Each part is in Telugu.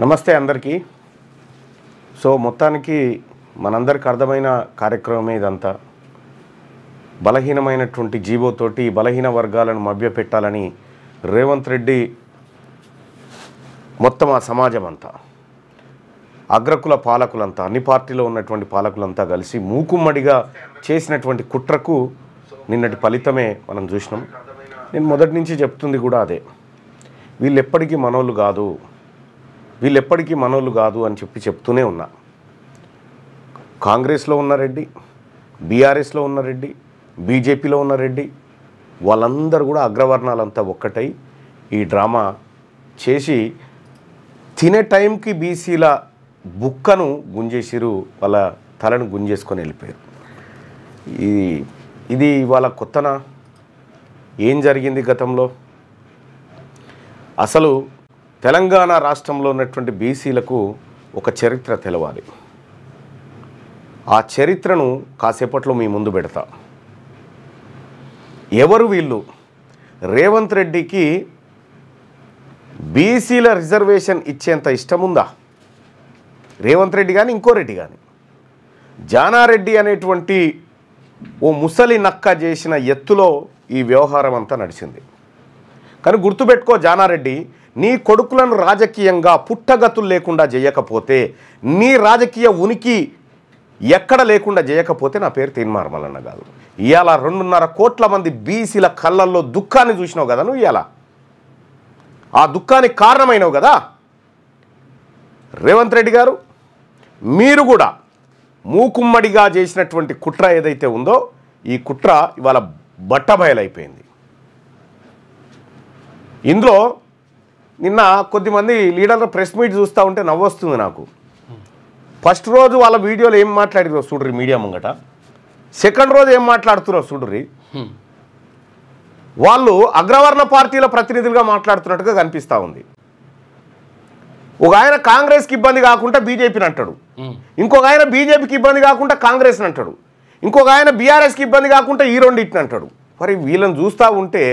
నమస్తే అందరికీ. సో మొత్తానికి మనందరికి అర్థమైన కార్యక్రమమే ఇదంతా. బలహీనమైనటువంటి జీవోతోటి బలహీన వర్గాలను మభ్యపెట్టాలని రేవంత్ రెడ్డి మొత్తం ఆ సమాజం అంతా, అగ్రకుల పాలకులంతా, అన్ని పార్టీలో ఉన్నటువంటి పాలకులంతా కలిసి మూకుమ్మడిగా చేసినటువంటి కుట్రకు నిన్నటి ఫలితమే మనం చూసినాం. నేను మొదటి నుంచి చెప్తుంది కూడా అదే, వీళ్ళు ఎప్పటికీ మనోళ్ళు కాదు అని చెప్తూనే ఉన్నా. కాంగ్రెస్లో ఉన్న రెడ్డి, బీఆర్ఎస్లో ఉన్న రెడ్డి, బీజేపీలో ఉన్న రెడ్డి, వాళ్ళందరూ కూడా అగ్రవర్ణాలంతా ఒక్కటై ఈ డ్రామా చేసి తినే టైంకి బీసీల బుక్కను గుంజేసిరు, వాళ్ళ తలను గుంజేసుకొని వెళ్ళిపోయారు. ఇది వాళ్ళ కొత్తనా? ఏం జరిగింది గతంలో? అసలు తెలంగాణ రాష్ట్రంలో ఉన్నటువంటి బీసీలకు ఒక చరిత్ర తెలవాలి. ఆ చరిత్రను కాసేపట్లో మీ ముందు పెడతా. ఎవరు వీళ్ళు? రేవంత్ రెడ్డికి బీసీల రిజర్వేషన్ ఇచ్చేంత ఇష్టముందా? రేవంత్ రెడ్డి కానీ ఇంకో రెడ్డి కానీ, జానారెడ్డి అనేటువంటి ఓ ముసలి నక్క చేసిన ఎత్తులో ఈ వ్యవహారం అంతా నడిచింది. కానీ గుర్తుపెట్టుకో జానారెడ్డి, నీ కొడుకులను రాజకీయంగా పుట్టగతులు లేకుండా చేయకపోతే, నీ రాజకీయ ఉనికి ఎక్కడ లేకుండా చేయకపోతే నా పేరు తీన్మార్మలన్న కాదు. ఇవాళ 2.5 కోట్ల మంది బీసీల కళ్ళల్లో దుఃఖాన్ని చూసినావు కదా నువ్వు. ఇవాళ ఆ దుఃఖానికి కారణమైనవు కదా రేవంత్ రెడ్డి గారు. మీరు కూడా మూకుమ్మడిగా చేసినటువంటి కుట్ర ఏదైతే ఉందో, ఈ కుట్ర ఇవాళ బట్టబయలైపోయింది. ఇందులో నిన్న కొద్దిమంది లీడర్ల ప్రెస్ మీట్ చూస్తూ ఉంటే నవ్వొస్తుంది నాకు. ఫస్ట్ రోజు వాళ్ళ వీడియోలో ఏం మాట్లాడిరో చూడ్రి మీడియా ముంగట, సెకండ్ రోజు ఏం మాట్లాడుతున్నారో చూడ్రి. వాళ్ళు అగ్రవర్ణ పార్టీల ప్రతినిధులుగా మాట్లాడుతున్నట్టుగా కనిపిస్తూ ఉంది. ఒక ఆయన కాంగ్రెస్కి ఇబ్బంది కాకుండా బీజేపీని అంటాడు, ఇంకొక ఆయన బీజేపీకి ఇబ్బంది కాకుండా కాంగ్రెస్ని అంటాడు, ఇంకొక ఆయన బీఆర్ఎస్కి ఇబ్బంది కాకుండా ఈ రెండింటిని అంటాడు. మరి వీళ్ళని చూస్తూ ఉంటే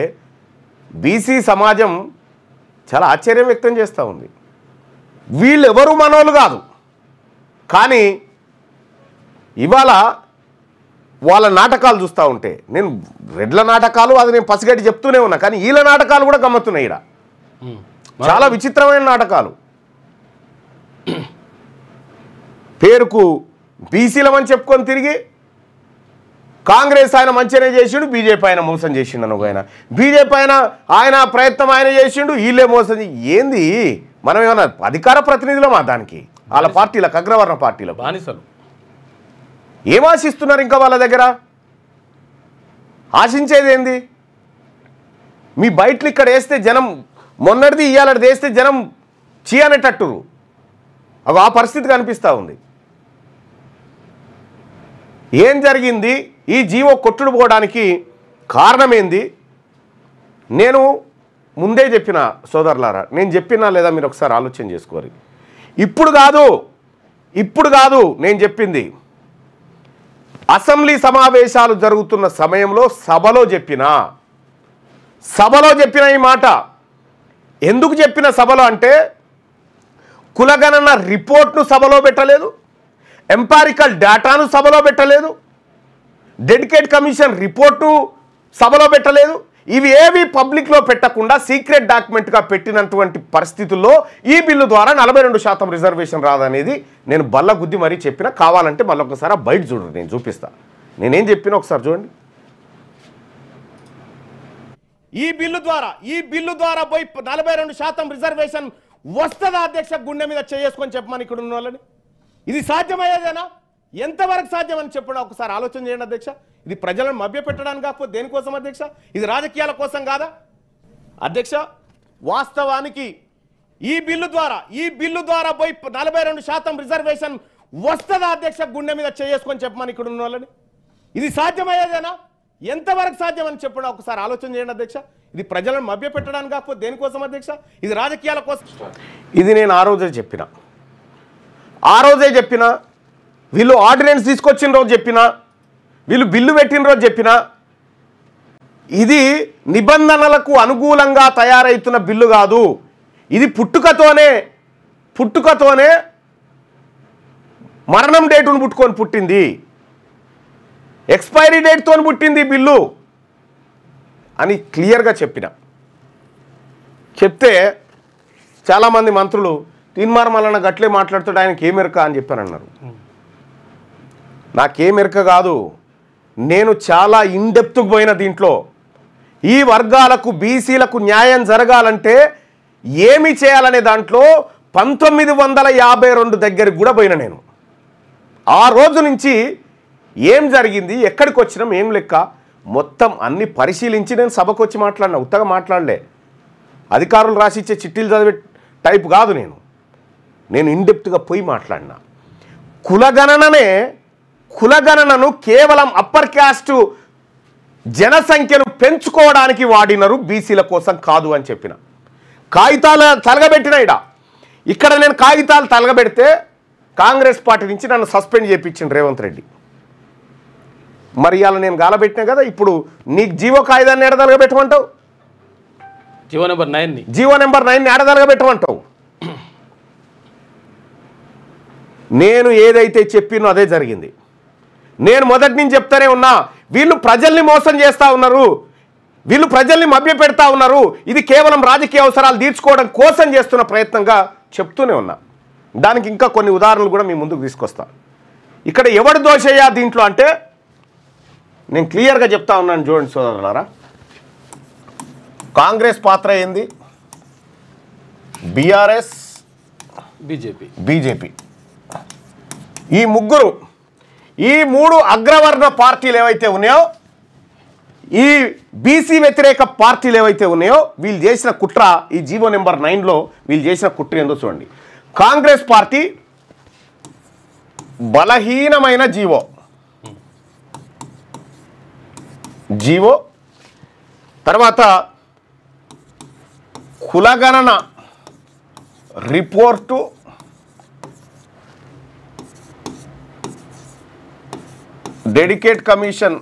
బీసీ సమాజం చాలా ఆశ్చర్యం వ్యక్తం చేస్తూ ఉంది. వీళ్ళు ఎవరు మనోళ్ళు కాదు, కానీ ఇవాళ వాళ్ళ నాటకాలు చూస్తూ ఉంటే, నేను రెడ్ల నాటకాలు అది నేను పసిగట్టి చెప్తూనే ఉన్నా, కానీ వీళ్ళ నాటకాలు కూడా గమ్మత్తున్నాయి. ఇక్కడ చాలా విచిత్రమైన నాటకాలు. పేరుకు బీసీలమని చెప్పుకొని తిరిగి కాంగ్రెస్ ఆయన మంచిగానే చేసిండు, బీజేపీ ఆయన మోసం చేసిండు అని ఒక ఆయన, బీజేపీ ఆయన ప్రయత్నం ఆయన చేసిండు, వీళ్ళే మోసం. ఏంది మనం ఏమన్నా అధికార ప్రతినిధులమా దానికి? వాళ్ళ పార్టీలకు, అగ్రవర్ణ పార్టీలకు బానిసలు. ఏం ఆశిస్తున్నారు ఇంకా వాళ్ళ దగ్గర? ఆశించేది ఏంది? మీ బయటలు ఇక్కడ వేస్తే జనం, మొన్నటిది ఇయ్యాలది వేస్తే జనం చీ అనేటట్టు అవి ఆ పరిస్థితి కనిపిస్తూ ఉంది. ఏం జరిగింది? ఈ జీవో కొట్టుడు పోవడానికి కారణమేంది? నేను ముందే చెప్పిన సోదరులారా, నేను చెప్పినా లేదా మీరు ఒకసారి ఆలోచన చేసుకోవాలి. ఇప్పుడు కాదు నేను చెప్పింది, అసెంబ్లీ సమావేశాలు జరుగుతున్న సమయంలో సభలో చెప్పిన ఈ మాట. ఎందుకు చెప్పిన సభలో అంటే, కులగణన రిపోర్ట్ను సభలో పెట్టలేదు, ఎంపారికల్ డేటాను సభలో పెట్టలేదు, డెడికేట్ కమిషన్ రిపోర్టు సభలో పెట్టలేదు. ఇవి ఏవి పబ్లిక్లో పెట్టకుండా సీక్రెట్ డాక్యుమెంట్గా పెట్టినటువంటి పరిస్థితుల్లో ఈ బిల్లు ద్వారా 42% రిజర్వేషన్ రాదనేది నేను బల్ల గుద్ది మరీ చెప్పిన. కావాలంటే మళ్ళీ ఒకసారి బయట చూడండి, నేను చూపిస్తా నేనేం చెప్పినా ఒకసారి చూడండి. ఈ బిల్లు ద్వారా పోయి 42% రిజర్వేషన్ వస్తుందా అధ్యక్ష? గుండె మీద చేసుకొని చెప్పమని ఇక్కడ ఉన్న వాళ్ళని. ఇది సాధ్యమయ్యేదేనా? ఎంతవరకు సాధ్యమని చెప్పడం ఒకసారి ఆలోచన చేయండి అధ్యక్ష. ఇది ప్రజలను మభ్యపెట్టడానికి కాకపోతే దేనికోసం అధ్యక్ష? ఇది రాజకీయాల కోసం కాదా అధ్యక్ష? వాస్తవానికి ఈ బిల్లు ద్వారా పోయి 42% రిజర్వేషన్ వస్తుందా అధ్యక్ష? గుండె మీద చేసుకొని చెప్పమని ఇక్కడ ఉన్న వాళ్ళని. ఇది సాధ్యమయ్యేదేనా? ఎంతవరకు సాధ్యమని చెప్పడం ఒకసారి ఆలోచన చేయండి అధ్యక్ష. ఇది ప్రజలను మభ్యపెట్టడానికి కాకపోతే దేనికోసం అధ్యక్ష? ఇది రాజకీయాల కోసం. ఇది నేను ఆ రోజే చెప్పిన, వీళ్ళు ఆర్డినెన్స్ తీసుకొచ్చిన రోజు చెప్పిన, వీళ్ళు బిల్లు పెట్టిన రోజు చెప్పిన, ఇది నిబంధనలకు అనుకూలంగా తయారైతున్న బిల్లు కాదు, ఇది పుట్టుకతోనే పుట్టుకతోనే మరణం డేటును పుట్టింది, ఎక్స్పైరీ డేట్తో పుట్టింది బిల్లు అని క్లియర్గా చెప్తే చాలామంది మంత్రులు తీన్మార్ మల్లన్న గట్లే మాట్లాడుతాడు, ఆయనకి ఏమెరక అని చెప్పారన్నారు. నాకేమెరక కాదు, నేను చాలా ఇన్డెప్త్కు పోయిన దీంట్లో. ఈ వర్గాలకు బీసీలకు న్యాయం జరగాలంటే ఏమి చేయాలనే దాంట్లో 1952 దగ్గరికి కూడా పోయిన నేను. ఆ రోజు నుంచి ఏం జరిగింది, ఎక్కడికి వచ్చినాం, ఏం లెక్క మొత్తం అన్ని పరిశీలించి నేను సభకు వచ్చి మాట్లాడినా. ఉత్తగా మాట్లాడలే, అధికారులు రాసిచ్చే చిట్టీలు చదివే టైప్ కాదు నేను ఇన్డెప్త్గా పోయి మాట్లాడినా. కులగణనను కేవలం అప్పర్ క్యాస్ట్ జనసంఖ్యను పెంచుకోవడానికి వాడినరు, బీసీల కోసం కాదు అని చెప్పిన. కాగితాలు తలగబెట్టిన ఇక్కడ నేను కాగితాలు తలగబెడితే కాంగ్రెస్ పార్టీ నుంచి నన్ను సస్పెండ్ చేయించిండు రేవంత్ రెడ్డి. మరి ఇవాళ నేను గాలబెట్టినా కదా, ఇప్పుడు నీకు జీవో కాగితాన్ని ఎడదలగబెట్టమంటావు, జీవో నెంబర్ 9ని ఎడదలగబెట్టమంటావు. నేను ఏదైతే చెప్పినో అదే జరిగింది. నేను మొదటి నుంచి చెప్తానే ఉన్నా, వీళ్ళు ప్రజల్ని మోసం చేస్తూ ఉన్నారు, వీళ్ళు ప్రజల్ని మభ్యపెడతా ఉన్నారు, ఇది కేవలం రాజకీయ అవసరాలు తీర్చుకోవడం కోసం చేస్తున్న ప్రయత్నంగా చెప్తూనే ఉన్నా. దానికి ఇంకా కొన్ని ఉదాహరణలు కూడా మీ ముందుకు తీసుకొస్తా. ఇక్కడ ఎవడు దోషయ్యా దీంట్లో అంటే నేను క్లియర్గా చెప్తా ఉన్నాను. చూడండి సోదరులారా, కాంగ్రెస్ పాత్ర ఏంది, బీఆర్ఎస్, బీజేపీ, ఈ మూడు అగ్రవర్ణ పార్టీలు ఏవైతే ఉన్నాయో, ఈ బీసీ వ్యతిరేక పార్టీలు ఏవైతే ఉన్నాయో, వీళ్ళు చేసిన కుట్ర, ఈ జీవో నెంబర్ 9లో వీళ్ళు చేసిన కుట్ర ఏందో చూడండి. కాంగ్రెస్ పార్టీ బలహీనమైన జీవో, తర్వాత కులగణన రిపోర్టు, డెడికేట్ కమిషన్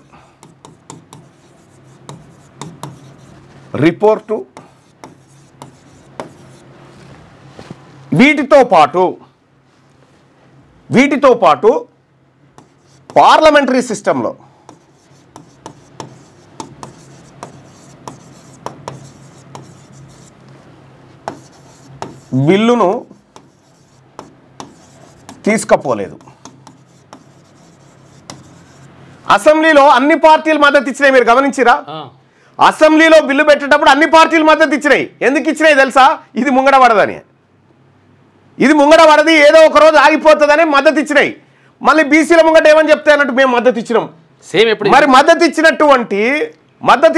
రిపోర్టు, వీటితో పాటు పార్లమెంటరీ సిస్టంలో బిల్లును తీసుకపోలేదు. అసెంబ్లీలో అన్ని పార్టీలు మద్దతు ఇచ్చినాయి, మీరు గమనించిరా? అసెంబ్లీలో బిల్లు పెట్టేటప్పుడు అన్ని పార్టీలు మద్దతు ఇచ్చినాయి. ఎందుకు ఇచ్చినాయి తెలుసా? ఇది ముంగడ పడదని, ఇది ముంగడ పడది, ఏదో ఒక రోజు ఆగిపోతుందని మద్దతు ఇచ్చినాయి. మళ్ళీ బీసీల ముంగట ఏమని చెప్తే అన్నట్టు మేము మద్దతు ఇచ్చినాం. మరి మద్దతు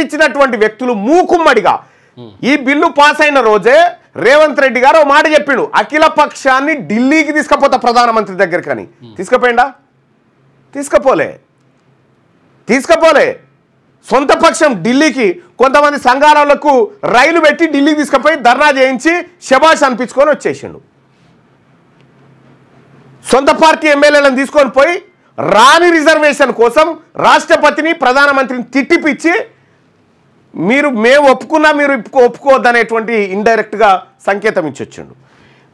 ఇచ్చినటువంటి వ్యక్తులు మూకుమ్మడిగా ఈ బిల్లు పాస్ అయిన రోజే రేవంత్ రెడ్డి గారు మాట చెప్పిండు, అఖిల పక్షాన్ని ఢిల్లీకి తీసుకుపోతా ప్రధానమంత్రి దగ్గరికి అని. తీసుకుపోయిందా? తీసుకపోలే. సొంత పక్షం ఢిల్లీకి కొంతమంది సంఘాలకు రైలు పెట్టి ఢిల్లీకి తీసుకుపోయి ధర్నా చేయించి శబాష్ అనిపించుకొని వచ్చేసిండు. సొంత పార్టీ ఎమ్మెల్యేలను తీసుకొని పోయి రాని రిజర్వేషన్ కోసం రాష్ట్రపతిని ప్రధానమంత్రిని తిట్టిపిచ్చి మేము ఒప్పుకున్నా మీరు ఒప్పుకోవద్దనేటువంటి ఇండైరెక్ట్గా సంకేతం ఇచ్చొచ్చిండు.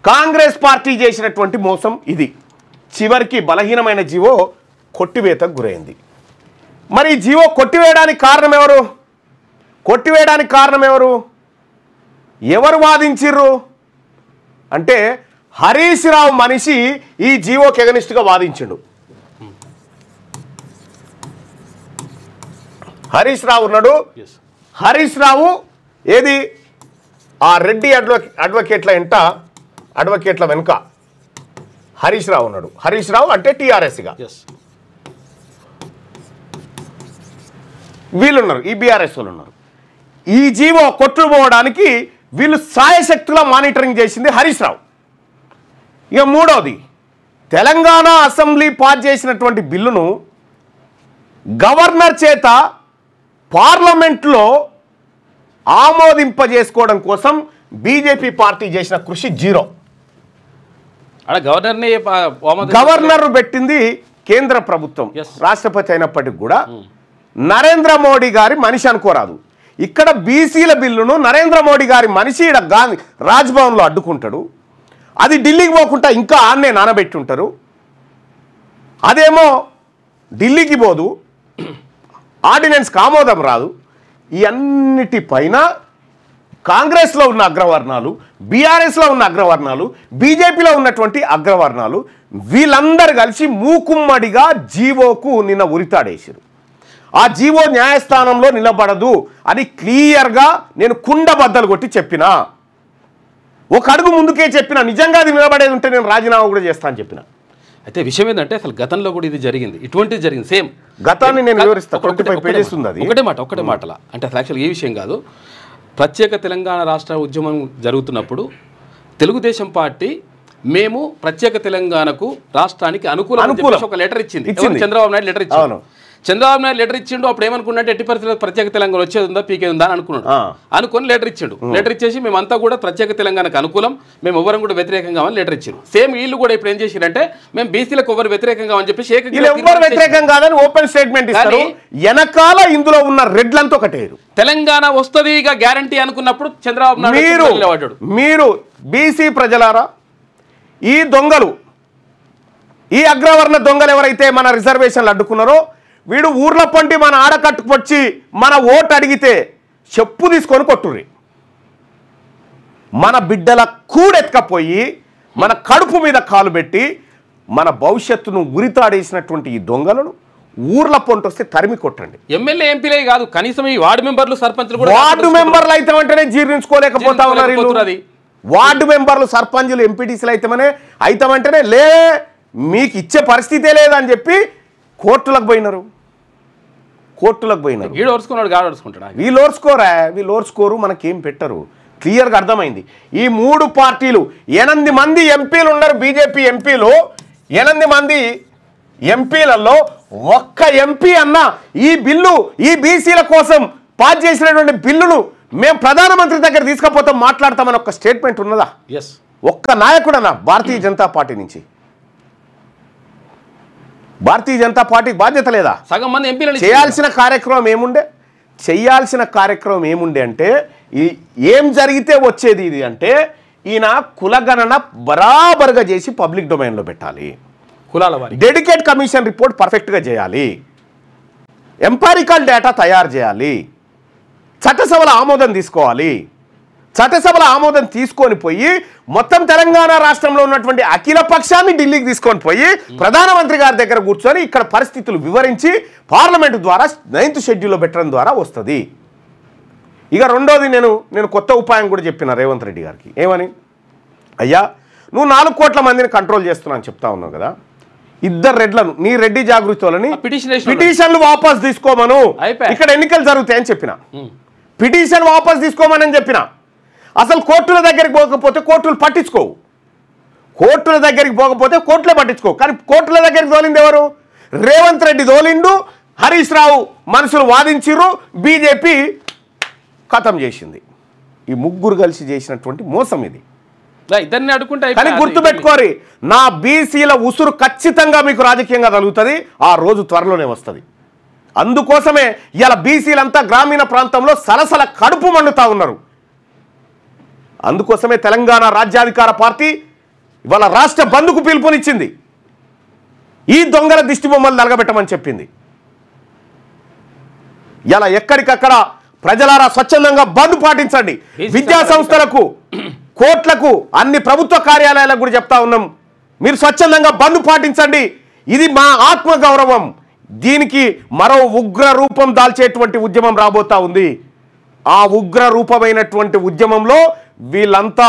కాంగ్రెస్ పార్టీ చేసినటువంటి మోసం ఇది. చివరికి బలహీనమైన జీవో కొట్టివేతకు గురైంది. మరి ఈ జీవో కొట్టివేయడానికి కారణం ఎవరు? ఎవరు వాదించిర్రు అంటే హరీష్ రావు మనిషి ఈ జీవోకి ఎగనిస్ట్గా వాదించిండు. హరీష్ రావు ఉన్నాడు. హరీష్ రావు ఏది ఆ రెడ్డి అడ్వకేట్ల వెనుక హరీష్ రావు ఉన్నాడు. హరీష్ రావు అంటే టీఆర్ఎస్గా వీళ్ళున్నారు, ఈ బీఆర్ఎస్ వాళ్ళు ఉన్నారు. ఈ జీవో కొట్టుకుపోవడానికి వీళ్ళు సాయశక్తులా మానిటరింగ్ చేసింది హరీష్ రావు. ఇక మూడవది, తెలంగాణ అసెంబ్లీ పాస్ చేసినటువంటి బిల్లును గవర్నర్ చేత పార్లమెంట్లో ఆమోదింపజేసుకోవడం కోసం బీజేపీ పార్టీ చేసిన కృషి జీరో. గవర్నర్ పెట్టింది కేంద్ర ప్రభుత్వం, రాష్ట్రపతి అయినప్పటికీ కూడా నరేంద్ర మోడీ గారి మనిషి అనుకోరాదు. ఇక్కడ బీసీల బిల్లును నరేంద్ర మోడీ గారి మనిషి గాంధీ రాజ్భవన్లో అడ్డుకుంటాడు. అది ఢిల్లీకి పోకుండా ఇంకా ఆన్నే నానబెట్టి ఉంటారు. అదేమో ఢిల్లీకి పోదు, ఆర్డినెన్స్కి ఆమోదం రాదు. ఈ అన్నిటిపైన కాంగ్రెస్లో ఉన్న అగ్రవర్ణాలు, బీఆర్ఎస్లో ఉన్న అగ్రవర్ణాలు, బీజేపీలో ఉన్నటువంటి అగ్రవర్ణాలు వీళ్ళందరూ కలిసి మూకుమ్మడిగా జీవోకు నిన్న ఉరితాడేశారు. ఆ జీవో న్యాయస్థానంలో నిలబడదు అని క్లియర్గా నేను కుండబద్దలు కొట్టి చెప్పిన. ఒక అడుగు ముందుకే చెప్పిన. నిజంగా అది నిలబడేది ఉంటే నేను రాజీనామా కూడా చేస్తా అని చెప్పిన. అయితే విషయం ఏంటంటే అసలు గతంలో కూడా ఇది జరిగింది, ఇటువంటిది జరిగింది సేమ్. గతాన్ని నేను వివరిస్తాను. ఒకటే మాటల అంటే అసలు యాక్చువల్గా ఏ విషయం కాదు. ప్రత్యేక తెలంగాణ రాష్ట్ర ఉద్యమం జరుగుతున్నప్పుడు తెలుగుదేశం పార్టీ మేము ప్రత్యేక తెలంగాణకు రాష్ట్రానికి అనుకూలంగా ఒక లెటర్ ఇచ్చింది. చంద్రబాబు నాయుడు లెటర్ ఇచ్చాను. చంద్రబాబు నాయుడు లెటర్ ఇచ్చిండు. అప్పుడు ఏమనుకున్నట్టు ఎట్టి పరిస్థితుల్లో ప్రత్యేక తెలంగాణ వచ్చేది ఉందా పీకే ఉందా అని అనుకున్నాడు. అనుకుని లెటర్ ఇచ్చిండు. లెటర్ ఇచ్చేసి మేమంతా కూడా ప్రత్యేక తెలంగాణకు అనుకూలం, మేము ఎవరం కూడా వ్యతిరేకంగా అని లెటర్ ఇచ్చారు. సేమ్ వీళ్ళు కూడా ఇప్పుడు ఏం చేసిరంటే మేము బీసీలకు ఎవరు వ్యతిరేకంగా అని చెప్పేసి వ్యతిరేకం కాదని ఓపెన్ స్టేట్మెంట్ ఇస్తారు. వెనకాల ఇందులో ఉన్న రెడ్లంతా ఒకటేరు. తెలంగాణ వస్తుంది ఇక గ్యారంటీ అనుకున్నప్పుడు చంద్రబాబు నాయుడు మీరు బీసీ ప్రజలారా, ఈ దొంగలు, ఈ అగ్రవర్ణ దొంగలు ఎవరైతే మన రిజర్వేషన్లు అడ్డుకున్నారో వీడు ఊర్ల పొంటి మన ఆడకట్టుకొచ్చి మన ఓటు అడిగితే చెప్పు తీసుకొని కొట్టుర్రి. మన బిడ్డల కూడెత్తుకపోయి మన కడుపు మీద కాలు పెట్టి మన భవిష్యత్తును ఉరితాడేసినటువంటి ఈ దొంగలను ఊర్ల పొంటి వస్తే తరిమి కొట్టండి. ఎమ్మెల్యే ఎంపీలే కాదు, కనీసం ఈ వార్డు మెంబర్లు, సర్పంచులు కూడా, వార్డు మెంబర్లు అయితే అంటేనే జీర్ణించుకోలేకపోతా ఉన్నారు. వార్డు మెంబర్లు, సర్పంచులు, ఎంపీటీసీలు అయితేమంటేనే లే మీకు ఇచ్చే పరిస్థితే లేదని చెప్పి కోర్టులకు పోయినారు. వీళ్ళు ఓర్చుకోరు, మనకేం పెట్టరు. క్లియర్గా అర్థమైంది. ఈ 3 పార్టీలు 8 మంది ఎంపీలు ఉన్నారు. బీజేపీ ఎంపీలు 8 మంది ఎంపీలలో ఒక్క ఎంపీ అన్న ఈ బిల్లు, ఈ బీసీల కోసం పాస్ చేసినటువంటి బిల్లును మేము ప్రధానమంత్రి దగ్గర తీసుకపోతాం, మాట్లాడతామని ఒక స్టేట్మెంట్ ఉన్నదా? ఒక్క నాయకుడన్నా భారతీయ జనతా పార్టీ నుంచి? భారతీయ జనతా పార్టీకి బాధ్యత లేదా? సగం మంది ఎంపీలు చేయాల్సిన కార్యక్రమం ఏముండే అంటే ఏం జరిగితే వచ్చేది ఇది అంటే ఈయన కులగణన బరాబర్గా చేసి పబ్లిక్ డొమైన్లో పెట్టాలి. కులాల వారి డెడికేట్ కమిషన్ రిపోర్ట్ పర్ఫెక్ట్గా చేయాలి. ఎంపారికల్ డేటా తయారు చేయాలి. చట్టసభల ఆమోదం తీసుకోవాలి. చట్టసభల ఆమోదం తీసుకొని పోయి మొత్తం తెలంగాణ రాష్ట్రంలో ఉన్నటువంటి అఖిల పక్షాన్ని ఢిల్లీకి తీసుకొని పోయి ప్రధానమంత్రి గారి దగ్గర కూర్చొని ఇక్కడ పరిస్థితులు వివరించి పార్లమెంటు ద్వారా 9th షెడ్యూల్లో పెట్టడం ద్వారా వస్తుంది. ఇక రెండోది నేను కొత్త ఉపాయం కూడా చెప్పిన రేవంత్ రెడ్డి గారికి. ఏమని? అయ్యా నువ్వు 4 కోట్ల మందిని కంట్రోల్ చేస్తున్నాను చెప్తా ఉన్నావు కదా, 2 రెడ్లను నీ రెడ్డి జాగృతులని పిటిషన్లు వాపస్ తీసుకోమను. ఇక్కడ ఎన్నికలు జరుగుతాయని చెప్పిన. పిటిషన్ వాపస్ తీసుకోమని చెప్పిన. అసలు కోర్టుల దగ్గరికి పోకపోతే కోర్టులు పట్టించుకోవు. కోర్టుల దగ్గరికి పోకపోతే కోర్టులే పట్టించుకోవు. కానీ కోర్టుల దగ్గరికి తోలింది ఎవరు? రేవంత్ రెడ్డి తోలిండు, హరీష్ రావు మనుషులు వాదించిర్రు, బీజేపీ ఖతం చేసింది. ఈ ముగ్గురు కలిసి చేసినటువంటి మోసం ఇది. కానీ గుర్తుపెట్టుకోరి, నా బీసీల ఉసురు ఖచ్చితంగా మీకు రాజకీయంగా తగులుతుంది. ఆ రోజు త్వరలోనే వస్తుంది. అందుకోసమే ఇలా బీసీలంతా గ్రామీణ ప్రాంతంలో సలసల కడుపు మండుతా ఉన్నారు. అందుకోసమే తెలంగాణ రాజ్యాధికార పార్టీ ఇవాళ రాష్ట్ర బంద్కు పిలుపునిచ్చింది. ఈ దొంగల దిష్టి బొమ్మలు నలగబెట్టమని చెప్పింది. ఇలా ఎక్కడికక్కడ ప్రజలారా స్వచ్ఛందంగా బంద్ పాటించండి. విద్యా సంస్థలకు, కోర్టులకు, అన్ని ప్రభుత్వ కార్యాలయాలకు కూడా చెప్తా ఉన్నాం, మీరు స్వచ్ఛందంగా బంద్ పాటించండి. ఇది మా ఆత్మగౌరవం. దీనికి మరో ఉగ్ర రూపం దాల్చేటువంటి ఉద్యమం రాబోతా ఉంది. ఆ ఉగ్ర రూపమైనటువంటి ఉద్యమంలో వీళ్ళంతా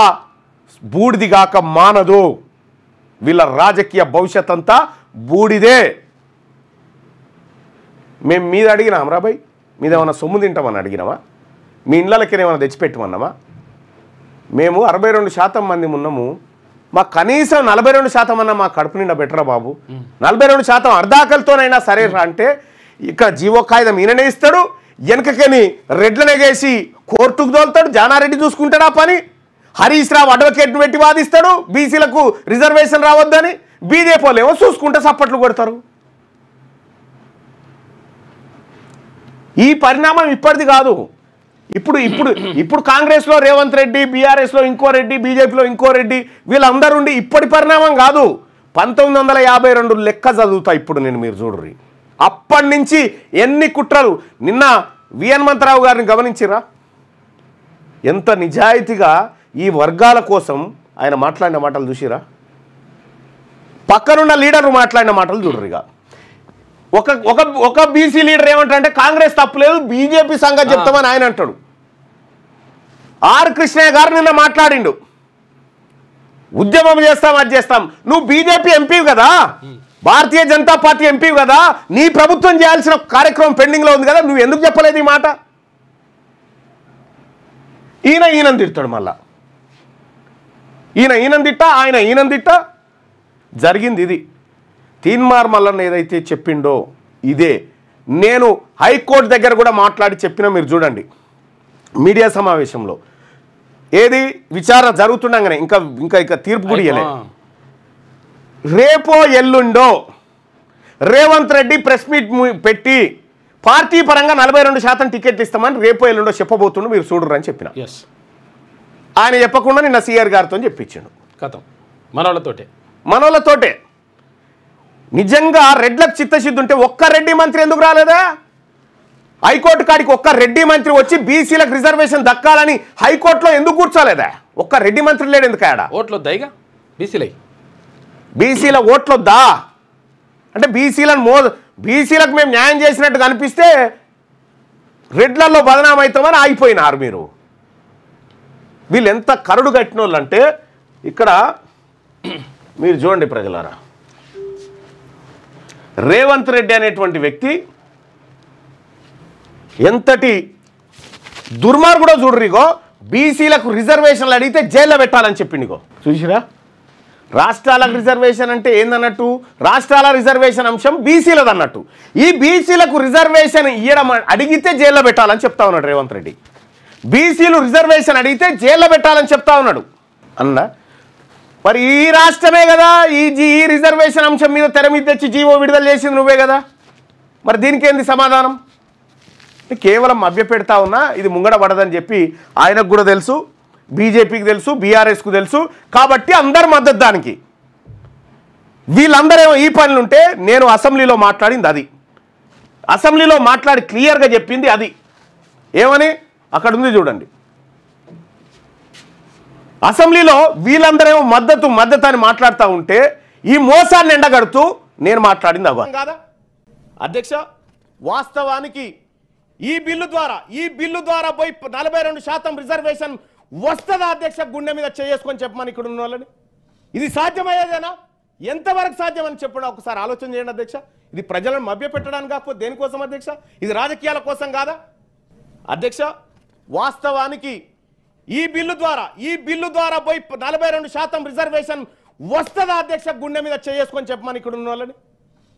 బూడిదిగాక మానదు. వీళ్ళ రాజకీయ భవిష్యత్ అంతా బూడిదే. మేము మీద అడిగినాం రాబాయ్, మీదేమన్నా సొమ్ము తింటామని అడిగినామా? మీ ఇళ్ళకి ఏమైనా తెచ్చిపెట్టమన్నామా? మేము 62% మంది ఉన్నాము. మాకు కనీసం 42% అన్నా మా కడుపు నిండా బెటరా బాబు. 42% అర్ధాకలతోనైనా సరే అంటే ఇక్కడ జీవో కాగితం ఈయననే ఇస్తాడు, వెనకని రెడ్లనగేసి కోర్టుకు తోలుతాడు, జానారెడ్డి చూసుకుంటాడు ఆ పని. హరీష్ రావు అడ్వకేట్ను పెట్టి వాదిస్తాడు బీసీలకు రిజర్వేషన్ రావద్దని. బీజేపీ వాళ్ళు ఏమో చూసుకుంటే సప్పట్లు కొడతారు. ఈ పరిణామం ఇప్పటిది కాదు. ఇప్పుడు ఇప్పుడు ఇప్పుడు కాంగ్రెస్లో రేవంత్ రెడ్డి, బీఆర్ఎస్లో ఇంకో రెడ్డి, బీజేపీలో ఇంకో రెడ్డి, వీళ్ళందరూ ఉండి ఇప్పటి పరిణామం కాదు. 1952 లెక్క చదువుతా ఇప్పుడు నేను, మీరు చూడరు. అప్పటి నుంచి ఎన్ని కుట్రలు. నిన్న వి హనుమంతరావు గారిని గమనించిరా, ఎంత నిజాయితీగా ఈ వర్గాల కోసం ఆయన మాట్లాడిన మాటలు చూసిరా. పక్కనున్న లీడర్ మాట్లాడిన మాటలు చూడరు. ఇక ఒక బీసీ లీడర్ ఏమంటాడంటే కాంగ్రెస్ తప్పులేదు, బీజేపీ సంగతి చెప్తామని ఆయన అంటాడు. ఆర్ కృష్ణయ్య గారు నిన్న మాట్లాడిండు, ఉద్యమం చేస్తాం, అది చేస్తాం. నువ్వు బీజేపీ ఎంపీ కదా, భారతీయ జనతా పార్టీ ఎంపీ కదా, నీ ప్రభుత్వం చేయాల్సిన కార్యక్రమం పెండింగ్లో ఉంది కదా, నువ్వు ఎందుకు చెప్పలేదు ఈ మాట? ఈయన తిడతాడు మళ్ళా. ఈయన తిట్ట, ఆయన తిట్ట. జరిగింది ఇది. తీన్మార్ మల్లన్న ఏదైతే చెప్పిండో ఇదే. నేను హైకోర్టు దగ్గర కూడా మాట్లాడి చెప్పినా, మీరు చూడండి మీడియా సమావేశంలో. ఏది విచారణ జరుగుతుండగానే ఇంకా తీర్పు కూడా ఇవ్వలే. రేపో ఎల్లుండో రేవంత్ రెడ్డి ప్రెస్ మీట్ పెట్టి పార్టీ పరంగా 42% టికెట్లు ఇస్తామని రేపో ఎల్లుండో చెప్పబోతుండు, మీరు చూడరు అని చెప్పిన. ఆయన చెప్పకుండా నిన్న సీఆర్ గారితో చెప్పించాడు. కథం మనోళ్ళతోటే. నిజంగా రెడ్లకు చిత్తశుద్ధి ఉంటే ఒక్క రెడ్డి మంత్రి ఎందుకు రాలేదా? హైకోర్టు కాడికి ఒక్క రెడ్డి మంత్రి వచ్చి బీసీలకు రిజర్వేషన్ దక్కాలని హైకోర్టులో ఎందుకు కూర్చోలేదా? ఒక్క రెడ్డి మంత్రి లేడు ఎందుకు? ఆడ ఓట్లు వద్దాయిగా, బీసీల ఓట్లు వద్దా అంటే బీసీలకు మేము న్యాయం చేసినట్టు కనిపిస్తే రెడ్లలో బదనాం అవుతామని ఆగిపోయినారు మీరు. వీళ్ళు ఎంత కరుడు కట్టిన వాళ్ళు అంటే, ఇక్కడ మీరు చూడండి ప్రజలారా, రేవంత్ రెడ్డి అనేటువంటి వ్యక్తి ఎంతటి దుర్మార్గుడో చూడరిగో. బీసీలకు రిజర్వేషన్లు అడిగితే జైల్లో పెట్టాలని చెప్పిండిగో. చూసిరా, రాష్ట్రాలకు రిజర్వేషన్ అంటే ఏందన్నట్టు, రాష్ట్రాల రిజర్వేషన్ అంశం బీసీలది అన్నట్టు. ఈ బీసీలకు రిజర్వేషన్ ఇవ్వడం అడిగితే జైల్లో పెట్టాలని చెప్తా ఉన్నాడు రేవంత్ రెడ్డి. బీసీలు రిజర్వేషన్ అడిగితే జైల్లో పెట్టాలని చెప్తా ఉన్నాడు అన్న. మరి ఈ రాష్ట్రమే కదా ఈ రిజర్వేషన్ అంశం మీద తెర మీద తెచ్చి జీవో విడుదల చేసింది నువ్వే కదా. మరి దీనికి ఏంది సమాధానం? కేవలం మభ్య పెడతా ఉన్నా, ఇది ముంగడ పడదని చెప్పి ఆయనకు కూడా తెలుసు, బీజేపీకి తెలుసు, బీఆర్ఎస్కు తెలుసు. కాబట్టి అందరు మద్దతు దానికి. వీళ్ళందరేమో ఈ పనులుంటే నేను అసెంబ్లీలో మాట్లాడింది అది, అసెంబ్లీలో మాట్లాడి క్లియర్గా చెప్పింది అది. ఏమని అక్కడ ఉంది చూడండి. అసెంబ్లీలో వీళ్ళందరేమో మద్దతు అని మాట్లాడుతూ ఉంటే ఈ మోసాన్ని ఎండగడుతూ నేను మాట్లాడింది అవ్వ కాదా అధ్యక్ష? వాస్తవానికి ఈ బిల్లు ద్వారా పోయి 42% రిజర్వేషన్ వస్తుందా అధ్యక్ష? గుండె మీద చేసుకొని చెప్పమని ఇక్కడ ఉన్న వాళ్ళని. ఇది సాధ్యమయ్యేదేనా? ఎంతవరకు సాధ్యమని చెప్పడం ఒకసారి ఆలోచన చేయండి అధ్యక్ష. ఇది ప్రజలను మభ్య పెట్టడానికి కాకపోతే దేనికోసం అధ్యక్ష? ఇది రాజకీయాల కోసం కాదా అధ్యక్ష? వాస్తవానికి ఈ బిల్లు ద్వారా పోయి 42% రిజర్వేషన్ వస్తుందా అధ్యక్ష? గుండె మీద చేసుకొని చెప్పమని ఇక్కడ ఉన్న వాళ్ళని.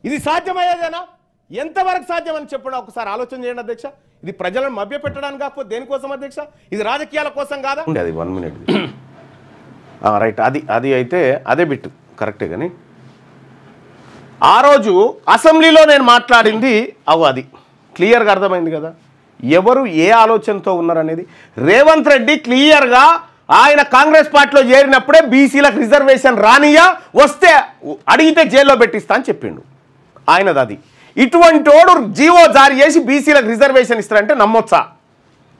ఇది సాధ్యమయ్యేదేనా? ఎంతవరకు సాధ్యమని చెప్పడం ఒకసారి ఆలోచన చేయండి అధ్యక్ష. ఇది ప్రజలను మభ్య పెట్టడానికి కాకపోతే దేనికోసం అధ్యక్ష? ఇది రాజకీయాల కోసం కాదా? అది 1 minute రైట్. అది అయితే అదే బిట్టు కరెక్టే. కానీ ఆ రోజు అసెంబ్లీలో నేను మాట్లాడింది అది క్లియర్గా అర్థమైంది కదా, ఎవరు ఏ ఆలోచనతో ఉన్నారనేది. రేవంత్ రెడ్డి క్లియర్గా ఆయన కాంగ్రెస్ పార్టీలో చేరినప్పుడే బీసీలకు రిజర్వేషన్ రానియా, వస్తే అడిగితే జైల్లో పెట్టిస్తా అని చెప్పిండు ఆయనది అది. ఇటువంటి వాడు జీవో జారీ చేసి బీసీలకు రిజర్వేషన్ ఇస్తారంటే నమ్మొచ్చా?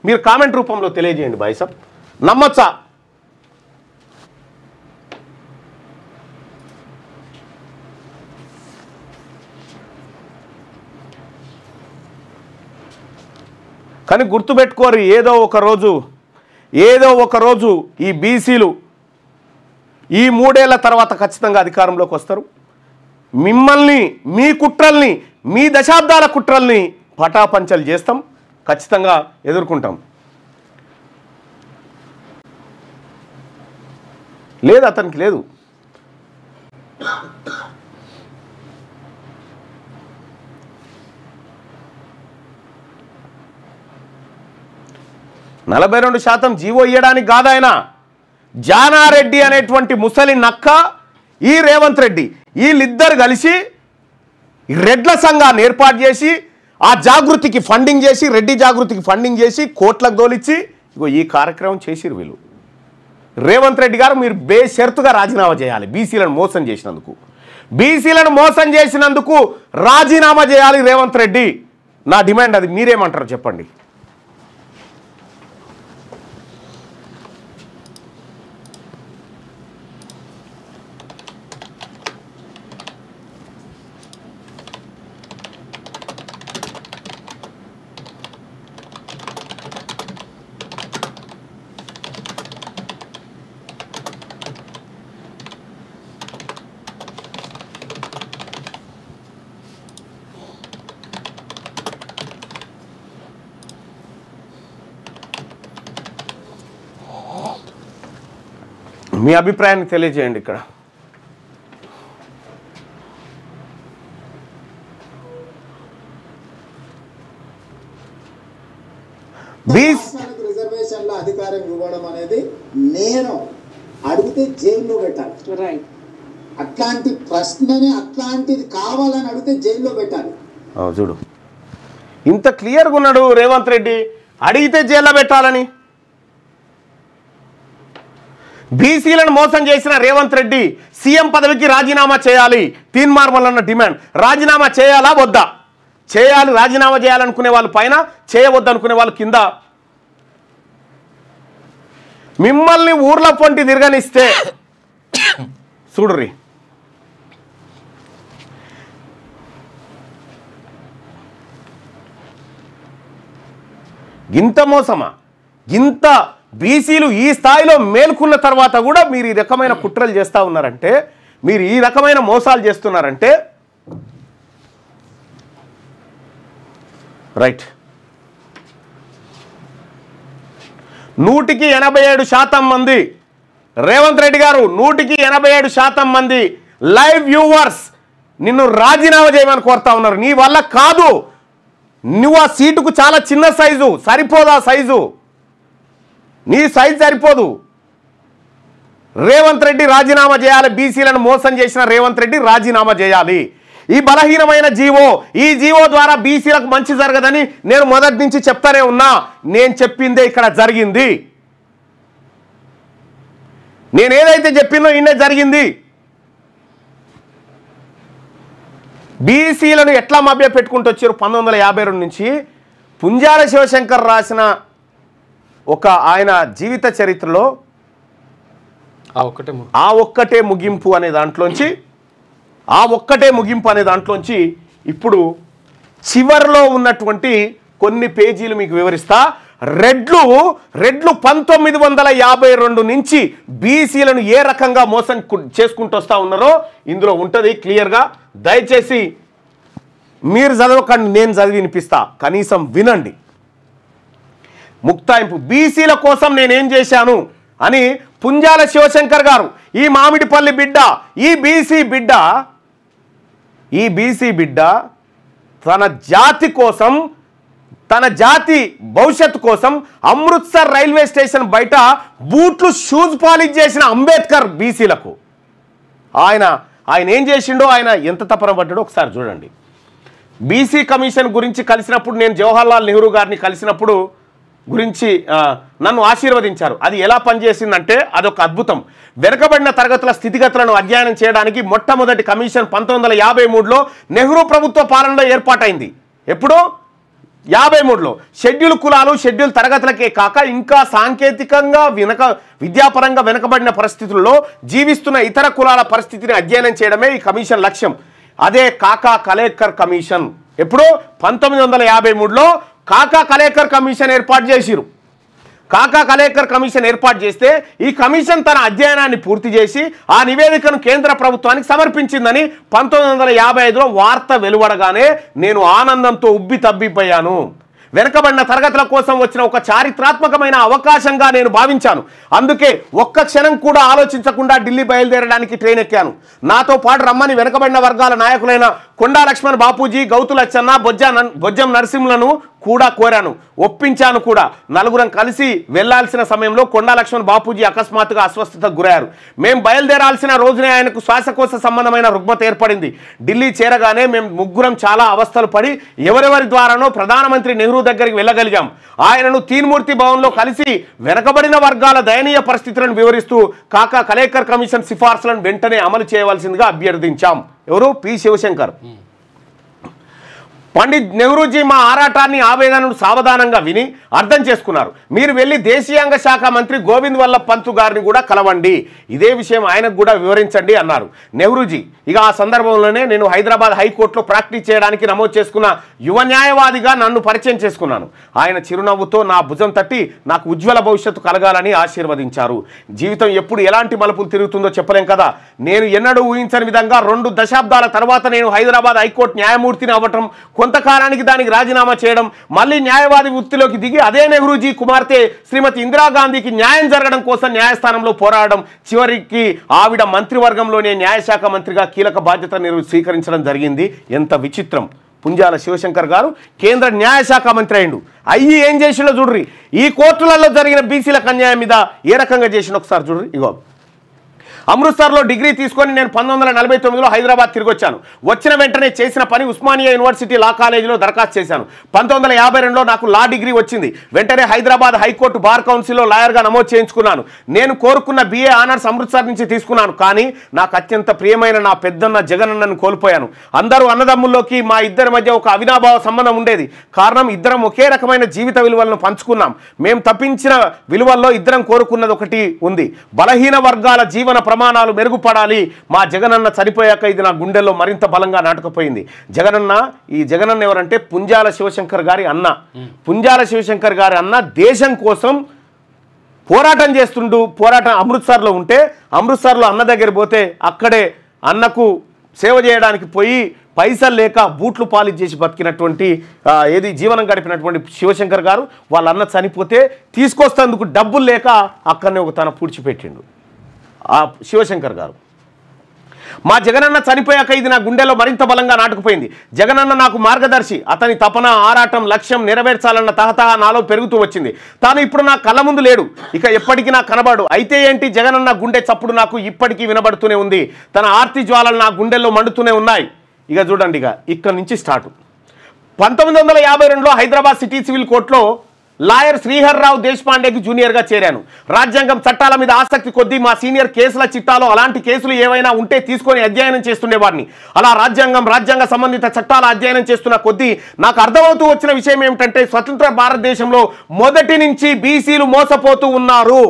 మీరు కామెంట్ రూపంలో తెలియజేయండి బాయ్ సాబ్, నమ్మొచ్చా? కానీ గుర్తుపెట్టుకోరు, ఏదో ఒక రోజు ఈ బీసీలు ఈ 3 ఏళ్ల తర్వాత ఖచ్చితంగా అధికారంలోకి వస్తారు. మిమ్మల్ని, మీ కుట్రల్ని, మీ దశాబ్దాల కుట్రల్ని పటాపంచలు చేస్తాం, ఖచ్చితంగా ఎదుర్కొంటాం. లేదు, అతనికి లేదు. నలభై 42% జీవో ఇవ్వడానికి కాదాయన. జానారెడ్డి అనేటువంటి ముసలి నక్క, ఈ రేవంత్ రెడ్డి, వీళ్ళిద్దరు కలిసి రెడ్ల సంఘాన్ని ఏర్పాటు చేసి ఆ జాగృతికి ఫండింగ్ చేసి, రెడ్డి జాగృతికి ఫండింగ్ చేసి కోట్లకు దోలిచ్చి ఇగో ఈ కార్యక్రమం చేసిరు వీళ్ళు. రేవంత్ రెడ్డి గారు మీరు బేషరతుగా రాజీనామా చేయాలి. బీసీలను మోసం చేసినందుకు రాజీనామా చేయాలి రేవంత్ రెడ్డి. నా డిమాండ్ అది. మీరేమంటారు చెప్పండి. మీ అభిప్రాయాన్ని తెలియజేయండి. ఇక్కడ రిజర్వేషన్ల అధికారం ఇవ్వడం అనేది నేను అడిగితే జైల్లో పెట్టాలి. అట్లాంటి ప్రశ్నని అట్లాంటిది కావాలని అడిగితే జైల్లో పెట్టాలి. చూడు ఇంత క్లియర్గా ఉన్నాడు రేవంత్ రెడ్డి. అడిగితే జైల్లో పెట్టాలని. బీసీలను మోసం చేసిన రేవంత్ రెడ్డి సీఎం పదవికి రాజీనామా చేయాలి. తీన్మార్మల్ డిమాండ్. రాజీనామా చేయాలా వద్దా? చేయాలి. రాజీనామా చేయాలనుకునే వాళ్ళు పైన, చేయవద్దనుకునే వాళ్ళు కింద. మిమ్మల్ని ఊర్ల పొంటి తిరగనిస్తే చూడుర్రి. గింత మోసమా? గింత బీసీలు ఈ స్థాయిలో మేల్కొన్న తర్వాత కూడా మీరు ఈ రకమైన కుట్రలు చేస్తూ ఉన్నారంటే, మీరు ఈ రకమైన మోసాలు చేస్తున్నారంటే రైట్. 187% మంది రేవంత్ రెడ్డి గారు, 187% మంది లైవ్ వ్యూవర్స్ నిన్ను రాజీనామా చేయమని కోరుతా ఉన్నారు. నీ వల్ల కాదు. నువ్వు ఆ సీటుకు చాలా చిన్న సైజు, సరిపోదా సైజు? నీ సైజు సరిపోదు. రేవంత్ రెడ్డి రాజీనామా చేయాలి. బీసీలను మోసం చేసిన రేవంత్ రెడ్డి రాజీనామా చేయాలి. ఈ బలహీనమైన జీవో, ఈ జీవో ద్వారా బీసీలకు మంచి జరగదని నేను మొదటి నుంచి చెప్తానే ఉన్నా. నేను చెప్పిందే ఇక్కడ జరిగింది. నేను ఏదైతే చెప్పినో ఇన్నే జరిగింది. బీసీలను ఎట్లా మభ్య పెట్టుకుంటూ వచ్చారు 1952 నుంచి. పుంజాల శివశంకర్ రాసిన ఒక ఆయన జీవిత చరిత్రలో ఆ ఒక్కటే ముగింపు అనే దాంట్లోంచి ఇప్పుడు చివరిలో ఉన్నటువంటి కొన్ని పేజీలు మీకు వివరిస్తా. రెడ్లు 1952 నుంచి బీసీలను ఏ రకంగా మోసం చేసుకుంటూ వస్తూ ఉన్నారో ఇందులో ఉంటుంది క్లియర్గా. దయచేసి మీరు చదవకండి, నేను చదివి వినిపిస్తా. కనీసం వినండి. ముక్తాయింపు. బీసీల కోసం నేనేం చేశాను అని పుంజాల శివశంకర్ గారు, ఈ మామిడిపల్లి బిడ్డ, ఈ బీసీ బిడ్డ తన జాతి కోసం, తన జాతి భవిష్యత్తు కోసం అమృత్సర్ రైల్వే స్టేషన్ బయట బూట్లు షూస్ పాలిష్ చేసిన అంబేద్కర్ బీసీలకు ఆయన ఏం చేసిండో, ఆయన ఎంత తపన పడ్డాడో ఒకసారి చూడండి. బీసీ కమిషన్ గురించి కలిసినప్పుడు, నేను జవహర్లాల్ నెహ్రూ గారిని కలిసినప్పుడు గురించి నన్ను ఆశీర్వదించారు. అది ఎలా పనిచేసిందంటే అదొక అద్భుతం. వెనుకబడిన తరగతుల స్థితిగతులను అధ్యయనం చేయడానికి మొట్టమొదటి కమిషన్ 1953లో నెహ్రూ ప్రభుత్వ పాలనలో ఏర్పాటైంది. ఎప్పుడు? 53లో. షెడ్యూల్ కులాలు, షెడ్యూల్ తరగతులకే కాక ఇంకా సాంకేతికంగా విద్యాపరంగా వెనుకబడిన పరిస్థితుల్లో జీవిస్తున్న ఇతర కులాల పరిస్థితిని అధ్యయనం చేయడమే ఈ కమిషన్ లక్ష్యం. అదే కాకా కలేకర్ కమిషన్. ఎప్పుడు? 1953లో కాకా కలేకర్ కమిషన్ ఏర్పాటు చేసిరు. కాకా కలేకర్ కమిషన్ ఏర్పాటు చేస్తే ఈ కమిషన్ తన అధ్యయనాన్ని పూర్తి చేసి ఆ నివేదికను కేంద్ర ప్రభుత్వానికి సమర్పించిందని 1955లో వార్త వెలువడగానే నేను ఆనందంతో ఉబ్బి తబ్బిపోయాను. వెనుకబడిన తరగతుల కోసం వచ్చిన ఒక చారిత్రాత్మకమైన అవకాశంగా నేను భావించాను. అందుకే ఒక్క క్షణం కూడా ఆలోచించకుండా ఢిల్లీ బయలుదేరడానికి ట్రైన్ ఎక్కాను. నాతో పాటు రమ్మని వెనుకబడిన వర్గాల నాయకులైన కొండా లక్ష్మణ్ బాపూజీ, గౌతు లచ్చన్న, బొజ్జం నరసింహులను కూడా కోరాను, ఒప్పించాను కూడా. నలుగురం కలిసి వెళ్లాల్సిన సమయంలో కొండా లక్ష్మణ్ బాపూజీ అకస్మాత్తుగా అస్వస్థతకు గురయ్యారు. మేము బయలుదేరాల్సిన రోజునే ఆయనకు శ్వాసకోశ సంబంధమైన రుగ్మత ఏర్పడింది. ఢిల్లీ చేరగానే మేము ముగ్గురం చాలా అవస్థలు పడి ఎవరెవరి ద్వారానో ప్రధానమంత్రి నెహ్రూ దగ్గరికి వెళ్ళగలిగాం. ఆయనను తీన్మూర్తి భవన్లో కలిసి వెనకబడిన వర్గాల దయనీయ పరిస్థితులను వివరిస్తూ కాకా కలేకర్ కమిషన్ సిఫార్సులను వెంటనే అమలు చేయవలసిందిగా అభ్యర్థించాం. ఎవరు? పి శివశంకర్. పండిత్ నెహ్రూజీ మా ఆరాటాన్ని, ఆవేదనను సావధానంగా విని అర్థం చేసుకున్నారు. మీరు వెళ్ళి దేశీయాంగ శాఖ మంత్రి గోవింద్ వల్లభ్ పంత్ గారిని కూడా కలవండి, ఇదే విషయం ఆయనకు కూడా వివరించండి అన్నారు నెహ్రూజీ. ఇక ఆ సందర్భంలోనే నేను హైదరాబాద్ హైకోర్టులో ప్రాక్టీస్ చేయడానికి నమోదు చేసుకున్న యువ న్యాయవాదిగా నన్ను పరిచయం చేసుకున్నాను. ఆయన చిరునవ్వుతో నా భుజం తట్టి నాకు ఉజ్వల భవిష్యత్తు కలగాలని ఆశీర్వదించారు. జీవితం ఎప్పుడు ఎలాంటి మలుపులు తిరుగుతుందో చెప్పలేం కదా. నేను ఎన్నడూ ఊహించని విధంగా 2 దశాబ్దాల తర్వాత నేను హైదరాబాద్ హైకోర్టు న్యాయమూర్తిని అవ్వటం, కొంతకాలానికి దానికి రాజీనామా చేయడం, మళ్ళీ న్యాయవాది వృత్తిలోకి దిగి అదే నెహ్రూజీ కుమార్తె శ్రీమతి ఇందిరాగాంధీకి న్యాయం జరగడం కోసం న్యాయస్థానంలో పోరాడడం, చివరికి ఆవిడ మంత్రివర్గంలోనే న్యాయశాఖ మంత్రిగా కీలక బాధ్యత స్వీకరించడం జరిగింది. ఎంత విచిత్రం! పుంజాల శివశంకర్ గారు కేంద్ర న్యాయశాఖ మంత్రి అయిండు. అయ్యి ఏం చేసిండో చూడ్రి. ఈ కోర్టులలో జరిగిన బీసీలకు అన్యాయం మీద ఏ రకంగా చేసిండో ఒకసారి చూడ్రి. ఇగో, అమృత్సర్లో డిగ్రీ తీసుకొని నేను 1949లో హైదరాబాద్ తిరిగి వచ్చాను. వచ్చిన వెంటనే చేసిన పని ఉస్మానియా యూనివర్సిటీ లా కాలేజీలో దరఖాస్తు చేశాను. 1952లో నాకు లా డిగ్రీ వచ్చింది. వెంటనే హైదరాబాద్ హైకోర్టు బార్ కౌన్సిల్లో లాయర్గా నమోదు చేయించుకున్నాను. నేను కోరుకున్న BA ఆనర్స్ అమృత్సర్ నుంచి తీసుకున్నాను. కానీ నాకు అత్యంత ప్రియమైన నా పెద్దన్న జగనన్నను కోల్పోయాను. అందరూ అన్నదమ్ముల్లోకి మా ఇద్దరి మధ్య ఒక అవినాభావ సంబంధం ఉండేది. కారణం ఇద్దరం ఒకే రకమైన జీవిత విలువలను పంచుకున్నాం. మేము తప్పించిన విలువల్లో ఇద్దరం కోరుకున్నది ఒకటి ఉంది, బలహీన వర్గాల జీవన ప్రమాణాలు మెరుగుపడాలి. మా జగనన్న చనిపోయాక ఇది నా గుండెల్లో మరింత బలంగా నాటుకుపోయింది. ఈ జగనన్న ఎవరంటే పుంజాల శివశంకర్ గారి అన్న. పుంజాల శివశంకర్ గారి అన్న దేశం కోసం పోరాటం అమృత్సర్లో ఉంటే, అమృత్సర్లో అన్న దగ్గర పోతే అక్కడే అన్నకు సేవ చేయడానికి పోయి పైసలు లేక బూట్లు పాలిష్ చేసి బతికినటువంటి జీవనం గడిపినటువంటి శివశంకర్ గారు వాళ్ళ అన్న చనిపోతే తీసుకొస్తేందుకు డబ్బులు లేక అక్కడనే ఒక తన పూడ్చిపెట్టిండు ఆ శివశంకర్ గారు. మా జగనన్న చనిపోయాక ఇది నా గుండెలో మరింత బలంగా నాటుకుపోయింది. జగనన్న నాకు మార్గదర్శి. అతని తపన, ఆరాటం, లక్ష్యం నెరవేర్చాలన్న తహతహ నాలో పెరుగుతూ వచ్చింది. తాను ఇప్పుడు నా కళ్ళ ముందు లేడు, ఇక ఎప్పటికీ నాకు కనబడు. అయితే ఏంటి, జగనన్న గుండె చప్పుడు నాకు ఇప్పటికీ వినబడుతూనే ఉంది. తన ఆర్తి జ్వాలలు నా గుండెల్లో మండుతూనే ఉన్నాయి. ఇక చూడండి, ఇక్కడ నుంచి స్టార్ట్. 1952లో హైదరాబాద్ సిటీ సివిల్ కోర్టులో లాయర్ శ్రీహర్రావు దేశపాండేకి జూనియర్గా చేరాను. రాజ్యాంగం చట్టాల మీద ఆసక్తి కొద్దీ మా సీనియర్ కేసుల చిట్టాలో అలాంటి కేసులు ఏవైనా ఉంటే తీసుకొని అధ్యయనం చేస్తుండేవాడిని. అలా రాజ్యాంగ సంబంధిత చట్టాల అధ్యయనం చేస్తున్న కొద్దీ నాకు అర్థమవుతూ వచ్చిన విషయం ఏమిటంటే, స్వతంత్ర భారతదేశంలో మొదటి నుంచి బీసీలు మోసపోతూ ఉన్నారు.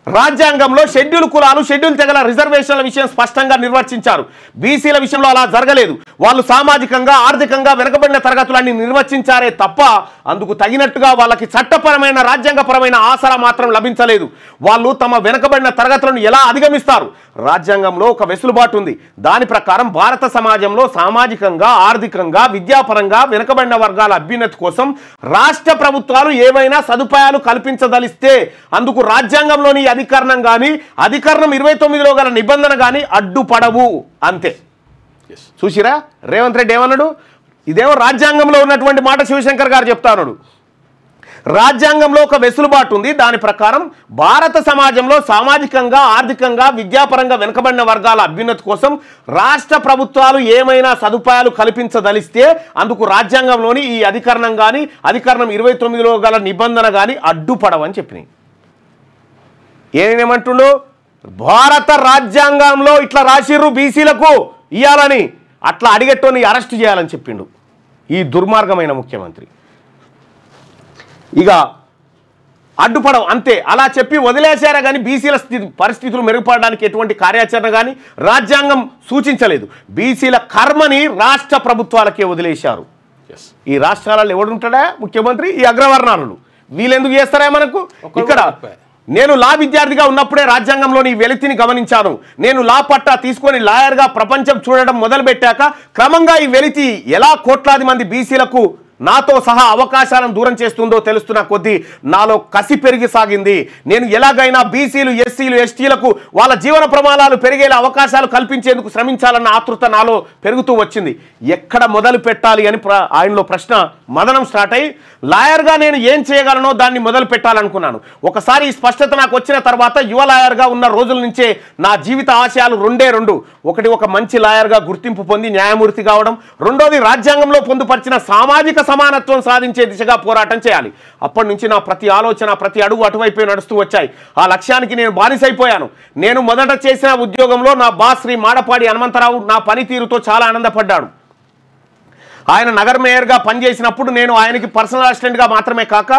రాజ్యాంగంలో షెడ్యూల్ కులాలు, షెడ్యూల్ తెగల రిజర్వేషన్ల విషయం స్పష్టంగా నిర్వచించారు. బీసీల విషయంలో అలా జరగలేదు. వాళ్ళు సామాజికంగా, ఆర్థికంగా వెనుకబడిన తరగతులన్నీ నిర్వచించారే తప్ప అందుకు తగినట్టుగా వాళ్ళకి చట్టపరమైన, రాజ్యాంగపరమైన ఆసరా మాత్రం లభించలేదు. వాళ్ళు తమ వెనుకబడిన తరగతులను ఎలా అధిగమిస్తారు? రాజ్యాంగంలో ఒక వెసులుబాటు ఉంది. దాని ప్రకారం భారత సమాజంలో సామాజికంగా, ఆర్థికంగా, విద్యాపరంగా వెనుకబడిన వర్గాల అభ్యున్నతి కోసం రాష్ట్ర ప్రభుత్వాలు ఏవైనా సదుపాయాలు కల్పించదలిస్తే అందుకు రాజ్యాంగంలోని అధికరణం కానీ, అధికరణం 29లో గల నిబంధన కానీ అడ్డుపడవు. అంతే. చూసిరా రేవంత్ రెడ్డి ఏమన్నాడు? ఇదేమో రాజ్యాంగంలో ఉన్నటువంటి మాట శివశంకర్ గారు చెప్తా ఉన్నాడు. రాజ్యాంగంలో ఒక వెసులుబాటు ఉంది. దాని ప్రకారం భారత సమాజంలో సామాజికంగా, ఆర్థికంగా, విద్యాపరంగా వెనుకబడిన వర్గాల అభ్యున్నతి కోసం రాష్ట్ర ప్రభుత్వాలు ఏమైనా సదుపాయాలు కల్పించదలిస్తే అందుకు రాజ్యాంగంలోని ఈ అధికరణం కానీ, అధికరణం 29లో గల నిబంధన కానీ అడ్డుపడవని చెప్పినాయి. ఏమంటుండు? భారత రాజ్యాంగంలో ఇట్లా రాసిర్రు బీసీలకు ఇయ్యాలని, అట్లా అడిగేటోని అరెస్ట్ చేయాలని చెప్పిండు ఈ దుర్మార్గమైన ముఖ్యమంత్రి. ఇక అడ్డుపడవు అంతే. అలా చెప్పి వదిలేశారా కానీ బీసీల పరిస్థితులు మెరుగుపడడానికి ఎటువంటి కార్యాచరణ కానీ రాజ్యాంగం సూచించలేదు. బీసీల కర్మని రాష్ట్ర ప్రభుత్వాలకే వదిలేశారు. ఈ రాష్ట్రాలలో ఎవడుంటాడా ముఖ్యమంత్రి? ఈ అగ్రవర్ణాలు. వీళ్ళెందుకు చేస్తారా మనకు? ఇక్కడ నేను లా విద్యార్థిగా ఉన్నప్పుడే రాజ్యాంగంలోని వెలితిని గమనించాను. నేను లా పట్టా తీసుకొని లాయర్గా ప్రపంచం చూడడం మొదలుపెట్టాక క్రమంగా ఈ వెలితి ఎలా కోట్లాది మంది బీసీలకు నాతో సహా అవకాశాలను దూరం చేస్తుందో తెలుస్తున్న కొద్దీ నాలో కసి పెరిగి సాగింది. నేను ఎలాగైనా బీసీలు, ఎస్సీలు, ఎస్టీలకు వాళ్ళ జీవన ప్రమాణాలు పెరిగేలా అవకాశాలు కల్పించేందుకు శ్రమించాలన్న ఆతృత నాలో పెరుగుతూ వచ్చింది. ఎక్కడ మొదలు పెట్టాలి అని ఆయనలో ప్రశ్న మదనం స్టార్ట్ అయ్యి, లాయర్గా నేను ఏం చేయగలనో దాన్ని మొదలు పెట్టాలనుకున్నాను. ఒకసారి ఈ స్పష్టత నాకు వచ్చిన తర్వాత యువ లాయర్గా ఉన్న రోజుల నుంచే నా జీవిత ఆశయాలు రెండే రెండు. ఒకటి, ఒక మంచి లాయర్గా గుర్తింపు పొంది న్యాయమూర్తి కావడం. రెండోది, రాజ్యాంగంలో పొందుపరిచిన సామాజిక సమానత్వం సాధించే దిశగా పోరాటం చేయాలి. అప్పటి నుంచి నా ప్రతి ఆలోచన, ప్రతి అడుగు అటువైపే నడుస్తూ వచ్చాయి. ఆ లక్ష్యానికి నేను బానిసైపోయాను. నేను మొదట చేసిన ఉద్యోగంలో నా బాస్ శ్రీ మాడపాడి హనుమంతరావు నా పనితీరుతో చాలా ఆనందపడ్డాడు. ఆయన నగర మేయర్గా పనిచేసినప్పుడు నేను ఆయనకి పర్సనల్ అసిస్టెంట్గా మాత్రమే కాక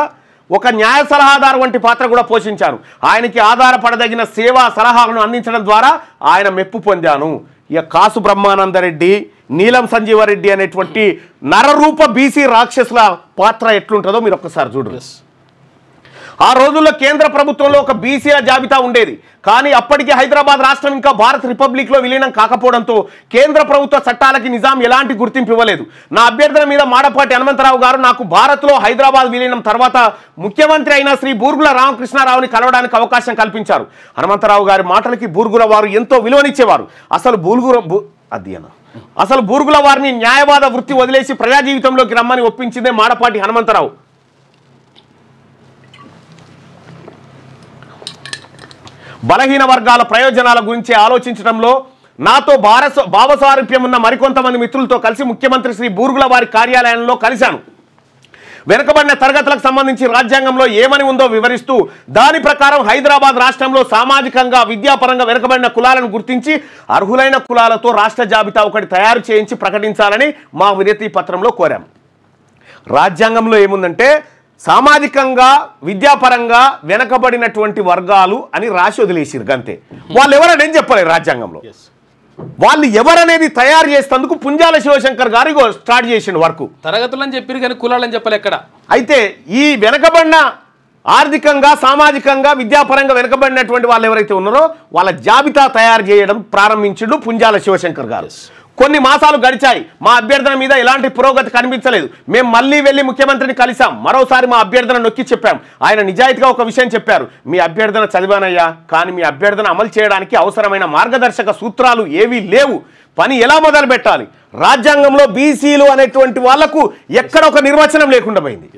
ఒక న్యాయ సలహాదారు వంటి పాత్ర కూడా పోషించాను. ఆయనకి ఆధారపడదగిన సేవా సలహాలను అందించడం ద్వారా ఆయన మెప్పు పొందాను. ఇక కాసు బ్రహ్మానందరెడ్డి, నీలం సంజీవరెడ్డి అనేటువంటి నరరూప బీసీ రాక్షసుల పాత్ర ఎట్లుంటుందో మీరు ఒక్కసారి చూడండి. ఆ రోజుల్లో కేంద్ర ప్రభుత్వంలో ఒక బీసీల జాబితా ఉండేది. కానీ అప్పటికి హైదరాబాద్ రాష్ట్రం ఇంకా భారత్ రిపబ్లిక్లో విలీనం కాకపోవడంతో కేంద్ర ప్రభుత్వ చట్టాలకి నిజాం ఎలాంటి గుర్తింపు ఇవ్వలేదు. నా అభ్యర్థన మీద మాడపాటి హనుమంతరావు గారు నాకు భారత్లో హైదరాబాద్ విలీనం తర్వాత ముఖ్యమంత్రి అయిన శ్రీ బూర్గుల రామకృష్ణారావుని కలవడానికి అవకాశం కల్పించారు. హనుమంతరావు గారి మాటలకి బూర్గుల వారు ఎంతో విలువనిచ్చేవారు. అసలు బూర్గుల వారిని న్యాయవాద వృత్తి వదిలేసి ప్రజా జీవితంలోకి రమ్మని ఒప్పించిందే మాడపాటి హనుమంతరావు. బలహీన వర్గాల ప్రయోజనాల గురించి ఆలోచించడంలో నాతో భావసారూప్యం ఉన్న మరికొంతమంది మిత్రులతో కలిసి ముఖ్యమంత్రి శ్రీ బూర్గుల వారి కార్యాలయంలో కలిశాను. వెనుకబడిన తరగతులకు సంబంధించి రాజ్యాంగంలో ఏమని ఉందో వివరిస్తూ దాని ప్రకారం హైదరాబాద్ రాష్ట్రంలో సామాజికంగా, విద్యాపరంగా వెనుకబడిన కులాలను గుర్తించి అర్హులైన కులాలతో రాష్ట్ర జాబితా ఒకటి తయారు చేయించి ప్రకటించాలని మా వినతి పత్రంలో కోరాం. రాజ్యాంగంలో ఏముందంటే సామాజికంగా, విద్యాపరంగా వెనకబడినటువంటి వర్గాలు అని రాసి వదిలేసిరు గంతే. వాళ్ళు ఎవరనేం చెప్పలేదు రాజ్యాంగంలో. వాళ్ళు ఎవరనేది తయారు చేసేందుకు పుంజాల శివశంకర్ గారు స్టార్ట్ చేసిండు వర్క్. తరగతులని చెప్పారు కానీ కులాలని చెప్పలే ఎక్కడ. అయితే ఈ వెనకబడిన ఆర్థికంగా, సామాజికంగా, విద్యాపరంగా వెనకబడినటువంటి వాళ్ళు ఎవరైతే ఉన్నారో వాళ్ళ జాబితా తయారు చేయడం ప్రారంభించిండు పుంజాల శివశంకర్ గారు. కొన్ని మాసాలు గడిచాయి. మా అభ్యర్థన మీద ఎలాంటి పురోగతి కనిపించలేదు. మేము మళ్ళీ వెళ్ళి ముఖ్యమంత్రిని కలిసాం. మరోసారి మా అభ్యర్థన నొక్కి చెప్పాం. ఆయన నిజాయితీగా ఒక విషయం చెప్పారు. మీ అభ్యర్థన చదివానయ్యా, కానీ మీ అభ్యర్థన అమలు చేయడానికి అవసరమైన మార్గదర్శక సూత్రాలు ఏవీ లేవు. పని ఎలా మొదలు పెట్టాలి? రాజ్యాంగంలో బీసీలు అనేటువంటి వాళ్లకు ఎక్కడ ఒక నిర్వచనం లేకుండా పోయింది.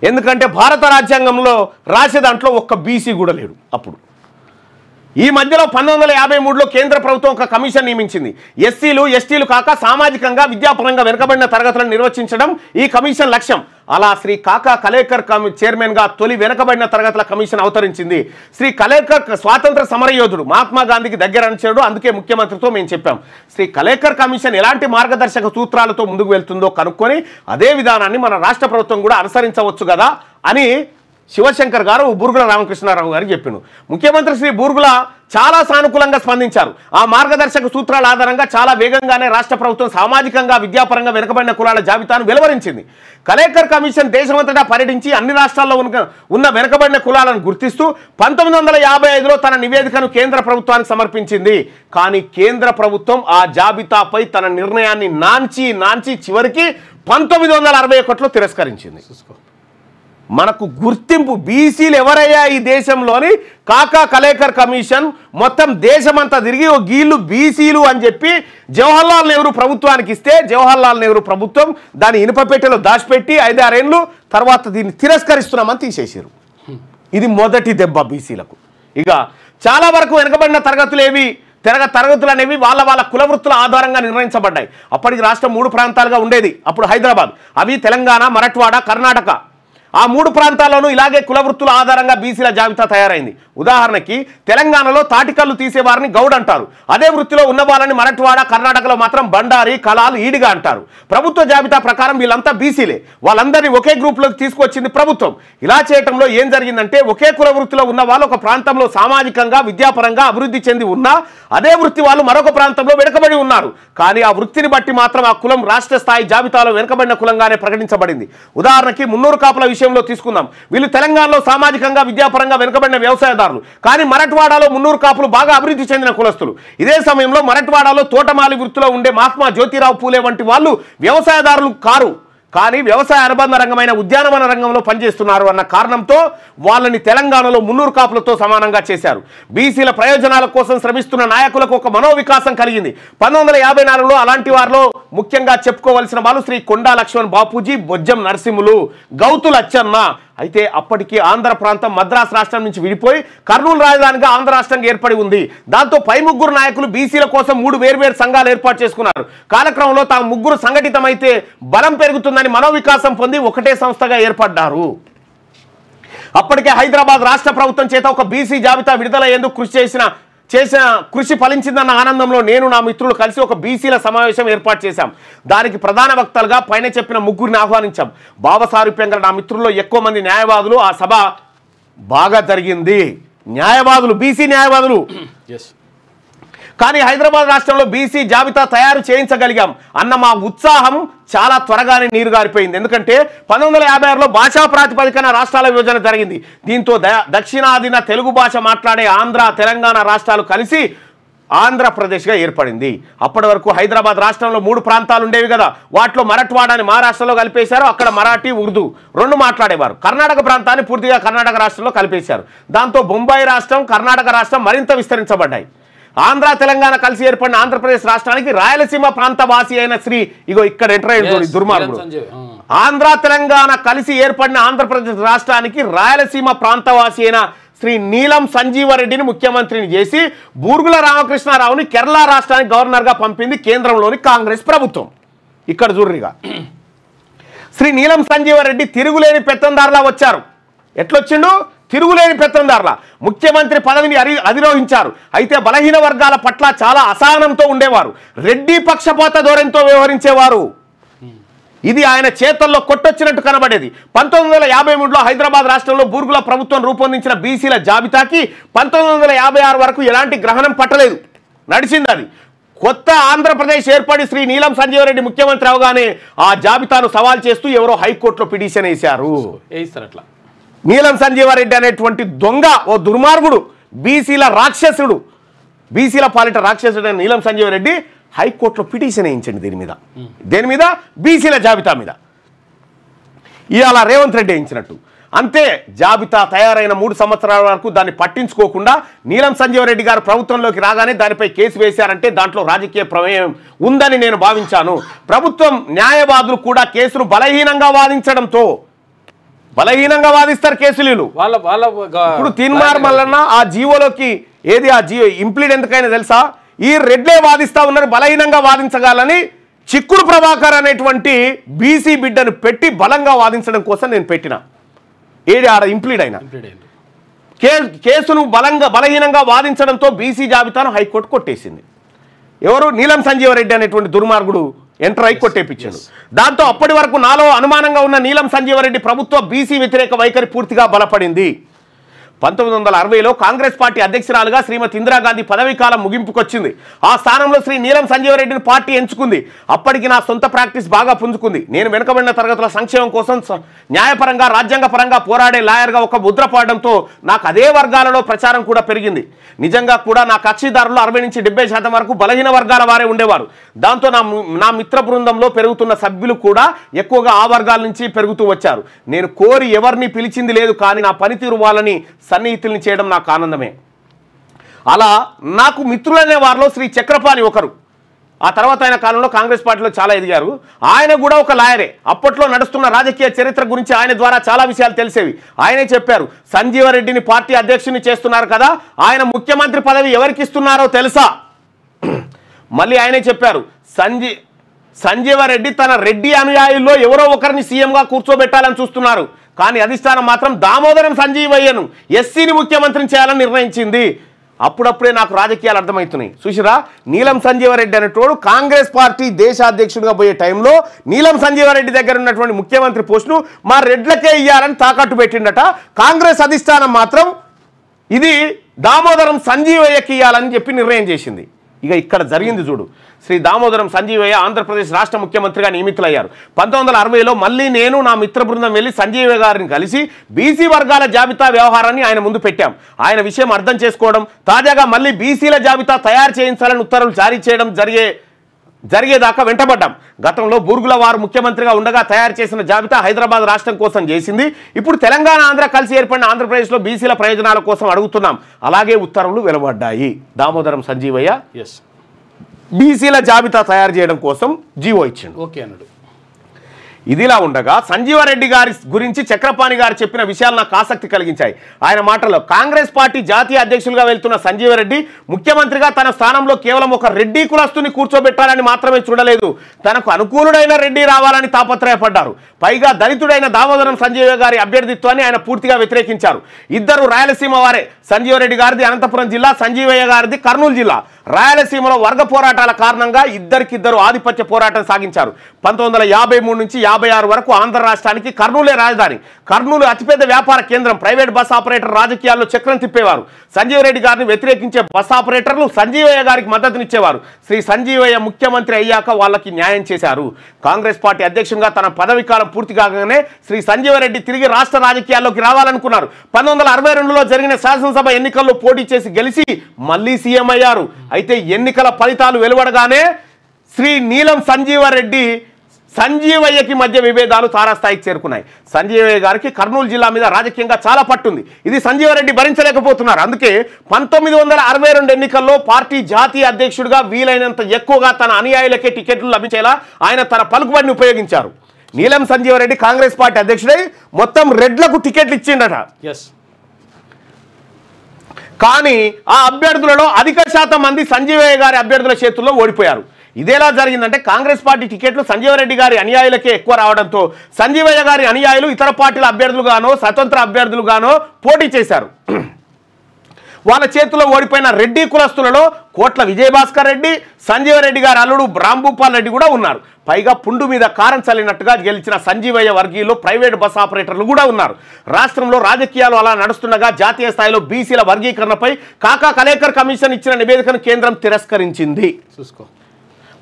ఎందుకంటే భారత రాజ్యాంగంలో రాసే దాంట్లో ఒక్క బీసీ కూడా లేడు. అప్పుడు ఈ మధ్యలో 1953లో కేంద్ర ప్రభుత్వం ఒక కమిషన్ నియమించింది. ఎస్సీలు, ఎస్టీలు కాక సామాజికంగా, విద్యాపరంగా వెనుకబడిన తరగతులను నిర్వచించడం ఈ కమిషన్ లక్ష్యం. అలా శ్రీ కాకా కలేకర్ చైర్మన్గా తొలి వెనుకబడిన తరగతుల కమిషన్ అవతరించింది. శ్రీ కలేకర్ స్వాతంత్ర సమరయోధుడు, మహాత్మా గాంధీకి దగ్గర అనుచరుడు. అందుకే ముఖ్యమంత్రితో మేము చెప్పాం, శ్రీ కలేకర్ కమిషన్ ఎలాంటి మార్గదర్శక సూత్రాలతో ముందుకు వెళ్తుందో కనుక్కొని అదే విధానాన్ని మన రాష్ట్ర ప్రభుత్వం కూడా అనుసరించవచ్చు కదా అని శివశంకర్ గారు బూర్గుల రామకృష్ణారావు గారికి చెప్పిండు. ముఖ్యమంత్రి శ్రీ బూర్గుల చాలా సానుకూలంగా స్పందించారు. ఆ మార్గదర్శక సూత్రాల ఆధారంగా చాలా వేగంగానే రాష్ట్ర ప్రభుత్వం సామాజికంగా, విద్యాపరంగా వెనుకబడిన కులాల జాబితాను వెలువరించింది. కలేకర్ కమిషన్ దేశమంతటా పర్యటించి అన్ని రాష్ట్రాల్లో ఉన్న వెనుకబడిన కులాలను గుర్తిస్తూ 1955లో తన నివేదికను కేంద్ర ప్రభుత్వానికి సమర్పించింది. కానీ కేంద్ర ప్రభుత్వం ఆ జాబితాపై తన నిర్ణయాన్ని నాంచి చివరికి 1961లో తిరస్కరించింది. మనకు గుర్తింపు బీసీలు ఎవరయ్యా ఈ దేశంలోని కాకా కలేకర్ కమిషన్ మొత్తం దేశమంతా తిరిగి గీళ్ళు బీసీలు అని చెప్పి జవహర్లాల్ నెహ్రూ ప్రభుత్వానికి ఇస్తే జవహర్లాల్ నెహ్రూ ప్రభుత్వం దాని ఇనుపపెట్టెలో దాచిపెట్టి 5-6 ఏళ్ళు తర్వాత దీన్ని తిరస్కరిస్తున్నామని తీసేసారు. ఇది మొదటి దెబ్బ బీసీలకు. ఇక చాలా వరకు వెనుకబడిన తరగతులు అనేవి వాళ్ళ కులవృత్తుల ఆధారంగా నిర్ణయించబడ్డాయి. అప్పటికి రాష్ట్రం 3 ప్రాంతాలుగా ఉండేది. అప్పుడు హైదరాబాద్, అవి తెలంగాణ, మరాఠ్వాడ, కర్ణాటక. ఆ 3 ప్రాంతాల్లోనూ ఇలాగే కులవృత్తుల ఆధారంగా బీసీల జాబితా తయారైంది. ఉదాహరణకి తెలంగాణలో తాటికల్లు తీసేవారిని గౌడ్ అంటారు. అదే వృత్తిలో ఉన్న వాళ్ళని మరాఠ్వాడ, కర్ణాటకలో మాత్రం బండారి, కలాల్, ఈడిగా అంటారు. ప్రభుత్వ జాబితా ప్రకారం వీళ్ళంతా బీసీలే. వాళ్ళందరినీ ఒకే గ్రూప్లోకి తీసుకొచ్చింది ప్రభుత్వం. ఇలా చేయడంలో ఏం జరిగిందంటే ఒకే కుల వృత్తిలో ఉన్న వాళ్ళు ఒక ప్రాంతంలో సామాజికంగా, విద్యాపరంగా అభివృద్ధి చెంది ఉన్నా అదే వృత్తి వాళ్ళు మరొక ప్రాంతంలో వెనుకబడి ఉన్నారు. కానీ ఆ వృత్తిని బట్టి మాత్రం ఆ కులం రాష్ట్ర స్థాయి జాబితాలో వెనుకబడిన కులంగానే ప్రకటించబడింది. ఉదాహరణకి మున్నూరు కాపుల విషయంలో తీసుకుందాం. వీళ్ళు తెలంగాణలో సామాజికంగా, విద్యాపరంగా వెనుకబడిన వ్యవసాయదారులు. కానీ మరాఠ్వాడలో మున్నూరు కాపులు బాగా అభివృద్ధి చెందిన కులస్తులు. ఇదే సమయంలో మరాఠ్వాడలో తోటమాలి వృత్తిలో ఉండే మహాత్మా జ్యోతిరావు పూలే వంటి వాళ్ళు వ్యవసాయదారులు కారు. కానీ వ్యవసాయ అనుబంధ రంగమైన ఉద్యానవన రంగంలో పనిచేస్తున్నారు అన్న కారణంతో వాళ్ళని తెలంగాణలో మున్నూరు కాపులతో సమానంగా చేశారు. బీసీల ప్రయోజనాల కోసం శ్రమిస్తున్న నాయకులకు ఒక మనోవికాసం కలిగింది. 1954లో అలాంటి వారిలో ముఖ్యంగా చెప్పుకోవలసిన వాళ్ళు శ్రీ కొండా లక్ష్మణ్ బాపూజీ, బొజ్జం నరసింహులు, గౌతు లచ్చన్న. అయితే అప్పటికి ఆంధ్ర ప్రాంతం మద్రాసు రాష్ట్రం నుంచి విడిపోయి కర్నూలు రాజధానిగా ఆంధ్ర రాష్ట్రంగా ఏర్పడి ఉంది. దాంతో పై ముగ్గురు నాయకులు బీసీల కోసం 3 వేర్వేరు సంఘాలు ఏర్పాటు చేసుకున్నారు. కాలక్రమంలో తాము ముగ్గురు సంఘటితమైతే బలం పెరుగుతుందని మనోవికాసం పొంది ఒకటే సంస్థగా ఏర్పడ్డారు. అప్పటికే హైదరాబాద్ రాష్ట్ర ప్రభుత్వం చేత ఒక బీసీ జాబితా విడుదలయ్యేందుకు చేసిన కృషి ఫలించిందన్న ఆనందంలో నేను నా మిత్రులు కలిసి ఒక బీసీల సమావేశం ఏర్పాటు చేశాం. దానికి ప్రధాన వక్తలుగా పైన చెప్పిన ముగ్గురిని ఆహ్వానించాం. బావసారూప్యంగా నా మిత్రుల్లో ఎక్కువ మంది న్యాయవాదులు. ఆ సభ బాగా జరిగింది. న్యాయవాదులు, బీసీ న్యాయవాదులు. కానీ హైదరాబాద్ రాష్ట్రంలో బీసీ జాబితా తయారు చేయించగలిగాం అన్న మా ఉత్సాహం చాలా త్వరగానే నీరు గారిపోయింది. ఎందుకంటే 1956లో భాషా ప్రాతిపదికన రాష్ట్రాల విభజన జరిగింది. దీంతో దక్షిణాదిన తెలుగు భాష మాట్లాడే ఆంధ్ర, తెలంగాణ రాష్ట్రాలు కలిసి ఆంధ్రప్రదేశ్గా ఏర్పడింది. అప్పటి వరకు హైదరాబాద్ రాష్ట్రంలో 3 ప్రాంతాలు ఉండేవి కదా. వాటిలో మరాఠవాడాని మహారాష్ట్రలో కలిపేశారు. అక్కడ మరాఠీ, ఉర్దూ 2 మాట్లాడేవారు. కర్ణాటక ప్రాంతాన్ని పూర్తిగా కర్ణాటక రాష్ట్రంలో కలిపేశారు. దాంతో బొంబాయి రాష్ట్రం, కర్ణాటక రాష్ట్రం మరింత విస్తరించబడ్డాయి. ఆంధ్ర, తెలంగాణ కలిసి ఏర్పడిన ఆంధ్రప్రదేశ్ రాష్ట్రానికి రాయలసీమ ప్రాంతవాసి అయిన శ్రీ ఇగో ఇక్కడ ఎంటర్ అయ్యింది దుర్మార్గుడు. ఆంధ్ర, తెలంగాణ కలిసి ఏర్పడిన ఆంధ్రప్రదేశ్ రాష్ట్రానికి రాయలసీమ ప్రాంతవాసి అయిన శ్రీ నీలం సంజీవరెడ్డిని ముఖ్యమంత్రిని చేసి బూర్గుల రామకృష్ణారావుని కేరళ రాష్ట్రానికి గవర్నర్గా పంపింది కేంద్రంలోని కాంగ్రెస్ ప్రభుత్వం. ఇక్కడ చూడరిగా శ్రీ నీలం సంజీవరెడ్డి తిరుగులేని పెత్తందారులా వచ్చారు. ఎట్లొచ్చిండు? తిరుగులేని పెత్తందారుల ముఖ్యమంత్రి పదవిని అధిరోహించారు. అయితే బలహీన వర్గాల పట్ల చాలా అసహనంతో ఉండేవారు. రెడ్డి పక్షపాత ధోరణితో వ్యవహరించేవారు. ఇది ఆయన చేతల్లో కొట్టొచ్చినట్టు కనబడేది. 1953లో హైదరాబాద్ రాష్ట్రంలో బూర్గుల ప్రభుత్వం రూపొందించిన బీసీల జాబితాకి 1956 వరకు ఎలాంటి గ్రహణం పట్టలేదు, నడిచింది అది. కొత్త ఆంధ్రప్రదేశ్ ఏర్పడి శ్రీ నీలం సంజీవరెడ్డి ముఖ్యమంత్రి అవగానే ఆ జాబితాను సవాల్ చేస్తూ ఎవరో హైకోర్టులో పిటిషన్ వేశారు. అట్లా నీలం సంజీవారెడ్డి అనేటువంటి దొంగ, ఓ దుర్మార్గుడు, బీసీల రాక్షసుడు, బీసీల పాలిట రాక్షసుడు అయిన నీలం సంజీవారెడ్డి హైకోర్టులో పిటిషన్ వేయించండి. దేని మీద? బీసీల జాబితా మీద. ఇవాళ రేవంత్ రెడ్డి వేయించినట్టు. అంతే, జాబితా తయారైన 3 సంవత్సరాల వరకు దాన్ని పట్టించుకోకుండా నీలం సంజీవరెడ్డి గారు ప్రభుత్వంలోకి రాగానే దానిపై కేసు వేశారంటే దాంట్లో రాజకీయ ప్రమేయం ఉందని నేను భావించాను. ప్రభుత్వం న్యాయవాదులు కూడా కేసును బలహీనంగా వాదిస్తారు కేసులు. ఇప్పుడు తీన్మార్ మల్లన్న ఆ జీవోలోకి ఏది ఆ జీవో ఇంప్లీడ్ ఎందుకైనా తెలుసా? ఈ రెడ్లే వాదిస్తా ఉన్నారు, బలహీనంగా వాదించగలని చిక్కుడు ప్రభాకర్ అనేటువంటి బీసీ బిడ్డను పెట్టి బలంగా వాదించడం కోసం నేను పెట్టిన ఏది ఆడ ఇంప్లీడ్ అయినా కేసును బలహీనంగా వాదించడంతో బీసీ జాబితాను హైకోర్టు కొట్టేసింది. ఎవరు? నీలం సంజీవరెడ్డి అనేటువంటి దుర్మార్గుడు ఎంటర్ అయి కొట్టేపించాడు. దాంతో అప్పటి వరకు నాలో అనుమానంగా ఉన్న నీలం సంజీవరెడ్డి ప్రభుత్వ బీసీ వ్యతిరేక వైఖరి పూర్తిగా బలపడింది. 1960లో కాంగ్రెస్ పార్టీ అధ్యక్షురాలుగా శ్రీమతి ఇందిరాగాంధీ పదవీకాలం ముగింపుకొచ్చింది. ఆ స్థానంలో శ్రీ నీలం సంజీవరెడ్డిని పార్టీ ఎంచుకుంది. అప్పటికి నా సొంత ప్రాక్టీస్ బాగా పుంజుకుంది. నేను వెనుకబడిన తరగతుల సంక్షేమం కోసం న్యాయపరంగా, రాజ్యాంగపరంగా పోరాడే లాయర్గా ఒక ముద్ర పడడంతో నాకు అదే వర్గాలలో ప్రచారం కూడా పెరిగింది. నిజంగా కూడా నా కక్షిదారులు 60 నుంచి 70% వరకు బలహీన వర్గాల వారే ఉండేవారు. దాంతో నా మిత్ర బృందంలో పెరుగుతున్న సభ్యులు కూడా ఎక్కువగా ఆ వర్గాల నుంచి పెరుగుతూ వచ్చారు. నేను కోరి ఎవరిని పిలిచింది లేదు, కానీ నా పనితీరు వాళ్ళని సన్నిహితుల్ని చేయడం నాకు ఆనందమే. అలా నాకు మిత్రులనే వారిలో శ్రీ చక్రపాణి ఒకరు. ఆ తర్వాత ఆయన కాలంలో కాంగ్రెస్ పార్టీలో చాలా ఎదిగారు. ఆయన కూడా ఒక లాయరే. అప్పట్లో నడుస్తున్న రాజకీయ చరిత్ర గురించి ఆయన ద్వారా చాలా విషయాలు తెలిసేవి. ఆయనే చెప్పారు, సంజీవరెడ్డిని పార్టీ అధ్యక్షుని చేస్తున్నారు కదా, ఆయన ముఖ్యమంత్రి పదవి ఎవరికి ఇస్తున్నారో తెలుసా? మళ్ళీ ఆయనే చెప్పారు, సంజీవరెడ్డి తన రెడ్డి అనుయాయుల్లో ఎవరో ఒకరిని సీఎంగా కూర్చోబెట్టాలని చూస్తున్నారు, కానీ అధిష్టానం మాత్రం దామోదరం సంజీవయ్యను ఎస్సీని ముఖ్యమంత్రిని చేయాలని నిర్ణయించింది. అప్పుడప్పుడే నాకు రాజకీయాలు అర్థమవుతున్నాయి. చూసిరా, నీలం సంజీవరెడ్డి అనేటోడు కాంగ్రెస్ పార్టీ దేశాధ్యక్షుడిగా పోయే టైంలో నీలం సంజీవరెడ్డి దగ్గర ఉన్నటువంటి ముఖ్యమంత్రి పోస్టును మా రెడ్లకే ఇయ్యాలని తాకట్టు పెట్టిండట. కాంగ్రెస్ అధిష్టానం మాత్రం ఇది దామోదరం సంజీవయ్యకి ఇయ్యాలని చెప్పి నిర్ణయం చేసింది. ఇక ఇక్కడ జరిగింది చూడు. శ్రీ దామోదరం సంజీవయ్య ఆంధ్రప్రదేశ్ రాష్ట్ర ముఖ్యమంత్రిగా నియమితులయ్యారు. 1960లో మళ్ళీ నేను నా మిత్ర బృందం వెళ్ళి సంజీవయ్య గారిని కలిసి బీసీ వర్గాల జాబితా వ్యవహారాన్ని ఆయన ముందు పెట్టాం. ఆయన విషయం అర్థం చేసుకోవడం, తాజాగా మళ్ళీ బీసీల జాబితా తయారు చేయించాలని ఉత్తర్వులు జారీ చేయడం జరిగేదాకా వెంటబడ్డాం. గతంలో బూర్గుల వారు ముఖ్యమంత్రిగా ఉండగా తయారు చేసిన జాబితా హైదరాబాద్ రాష్ట్రం కోసం చేసింది. ఇప్పుడు తెలంగాణ ఆంధ్ర కలిసి ఏర్పడిన ఆంధ్రప్రదేశ్లో బీసీల ప్రయోజనాల కోసం అడుగుతున్నాం. అలాగే ఉత్తర్వులు వెలువడ్డాయి. దామోదరం సంజీవయ్య బీసీల జాబితా తయారు చేయడం కోసం జీవో ఇచ్చిండు. ఓకే అన్నాడు. ఇదిలా ఉండగా సంజీవారెడ్డి గారి గురించి చక్రపాణి గారు చెప్పిన విషయాలు నాకు ఆసక్తి కలిగించాయి. ఆయన మాటల్లో కాంగ్రెస్ పార్టీ జాతీయ అధ్యక్షులుగా వెళ్తున్న సంజీవారెడ్డి ముఖ్యమంత్రిగా తన స్థానంలో కేవలం ఒక రెడ్డి కులస్తుని కూర్చోబెట్టాలని మాత్రమే చూడలేదు, తనకు అనుకూలుడైన రెడ్డి రావాలని తాపత్రయపడ్డారు. పైగా దళితుడైన దామోదరం సంజీవ గారి అభ్యర్థిత్వాన్ని ఆయన పూర్తిగా వ్యతిరేకించారు. ఇద్దరు రాయలసీమ వారే. సంజీవారెడ్డి గారిది అనంతపురం జిల్లా, సంజీవయ్య గారిది కర్నూలు జిల్లా. రాయలసీమలో వర్గ పోరాటాల కారణంగా ఇద్దరికిద్దరు ఆధిపత్య పోరాటం సాగించారు. 1953 నుంచి 56 వరకు ఆంధ్ర రాష్ట్రానికి కర్నూలే రాజధాని. కర్నూలు అతిపెద్ద వ్యాపార కేంద్రం. ప్రైవేట్ బస్ ఆపరేటర్ రాజకీయాల్లో చక్రం తిప్పేవారు. సంజీవరెడ్డి గారిని వ్యతిరేకించే బస్ ఆపరేటర్లు సంజీవయ్య గారికి మద్దతునిచ్చేవారు. శ్రీ సంజీవయ్య ముఖ్యమంత్రి అయ్యాక వాళ్ళకి న్యాయం చేశారు. కాంగ్రెస్ పార్టీ అధ్యక్షునిగా తన పదవి కాలం పూర్తి కాగానే శ్రీ సంజీవరెడ్డి తిరిగి రాష్ట్ర రాజకీయాల్లోకి రావాలనుకున్నారు. 1962లో జరిగిన శాసనసభ ఎన్నికల్లో పోటీ చేసి గెలిచి మళ్ళీ సీఎం అయ్యారు. అయితే ఎన్నికల ఫలితాలు వెలువడగానే శ్రీ నీలం సంజీవారెడ్డి సంజీవయ్యకి మధ్య విభేదాలు తారాస్థాయికి చేరుకున్నాయి. సంజీవయ్య గారికి కర్నూలు జిల్లా మీద రాజకీయంగా చాలా పట్టుంది. ఇది సంజీవారెడ్డి భరించలేకపోతున్నారు. అందుకే 1962 ఎన్నికల్లో పార్టీ జాతీయ అధ్యక్షుడిగా వీలైనంత ఎక్కువగా తన అనుయాయులకే టికెట్లు లభించేలా ఆయన తన పలుకుబడిని ఉపయోగించారు. నీలం సంజీవారెడ్డి కాంగ్రెస్ పార్టీ అధ్యక్షుడై మొత్తం రెడ్లకు టికెట్లు ఇచ్చిండట. కానీ ఆ అభ్యర్థులలో అధిక శాతం మంది సంజీవయ్య గారి అభ్యర్థుల చేతుల్లో ఓడిపోయారు. ఇదేలా జరిగిందంటే కాంగ్రెస్ పార్టీ టికెట్లు సంజీవారెడ్డి గారి అనుయాయులకే ఎక్కువ రావడంతో సంజీవయ్య గారి అనుయాయులు ఇతర పార్టీల అభ్యర్థులుగానో స్వతంత్ర అభ్యర్థులుగానో పోటీ చేశారు. వాళ్ళ చేతుల్లో ఓడిపోయిన రెడ్డి కులస్తులలో కోట్ల విజయభాస్కర్ రెడ్డి, సంజీవరెడ్డి గారి అల్లుడు రాంభూపాల్ రెడ్డి కూడా ఉన్నారు. పైగా పుండు మీద కారం చల్లినట్టుగా గెలిచిన సంజీవయ్య వర్గీయులు ప్రైవేట్ బస్ ఆపరేటర్లు కూడా ఉన్నారు. రాష్ట్రంలో రాజకీయాలు అలా నడుస్తుండగా జాతీయ స్థాయిలో బీసీల వర్గీకరణపై కాకా కలేకర్ కమిషన్ ఇచ్చిన నివేదికను కేంద్రం తిరస్కరించింది.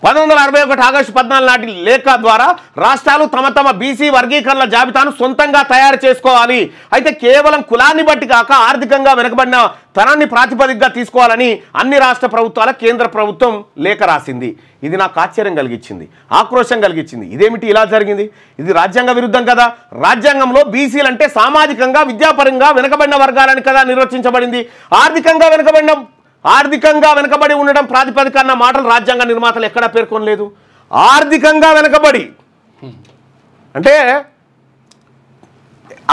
1961 ఆగస్టు 14 నాటి లేఖ ద్వారా రాష్ట్రాలు తమ తమ బీసీ వర్గీకరణ జాబితాను సొంతంగా తయారు చేసుకోవాలి. అయితే కేవలం కులాన్ని బట్టి కాక ఆర్థికంగా వెనుకబడిన తనాన్ని ప్రాతిపదికగా తీసుకోవాలని అన్ని రాష్ట్ర ప్రభుత్వాల కేంద్ర ప్రభుత్వం లేఖ రాసింది. ఇది నాకు ఆశ్చర్యం కలిగించింది, ఆక్రోశం కలిగించింది. ఇదేమిటి ఇలా జరిగింది? ఇది రాజ్యాంగ విరుద్ధం కదా. రాజ్యాంగంలో బీసీలు అంటే సామాజికంగా విద్యాపరంగా వెనుకబడిన వర్గాలని కదా నిర్వచించబడింది. ఆర్థికంగా వెనుకబడి ఉండడం ప్రాతిపదిక అన్న మాటలు రాజ్యాంగ నిర్మాతలు ఎక్కడా పేర్కొనలేదు. ఆర్థికంగా వెనుకబడి అంటే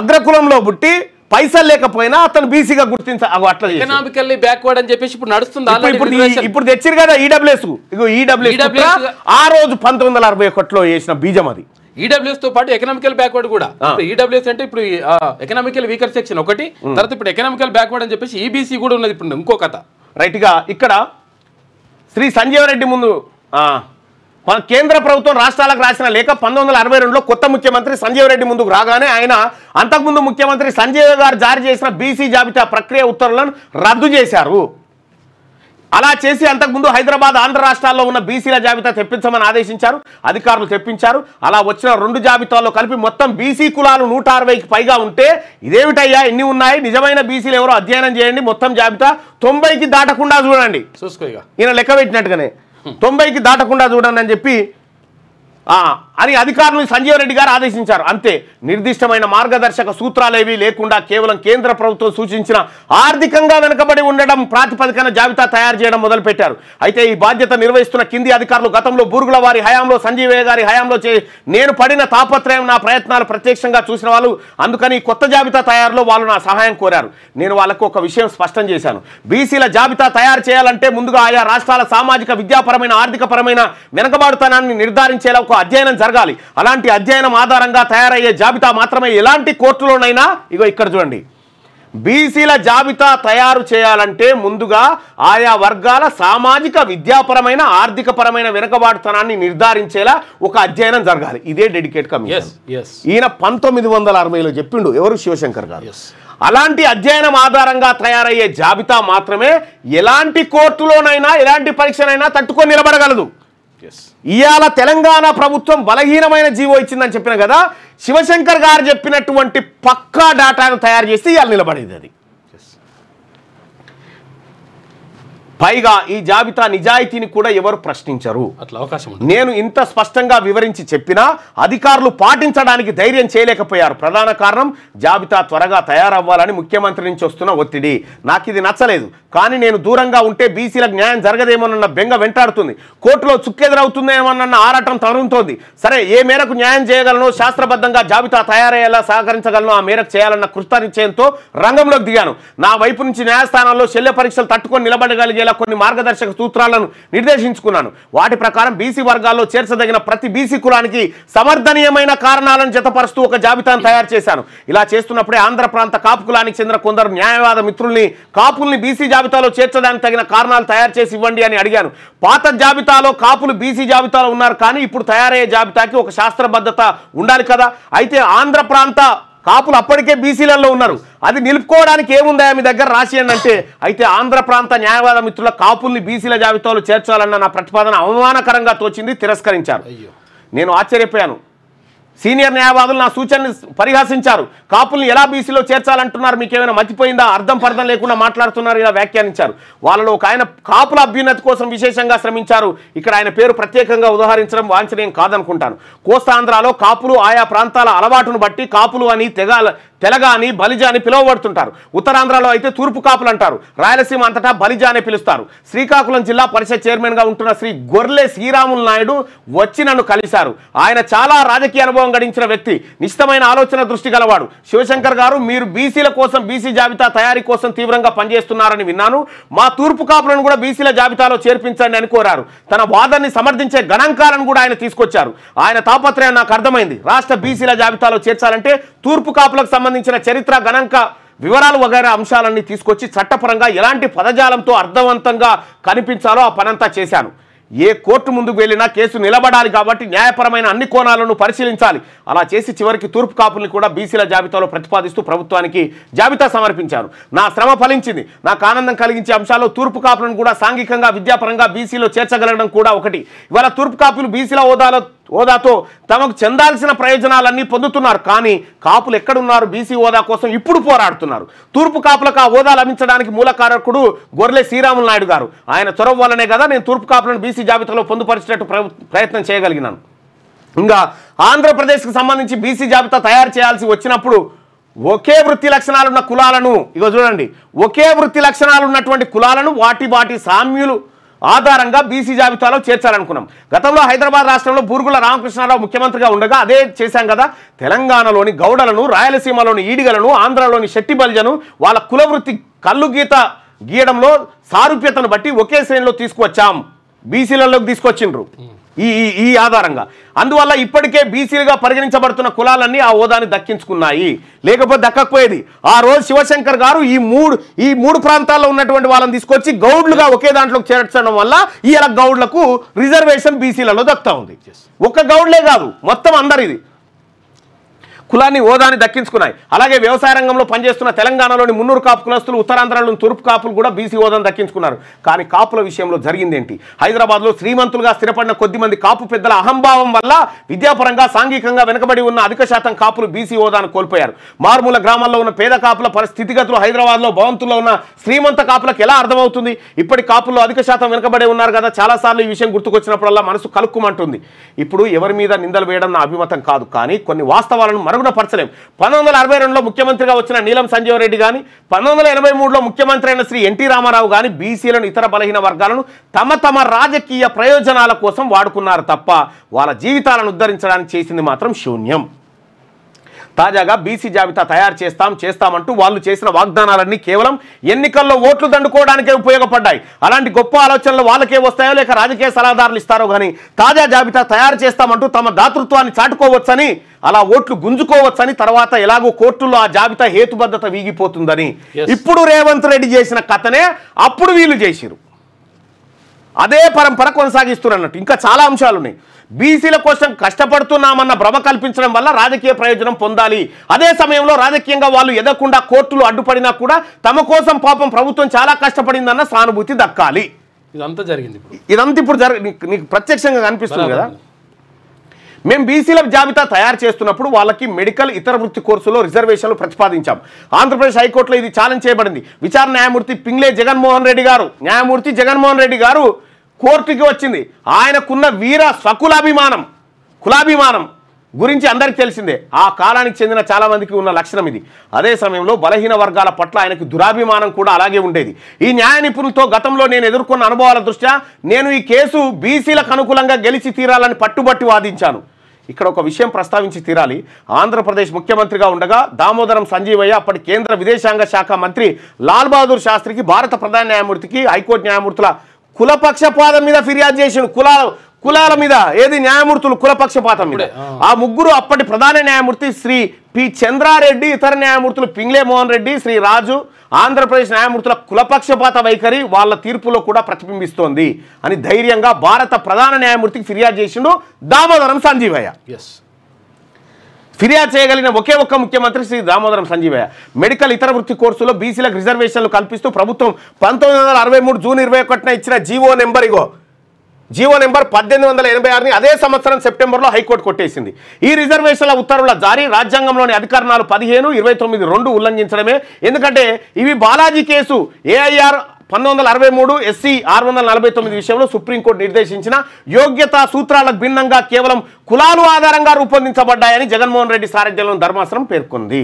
అగ్రకులంలో పుట్టి పైసలు లేకపోయినా అతను బీసీగా గుర్తించ అట్లా ఎకనామికల్లీ బ్యాక్వర్డ్ అని చెప్పేసి ఇప్పుడు నడుస్తుంది. ఇప్పుడు తెచ్చారు కదా ఈడబ్ల్యూఎస్. ఆ రోజు 1961లో వేసిన బీజం అది. ఈడబ్ల్యూఎస్ తో పాటు ఎకనామికల్ బ్యాక్వర్డ్ కూడా. ఈడబ్ల్యూఎస్ అంటే ఇప్పుడు ఎకనామికల్ వీకర్ సెక్షన్ ఒకటి, తర్వాత ఇప్పుడు ఎకనామికల్ బ్యాక్వర్డ్ అని చెప్పేసి ఈబీసీ కూడా ఉన్నది. ఇప్పుడు ఇంకో కథ రైట్గా ఇక్కడ శ్రీ సంజీవరెడ్డి ముందు కేంద్ర ప్రభుత్వం రాష్ట్రాలకు రాసిన లేఖ 1962లో కొత్త ముఖ్యమంత్రి సంజీవరెడ్డి ముందుకు రాగానే ఆయన అంతకుముందు ముఖ్యమంత్రి సంజీవ్ గారు జారీ చేసిన బీసీ జాబితా ప్రక్రియ ఉత్తర్వులను రద్దు చేశారు. అలా చేసి అంతకుముందు హైదరాబాద్ ఆంధ్ర రాష్ట్రాల్లో ఉన్న బీసీల జాబితా తెప్పించమని ఆదేశించారు. అధికారులు తెప్పించారు. అలా వచ్చిన 2 జాబితాల్లో కలిపి మొత్తం బీసీ కులాలు 160కి పైగా ఉంటే ఇదేమిటయ్యా ఎన్ని ఉన్నాయి, నిజమైన బీసీలు ఎవరో అధ్యయనం చేయండి, మొత్తం జాబితా 90కి దాటకుండా చూడండి, చూసుకో ఈయన లెక్క పెట్టినట్టుగానే 90కి దాటకుండా చూడండి అని చెప్పి అని అధికారులు సంజీవరెడ్డి గారు ఆదేశించారు. అంతే. నిర్దిష్టమైన మార్గదర్శక సూత్రాలేవి లేకుండా కేవలం కేంద్ర ప్రభుత్వం సూచించిన ఆర్థికంగా వెనుకబడి ఉండడం ప్రాతిపదికన జాబితా తయారు చేయడం మొదలుపెట్టారు. అయితే ఈ బాధ్యత నిర్వహిస్తున్న కింది అధికారులు గతంలో బూర్గుల వారి హయాంలో సంజీవయ్య గారి హయాంలో నేను పడిన తాపత్రయం నా ప్రయత్నాలు ప్రత్యక్షంగా చూసిన వాళ్ళు, అందుకని కొత్త జాబితా తయారులో వాళ్ళు నా సహాయం కోరారు. నేను వాళ్ళకు ఒక విషయం స్పష్టం చేశాను. బీసీల జాబితా తయారు చేయాలంటే ముందుగా ఆయా రాష్ట్రాల సామాజిక విద్యాపరమైన ఆర్థికపరమైన వెనుకబాటుతనాన్ని నిర్ధారించేలా ఒక అధ్యయనం జరగాలి. అలాంటి అధ్యయనం ఆధారంగా తయారయ్యే జాబితా మాత్రమే ఎలాంటి కోర్టులోనైనా ఇక్కడ చూడండి, బీసీల జాబితా తయారు చేయాలంటే ముందుగా ఆయా వర్గాల సామాజిక విద్యాపరమైన ఆర్థికపరమైన వెనుకబాటుతనాన్ని నిర్ధారించేలా ఒక అధ్యయనం జరగాలి. ఇదే డెడికేట్ కమిషన్. ఈయన 1960లో చెప్పిండు, ఎవరు? శివశంకర్ గారు. అలాంటి అధ్యయనం ఆధారంగా తయారయ్యే జాబితా మాత్రమే ఎలాంటి కోర్టులోనైనా ఎలాంటి పరీక్షనైనా తట్టుకొని నిలబడగలదు. ఇవాళ తెలంగాణ ప్రభుత్వం బలహీనమైన జీవో ఇచ్చిందని చెప్పిన కదా, శివశంకర్ గారు చెప్పినటువంటి పక్కా డాటాను తయారు చేసి ఇవాళ నిలబడేది. అది పైగా ఈ జాబితా నిజాయితీని కూడా ఎవరు ప్రశ్నించరు. అట్లా అవకాశం ఉంది. నేను ఇంత స్పష్టంగా వివరించి చెప్పినా అధికారులు పాటించడానికి ధైర్యం చేయలేకపోయారు. ప్రధాన కారణం జాబితా త్వరగా తయారవ్వాలని ముఖ్యమంత్రి నుంచి వస్తున్న ఒత్తిడి. నాకు ఇది నచ్చలేదు. కానీ నేను దూరంగా ఉంటే బీసీలకు న్యాయం జరగదేమోనన్న బెంగ వెంటాడుతుంది. కోర్టులో చుక్కెదురవుతుందేమోనన్న ఆరాటం తరుముతోంది. సరే, ఏ మేరకు న్యాయం చేయగలనో, శాస్త్రబద్ధంగా జాబితా తయారయ్యేలా సహకరించగలనో ఆ మేరకు చేయాలన్న కృతనిశ్చయంతో రంగంలోకి దిగాను. నా వైపు నుంచి న్యాయస్థానాల్లో శల్య పరీక్షలు తట్టుకొని నిలబడగలిగేలా కొన్ని మార్గదర్శక సూత్రాలను నిర్దేశించుకున్నాను. వాటి ప్రకారం బీసీ వర్గాల్లో చేర్చదగిన ప్రతి బీసీ కులానికి సమర్థనీయమైన కారణాలను జతపరుస్తూ ఒక జాబితాను తయారు చేశాను. ఇలా చేస్తున్నప్పుడే ఆంధ్ర ప్రాంత కాపు కులానికి చెందిన కొందరు న్యాయవాద మిత్రుల్ని కాపుల్ని బీసీ జాబితాలో చేర్చడానికి తగిన కారణాలు తయారు చేసి ఇవ్వండి అని అడిగాను. పాత జాబితాలో కాపులు బీసీ జాబితాలో ఉన్నారు, కానీ ఇప్పుడు తయారయ్యే జాబితాకి ఒక శాస్త్రబద్ధత ఉండాలి కదా. అయితే ఆంధ్ర ప్రాంత కాపులు అప్పటికే బీసీలలో ఉన్నారు, అది నిలుపుకోవడానికి ఏముందా మీ దగ్గర రాసియండి అంటే, అయితే ఆంధ్ర ప్రాంత న్యాయవాద మిత్రుల కాపుల్ని బీసీల జాబితాలో చేర్చాలన్న నా ప్రతిపాదన అవమానకరంగా తోచింది, తిరస్కరించారు. నేను ఆశ్చర్యపోయాను. సీనియర్ న్యాయవాదులు నా సూచనని పరిహాసించారు. కాపుల్ని ఎలా బీసీలో చేర్చాలంటున్నారు, మీకేమైనా మతిపోయిందా, అర్థం పర్థం లేకుండా మాట్లాడుతున్నారు, ఇలా వ్యాఖ్యానించారు. వాళ్ళలో ఒక ఆయన కాపుల అభ్యున్నతి కోసం విశేషంగా శ్రమించారు. ఇక్కడ ఆయన పేరు ప్రత్యేకంగా ఉదహరించడం వాంఛనీయం కాదనుకుంటాను. కోస్తాంధ్రాలో కాపులు ఆయా ప్రాంతాల అలవాటును బట్టి కాపులు అని తెలగ అని బలిజ అని పిలువబడుతుంటారు. ఉత్తరాంధ్రలో అయితే తూర్పు కాపులు అంటారు. రాయలసీమ అంతటా బలిజ అని పిలుస్తారు. శ్రీకాకుళం జిల్లా పరిషత్ చైర్మన్గా ఉంటున్న శ్రీ గొర్లె శ్రీరాములు నాయుడు వచ్చి నన్ను కలిశారు. ఆయన చాలా రాజకీయ అనుభవం గడించిన వ్యక్తి, నిశ్చితమైన ఆలోచన దృష్టి గలవాడు. శివశంకర్ గారు, మీరు బీసీల కోసం, బీసీ జాబితా తయారీ కోసం తీవ్రంగా పనిచేస్తున్నారని విన్నాను. మా తూర్పు కాపులను కూడా బీసీల జాబితాలో చేర్పించండి అని కోరారు. తన వాదనని సమర్థించే గణాంకాలను కూడా ఆయన తీసుకొచ్చారు. ఆయన తాపత్రయం నాకు అర్థమైంది. రాష్ట్ర బీసీల జాబితాలో చేర్చాలంటే తూర్పు కాపులకు సంబంధించిన చరిత్ర, గణాంక వివరాలు వగైరా అంశాలన్నీ తీసుకొచ్చి చట్టపరంగా ఎలాంటి పదజాలంతో అర్థవంతంగా కనిపించాలో ఆ పనంతా చేశాను. ఏ కోర్టు ముందుకు వెళ్ళినా కేసు నిలబడాలి కాబట్టి న్యాయపరమైన అన్ని కోణాలను పరిశీలించాలి. అలా చేసి చివరికి తూర్పు కాపుల్ని కూడా బీసీల జాబితాలో ప్రతిపాదిస్తూ ప్రభుత్వానికి జాబితా సమర్పించారు. నా శ్రమ ఫలించింది. నాకు ఆనందం కలిగించే అంశాల్లో తూర్పు కాపులను కూడా సాంఘికంగా, విద్యాపరంగా బీసీలో చేర్చగలగడం కూడా ఒకటి. ఇవాళ తూర్పు కాపులు బీసీల హోదాతో తమకు చెందాల్సిన ప్రయోజనాలన్నీ పొందుతున్నారు. కానీ కాపులు ఎక్కడున్నారు? బీసీ హోదా కోసం ఇప్పుడు పోరాడుతున్నారు. తూర్పు కాపులకు ఆ హోదా లభించడానికి మూల కారకుడు గొర్లె శ్రీరాములు నాయుడు గారు. ఆయన చొరవ వల్లనే కదా నేను తూర్పు కాపులను బీసీ జాబితాలో పొందుపరిచేటట్టు ప్రయత్నం చేయగలిగినాను. ఇంకా ఆంధ్రప్రదేశ్కి సంబంధించి బీసీ జాబితా తయారు చేయాల్సి వచ్చినప్పుడు ఒకే వృత్తి లక్షణాలున్న కులాలను, ఇగో చూడండి, ఒకే వృత్తి లక్షణాలు ఉన్నటువంటి కులాలను వాటి సామ్యులు ఆధారంగా బీసీ జాబితాలో చేర్చాలనుకున్నాం. గతంలో హైదరాబాద్ రాష్ట్రంలో బూరుగుల రామకృష్ణారావు ముఖ్యమంత్రిగా ఉండగా అదే చేశాం కదా. తెలంగాణలోని గౌడలను, రాయలసీమలోని ఈడిగలను, ఆంధ్రాలోని శెట్టి బలిజను వాళ్ళ కులవృత్తి కళ్ళు గీయడంలో సారూప్యతను బట్టి ఒకే శ్రేణిలో తీసుకువచ్చాం, బీసీలలోకి తీసుకొచ్చిండ్రు ఈ ఆధారంగా. అందువల్ల ఇప్పటికే బీసీలుగా పరిగణించబడుతున్న కులాలన్నీ ఆ హోదాని దక్కించుకున్నాయి, లేకపోతే దక్కకపోయేది. ఆ రోజు శివశంకర్ గారు ఈ మూడు ప్రాంతాల్లో ఉన్నటువంటి వాళ్ళని తీసుకొచ్చి గౌడ్లుగా ఒకే దాంట్లోకి చేర్చడం వల్ల ఇలా గౌడ్లకు రిజర్వేషన్ బీసీలలో దక్కుతా ఉంది. ఒక్క గౌడ్లే కాదు, మొత్తం అందరిది కులాన్ని హోదాని దక్కించుకున్నాయి. అలాగే వ్యవసాయ రంగంలో పనిచేస్తున్న తెలంగాణలోని మున్నూరు కాపు కులస్తులు, ఉత్తరాంధ్రలోని తూర్పు కాపులు కూడా బీసీ హోదాను దక్కించుకున్నారు. కానీ కాపుల విషయంలో జరిగిందేంటి? హైదరాబాద్లో శ్రీమంతులుగా స్థిరపడిన కొద్దిమంది కాపు పెద్దల అహంభావం వల్ల విద్యాపరంగా, సాంఘికంగా వెనుకబడి ఉన్న అధిక శాతం కాపులు బీసీ హోదాను కోల్పోయారు. మారుమూల గ్రామాల్లో ఉన్న పేద కాపుల పరిస్థితిగతులు హైదరాబాద్లో భవంతుల్లో ఉన్న శ్రీమంత కాపులకు ఎలా అర్థమవుతుంది? ఇప్పటి కాపుల్లో అధిక శాతం వెనుకబడి ఉన్నారు కదా. చాలాసార్లు ఈ విషయం గుర్తుకొచ్చినప్పుడల్లా మనసు కలుక్కుమంటుంది. ఇప్పుడు ఎవరి మీద నిందలు వేయడం నా అభిమతం కాదు, కానీ కొన్ని వాస్తవాలను పరచలేం. 1962లో ముఖ్యమంత్రిగా వచ్చిన నీలం సంజీవ్ రెడ్డి కానీ, 1983లో ముఖ్యమంత్రి అయిన శ్రీ ఎన్టీ రామారావు కానీ బీసీలను, ఇతర బలహీన వర్గాలను తమ రాజకీయ ప్రయోజనాల కోసం వాడుకున్నారు తప్ప వాళ్ళ జీవితాలను ఉద్ధరించడానికి చేసింది మాత్రం శూన్యం. తాజాగా బీసీ జాబితా తయారు చేస్తామంటూ వాళ్ళు చేసిన వాగ్దానాలన్నీ కేవలం ఎన్నికల్లో ఓట్లు దండుకోవడానికే ఉపయోగపడ్డాయి. అలాంటి గొప్ప ఆలోచనలు వాళ్ళకే వస్తాయో లేక రాజకీయ సలహాదారులు ఇస్తారో కానీ తాజా జాబితా తయారు చేస్తామంటూ తమ దాతృత్వాన్ని చాటుకోవచ్చని, అలా ఓట్లు గుంజుకోవచ్చని, తర్వాత ఎలాగో కోర్టుల్లో ఆ జాబితా హేతుబద్ధత వీగిపోతుందని ఇప్పుడు రేవంత్ రెడ్డి చేసిన కథనే అప్పుడు వీళ్ళు చేసిరు. అదే పరంపర కొనసాగిస్తున్నట్టు ఇంకా చాలా అంశాలు ఉన్నాయి. బీసీల కోసం కష్టపడుతున్నామన్న భ్రమ కల్పించడం వల్ల రాజకీయ ప్రయోజనం పొందాలి. అదే సమయంలో రాజకీయంగా వాళ్ళు ఎదగకుండా కోర్టులు అడ్డుపడినా కూడా తమ కోసం పాపం ప్రభుత్వం చాలా కష్టపడిందన్న సానుభూతి దక్కాలి. ఇదంతా జరిగింది. ఇదంతా ఇప్పుడు నీకు ప్రత్యక్షంగా కనిపిస్తుంది కదా. మేము బీసీల జాబితా తయారు చేస్తున్నప్పుడు వాళ్ళకి మెడికల్ ఇతర వృత్తి కోర్సులో రిజర్వేషన్లు ప్రతిపాదించాం. ఆంధ్రప్రదేశ్ హైకోర్టులో ఇది ఛాలెంజ్ చేయబడింది. విచారణ న్యాయమూర్తి పింగ్లే జగన్మోహన్ రెడ్డి గారు, న్యాయమూర్తి జగన్మోహన్ రెడ్డి గారు కోర్టుకి వచ్చింది. ఆయనకున్న వీర కులాభిమానం గురించి అందరికీ తెలిసిందే. ఆ కాలానికి చెందిన చాలా మందికి ఉన్న లక్షణం ఇది. అదే సమయంలో బలహీన వర్గాల పట్ల ఆయనకు దురాభిమానం కూడా అలాగే ఉండేది. ఈ న్యాయ నిపుణులతో గతంలో నేను ఎదుర్కొన్న అనుభవాల దృష్ట్యా నేను ఈ కేసు బీసీలకు అనుకూలంగా గెలిచి తీరాలని పట్టుబట్టి వాదించాను. ఇక్కడ ఒక విషయం ప్రస్తావించి తీరాలి. ఆంధ్రప్రదేశ్ ముఖ్యమంత్రిగా ఉండగా దామోదరం సంజీవయ్య అప్పటి కేంద్ర విదేశాంగ శాఖ మంత్రి లాల్ బహదూర్ శాస్త్రికి, భారత ప్రధాన న్యాయమూర్తికి, హైకోర్టు న్యాయమూర్తుల కులపక్షపాతం మీద ఫిర్యాదు చేసిన కులాల మీద ఏది న్యాయమూర్తులు కులపక్షపాతం మీద ఆ ముగ్గురు అప్పటి ప్రధాన న్యాయమూర్తి శ్రీ పి చంద్రారెడ్డి, ఇతర న్యాయమూర్తులు పింగ్లే మోహన్ రెడ్డి, శ్రీ రాజు, ఆంధ్రప్రదేశ్ న్యాయమూర్తుల కులపక్షపాత వైఖరి వాళ్ళ తీర్పులో కూడా ప్రతిబింబిస్తోంది అని ధైర్యంగా భారత ప్రధాన న్యాయమూర్తికి ఫిర్యాదు చేసిండు దామోదరం సంజీవయ్య. ఫిర్యాదు చేయగలిగిన ఒకే ఒక్క ముఖ్యమంత్రి శ్రీ దామోదరం సంజీవయ్య. మెడికల్ ఇతర వృత్తి కోర్సులో బీసీలకు రిజర్వేషన్లు కల్పిస్తూ ప్రభుత్వం 1963 జూన్ 21న ఇచ్చిన జీవో నెంబర్ 1886ని అదే సంవత్సరం సెప్టెంబర్లో హైకోర్టు కొట్టేసింది. ఈ రిజర్వేషన్ల ఉత్తర్వుల జారీ రాజ్యాంగంలోని అధికరణాలు 15, 29, 2 ఉల్లంఘించడమే. ఎందుకంటే ఇవి బాలాజీ కేసు ఏఐఆర్ 1963 SC 649 విషయంలో సుప్రీంకోర్టు నిర్దేశించిన యోగ్యతా సూత్రాలకు భిన్నంగా కేవలం కులాలు ఆధారంగా రూపొందించబడ్డాయని జగన్మోహన్ రెడ్డి సారథ్యంలోని ధర్మాసనం పేర్కొంది.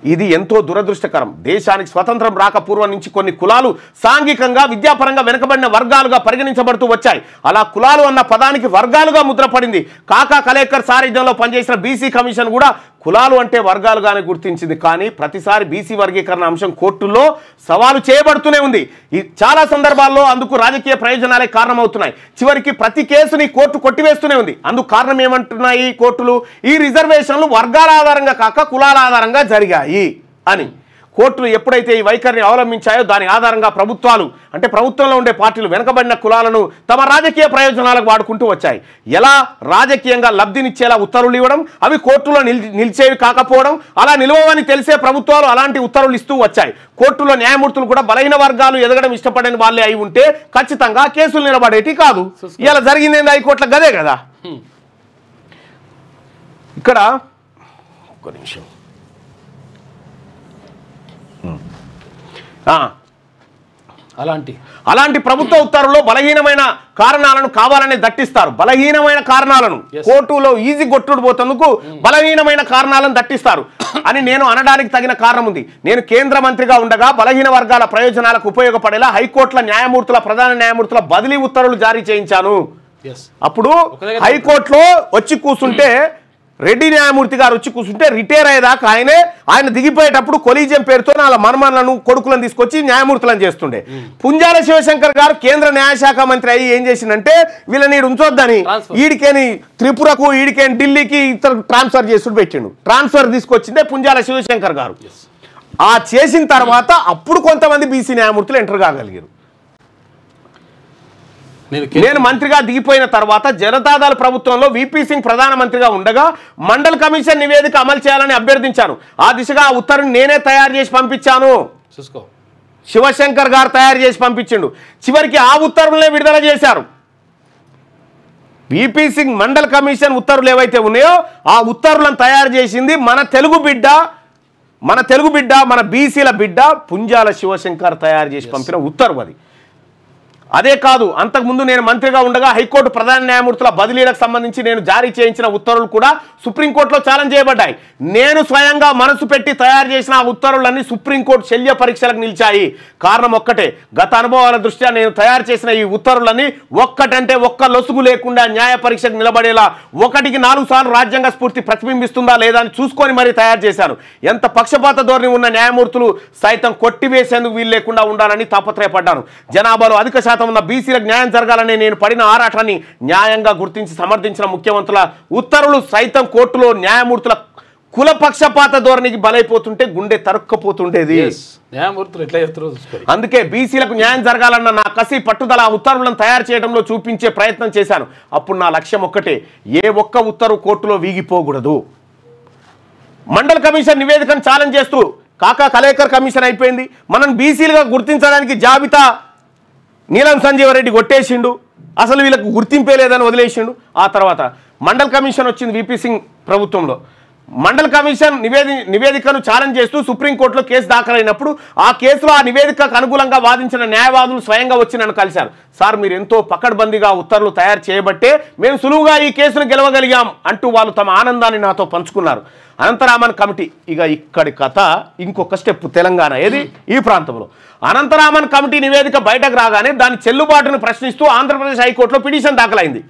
ఇది ఎంతో దురదృష్టకరం. దేశానికి స్వతంత్రం రాకపూర్వం నుంచి కొన్ని కులాలు సాంఘికంగా, విద్యాపరంగా వెనుకబడిన వర్గాలుగా పరిగణించబడుతూ వచ్చాయి. అలా కులాలు అన్న పదానికి వర్గాలుగా ముద్రపడింది. కాకా కలేకర్ సారథ్యంలో పనిచేసిన బీసీ కమిషన్ కూడా కులాలు అంటే వర్గాలుగానే గుర్తించింది. కానీ ప్రతిసారి బీసీ వర్గీకరణ అంశం కోర్టుల్లో సవాలు చేయబడుతూనే ఉంది. చాలా సందర్భాల్లో అందుకు రాజకీయ ప్రయోజనాలే కారణమవుతున్నాయి. చివరికి ప్రతి కేసుని కోర్టు కొట్టివేస్తూనే ఉంది. అందుకు కారణం ఏమంటున్నాయి కోర్టులు? ఈ రిజర్వేషన్లు వర్గాల ఆధారంగా కాక కులాల ఆధారంగా జరిగాయి అని. కోర్టులు ఎప్పుడైతే ఈ వైఖరిని అవలంబించాయో దాని ఆధారంగా ప్రభుత్వాలు అంటే ప్రభుత్వంలో ఉండే పార్టీలు వెనుకబడిన కులాలను తమ రాజకీయ ప్రయోజనాలకు వాడుకుంటూ వచ్చాయి. ఎలా రాజకీయంగా లబ్ధినిచ్చేలా ఉత్తర్వులు ఇవ్వడం, అవి కోర్టులో నిలిచేవి కాకపోవడం, అలా నిలవని తెలిసే ప్రభుత్వాలు అలాంటి ఉత్తర్వులు ఇస్తూ వచ్చాయి. కోర్టులో న్యాయమూర్తులు కూడా బలహీన వర్గాలు ఎదగడం ఇష్టపడని వాళ్ళే అయి ఉంటే ఖచ్చితంగా కేసులు నిలబడేటి కాదు. ఇలా జరిగింది హైకోర్టుల గదే కదా. ఇక్కడ ఒక్క నిమిషం, అలాంటి ప్రభుత్వ ఉత్తర్వుల్లో బలహీనమైన కారణాలను కావాలని దట్టిస్తారు. బలహీనమైన కారణాలను కోర్టులో ఈజీ కొట్టుడు పోతందుకు బలహీనమైన కారణాలను దట్టిస్తారు అని నేను అనడానికి తగిన కారణం ఉంది. నేను కేంద్ర మంత్రిగా ఉండగా బలహీన వర్గాల ప్రయోజనాలకు ఉపయోగపడేలా హైకోర్టుల న్యాయమూర్తుల, ప్రధాన న్యాయమూర్తుల బదిలీ ఉత్తర్వులు జారీ చేయించాను. అప్పుడు హైకోర్టులో వచ్చి కూర్చుంటే రెడ్డి న్యాయమూర్తి గారు వచ్చి కూర్చుంటే రిటైర్ అయ్యేదాకా ఆయన దిగిపోయేటప్పుడు కొలీజియం పేరుతో వాళ్ళ మనమలను కొడుకులను తీసుకొచ్చి న్యాయమూర్తులను చేస్తుండే. పుంజాల శివశంకర్ గారు కేంద్ర న్యాయశాఖ మంత్రి అయ్యి ఏం చేసిందంటే వీళ్ళని ఉంచొద్దని ఈడికేని త్రిపురకు, ఈడికేని ఢిల్లీకి ఇతర ట్రాన్స్ఫర్ చేస్తూ పెట్టిండు. ట్రాన్స్ఫర్ తీసుకొచ్చిందే పుంజాల శివశంకర్ గారు. ఆ చేసిన తర్వాత అప్పుడు కొంతమంది బీసీ న్యాయమూర్తులు ఎంటర్ కాగలిగారు. నేను మంత్రిగా దిగిపోయిన తర్వాత జనతాదళ ప్రభుత్వంలో విపి సింగ్ ప్రధానమంత్రిగా ఉండగా మండల్ కమిషన్ నివేదిక అమలు చేయాలని అభ్యర్థించాను. ఆ దిశగా ఆ ఉత్తర్వుని నేనే తయారు చేసి పంపించాను. శివశంకర్ గారు తయారు చేసి పంపించిండు. చివరికి ఆ ఉత్తర్వులనే విడుదల చేశారు. విపి సింగ్ మండల్ కమిషన్ ఉత్తర్వులు ఏవైతే ఉన్నాయో ఆ ఉత్తర్వులను తయారు చేసింది మన తెలుగు బిడ్డ, మన బీసీల బిడ్డ పుంజాల శివశంకర్ తయారు చేసి పంపిన ఉత్తర్వు అది. అదే కాదు, అంతకుముందు నేను మంత్రిగా ఉండగా హైకోర్టు ప్రధాన న్యాయమూర్తుల బదిలీలకు సంబంధించి నేను జారీ చేయించిన ఉత్తర్వులు కూడా సుప్రీంకోర్టులో ఛాలెంజ్ చేయబడ్డాయి. నేను స్వయంగా మనసు పెట్టి తయారు చేసిన ఆ ఉత్తర్వులన్నీ సుప్రీంకోర్టు శల్య పరీక్షలకు నిలిచాయి. కారణం ఒక్కటే, గత అనుభవాల దృష్ట్యా నేను తయారు చేసిన ఈ ఉత్తర్వులన్నీ ఒక్కటంటే ఒక్క లొసుగు లేకుండా న్యాయ పరీక్షకు నిలబడేలా 1కి 4 సార్లు రాజ్యాంగ స్ఫూర్తి ప్రతిబింబిస్తుందా లేదా అని చూసుకొని మరీ తయారు చేశాను. ఎంత పక్షపాత ధోరణి ఉన్న న్యాయమూర్తులు సైతం కొట్టివేసేందుకు వీలు లేకుండా ఉండాలని తాపత్రయపడ్డాను. జనాభాలో అధిక శాతం ఉన్న బీసీలకు న్యాయం జరగాలని నేను పడిన ఆరాటాన్ని న్యాయంగా గుర్తించి సమర్థించిన ముఖ్యమంత్రుల ఉత్తర్వులు సైతం కోర్టులో న్యాయమూర్తుల కులపక్షపాత ధోరణికి బలైపోతుంటే గుండె తరుక్కపోతుండేది. అందుకే బీసీలకు న్యాయం జరగాలన్న నా కసి పట్టుదల ఆ ఉత్తర్వులను తయారు చేయడంలో చూపించే ప్రయత్నం చేశాను. అప్పుడు నా లక్ష్యం ఒక్కటే, ఏ ఒక్క ఉత్తర్వు కోర్టులో వీగిపోకూడదు. మండల్ కమిషన్ నివేదికను ఛాలెంజ్ చేస్తూ కాకా కలేకర్ కమిషన్ అయిపోయింది. మనం బీసీలుగా గుర్తించడానికి జాబితా నీలం సంజీవరెడ్డి కొట్టేసిండు. అసలు వీళ్ళకు గుర్తింపే లేదని వదిలేసిండు. ఆ తర్వాత మండల్ కమిషన్ వచ్చింది విపి సింగ్ ప్రభుత్వంలో. మండల్ కమిషన్ నివేదికను ఛాలెంజ్ చేస్తూ సుప్రీంకోర్టులో కేసు దాఖలైనప్పుడు ఆ కేసులో ఆ నివేదికకు అనుకూలంగా వాదించిన న్యాయవాదులు స్వయంగా వచ్చి నన్ను కలిశారు. సార్, మీరు ఎంతో పకడ్బందీగా ఉత్తర్వులు తయారు చేయబట్టే మేము సులువుగా ఈ కేసును గెలవగలిగాం అంటూ వాళ్ళు తమ ఆనందాన్ని నాతో పంచుకున్నారు. అనంతరామన్ కమిటీ, ఇక ఇక్కడి కథ ఇంకొక స్టెప్. తెలంగాణ ఏది ఈ ప్రాంతంలో అనంతరామన్ కమిటీ నివేదిక బయటకు రాగానే దాని చెల్లుబాటును ప్రశ్నిస్తూ ఆంధ్రప్రదేశ్ హైకోర్టులో పిటిషన్ దాఖలైంది.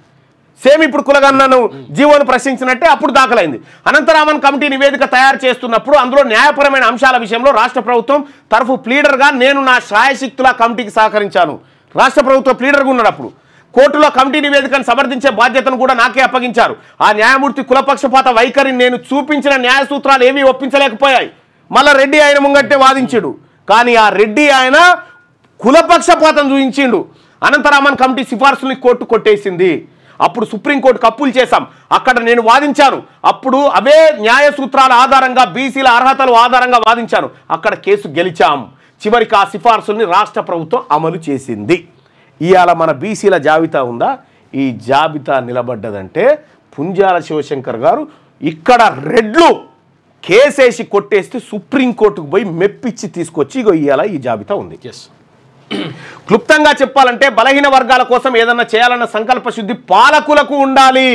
సేమ్ ఇప్పుడు కులగన్నను జీవోను ప్రశ్నించినట్టే అప్పుడు దాఖలైంది. అనంతరామన్ కమిటీ నివేదిక తయారు చేస్తున్నప్పుడు అందులో న్యాయపరమైన అంశాల విషయంలో రాష్ట్ర ప్రభుత్వం తరఫు ప్లీడర్గా నేను నా శాయశక్తుల కమిటీకి సహకరించాను. రాష్ట్ర ప్రభుత్వ ప్లీడర్గా ఉన్నప్పుడు కోర్టులో కమిటీ నివేదికను సమర్థించే బాధ్యతను కూడా నాకే అప్పగించారు. ఆ న్యాయమూర్తి కులపక్షపాత వైఖరిని నేను చూపించిన న్యాయ సూత్రాలు ఏమీ ఒప్పించలేకపోయాయి. మళ్ళా రెడ్డి ఆయన ముంగట్టే వాదించాడు, కానీ ఆ రెడ్డి ఆయన కులపక్షపాతం చూపించిండు. అనంతరామన్ కమిటీ సిఫార్సుల్ని కోర్టు కొట్టేసింది. అప్పుడు సుప్రీంకోర్టుకు అప్పులు చేశాం, అక్కడ నేను వాదించాను. అప్పుడు అవే న్యాయ సూత్రాల ఆధారంగా బీసీల అర్హతలు ఆధారంగా వాదించాను. అక్కడ కేసు గెలిచాం. చివరికి ఆ సిఫార్సుల్ని రాష్ట్ర ప్రభుత్వం అమలు చేసింది. ఇవాళ మన బీసీల జాబితా ఉందా? ఈ జాబితా నిలబడ్డదంటే పుంజాల శివశంకర్ గారు ఇక్కడ రెడ్లు కేసేసి కొట్టేస్తే సుప్రీంకోర్టుకు పోయి మెప్పిచ్చి తీసుకొచ్చి ఇవాళ ఈ జాబితా ఉంది. క్లుప్తంగా చెప్పాలంటే బలహీన వర్గాల కోసం ఏదన్నా చేయాలన్న సంకల్ప శుద్ధి పాలకులకు ఉండాలి.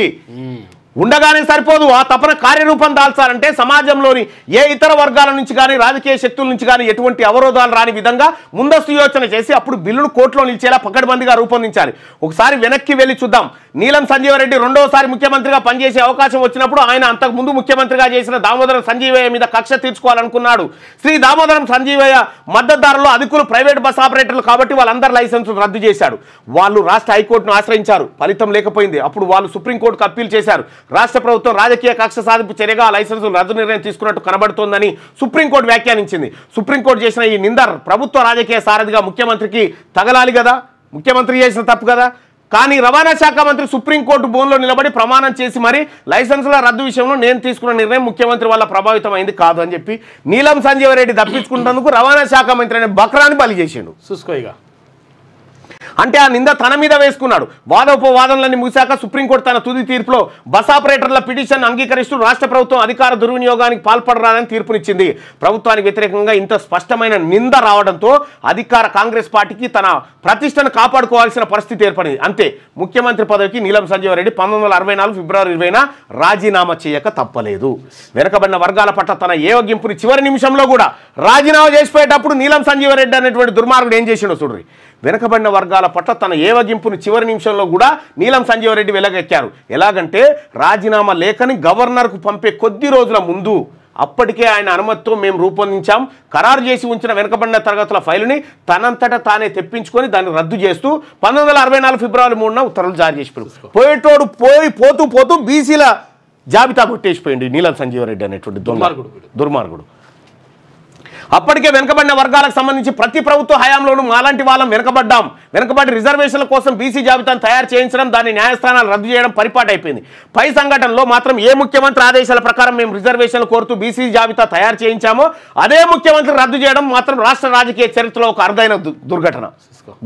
ఉండగానే సరిపోదు, ఆ తపన కార్యరూపం దాల్చాలంటే సమాజంలోని ఏ ఇతర వర్గాల నుంచి కానీ రాజకీయ శక్తుల నుంచి కానీ ఎటువంటి అవరోధాలు రాని విధంగా ముందస్తు యోచన చేసి అప్పుడు బిల్లును కోర్టులో నిలిచేలా పకడ్బందీగా రూపొందించాలి. ఒకసారి వెనక్కి వెళ్ళి చూద్దాం. నీలం సంజీవరెడ్డి రెండోసారి ముఖ్యమంత్రిగా పనిచేసే అవకాశం వచ్చినప్పుడు ఆయన అంతకుముందు ముఖ్యమంత్రిగా చేసిన దామోదరం సంజీవయ్య మీద కక్ష తీర్చుకోవాలనుకున్నాడు. శ్రీ దామోదరం సంజీవయ్య మద్దతుదారులు అధికులు ప్రైవేట్ బస్ ఆపరేటర్లు కాబట్టి వాళ్ళందరి లైసెన్సులు రద్దు చేశాడు. వాళ్ళు రాష్ట్ర హైకోర్టును ఆశ్రయించారు, ఫలితం లేకపోయింది. అప్పుడు వాళ్ళు సుప్రీంకోర్టుకు అప్పీల్ చేశారు. రాష్ట్ర ప్రభుత్వం రాజకీయ కక్ష సాధింపు చర్యగా లైసెన్సులు రద్దు నిర్ణయం తీసుకున్నట్టు కనబడుతోందని సుప్రీంకోర్టు వ్యాఖ్యానించింది. సుప్రీంకోర్టు చేసిన ఈ నింద ప్రభుత్వ రాజకీయ సారథిగా ముఖ్యమంత్రికి తగలాలి కదా, ముఖ్యమంత్రి చేసిన తప్పు కదా. కానీ రవాణా శాఖ మంత్రి సుప్రీంకోర్టు బోన్లో నిలబడి ప్రమాణం చేసి మరి లైసెన్సుల రద్దు విషయంలో నేను తీసుకున్న నిర్ణయం ముఖ్యమంత్రి వల్ల ప్రభావితం అయింది కాదు అని చెప్పి నీలం సంజీవరెడ్డి తప్పించుకుంటేందుకు రవాణా శాఖ మంత్రి అనే బక్రాన్ని బలి చేసిండు. చూసుకోయిగా అంటే ఆ నింద తన మీద వేసుకున్నాడు. వాదోపవాదనలన్నీ ముగిశాక సుప్రీంకోర్టు తన తుది తీర్పులో బస్ ఆపరేటర్ల పిటిషన్ అంగీకరిస్తూ రాష్ట్ర ప్రభుత్వం అధికార దుర్వినియోగానికి పాల్పడరాదని తీర్పునిచ్చింది. ప్రభుత్వానికి వ్యతిరేకంగా ఇంత స్పష్టమైన నింద రావడంతో అధికార కాంగ్రెస్ పార్టీకి తన ప్రతిష్టను కాపాడుకోవాల్సిన పరిస్థితి ఏర్పడింది. అంతే, ముఖ్యమంత్రి పదవికి నీలం సంజీవరెడ్డి 1964 ఫిబ్రవరి 20న రాజీనామా చేయక తప్పలేదు. వెనుకబడిన వర్గాల పట్ల తన ఏవగింపుని చివరి నిమిషంలో కూడా రాజీనామా చేసిపోయేటప్పుడు నీలం సంజీవరెడ్డి అనేటువంటి దుర్మార్గుడు ఏం చేసిండో చూడ్రి. వెనుకబడిన వర్గాల పట్ల తన ఏవగింపుని చివరి నిమిషంలో కూడా నీలం సంజీవరెడ్డి వెలగెక్కారు. ఎలాగంటే రాజీనామా లేఖని గవర్నర్కు పంపే కొద్ది రోజుల ముందు అప్పటికే ఆయన అనుమతితో మేము రూపొందించాం, ఖరారు చేసి ఉంచిన వెనుకబడిన తరగతుల ఫైలుని తనంతటా తానే తెప్పించుకొని దాన్ని రద్దు చేస్తూ 1964 ఫిబ్రవరి 3న ఉత్తర్వులు జారీ చేసిపోయారు. పోయేటోడు పోతూ బీసీల జాబితా కొట్టేసిపోయింది నీలం సంజీవరెడ్డి అనేటువంటి దుర్మార్గుడు. అప్పటికే వెనుకబడిన వర్గాలకు సంబంధించి ప్రతి ప్రభుత్వ హయాంలోనూ మాలాంటి వాళ్ళం వెనుకబడి రిజర్వేషన్ల కోసం బీసీ జాబితాను తయారు చేయించడం, దాన్ని న్యాయస్థానాలు రద్దు చేయడం పరిపాటు అయిపోయింది. పై సంఘటనలో మాత్రం ఏ ముఖ్యమంత్రి ఆదేశాల ప్రకారం మేము రిజర్వేషన్లు కోరుతూ బీసీ జాబితా తయారు చేయించామో అదే ముఖ్యమంత్రి రద్దు చేయడం మాత్రం రాష్ట్ర రాజకీయ చరిత్రలో ఒక అరుదైన దుర్ఘటన.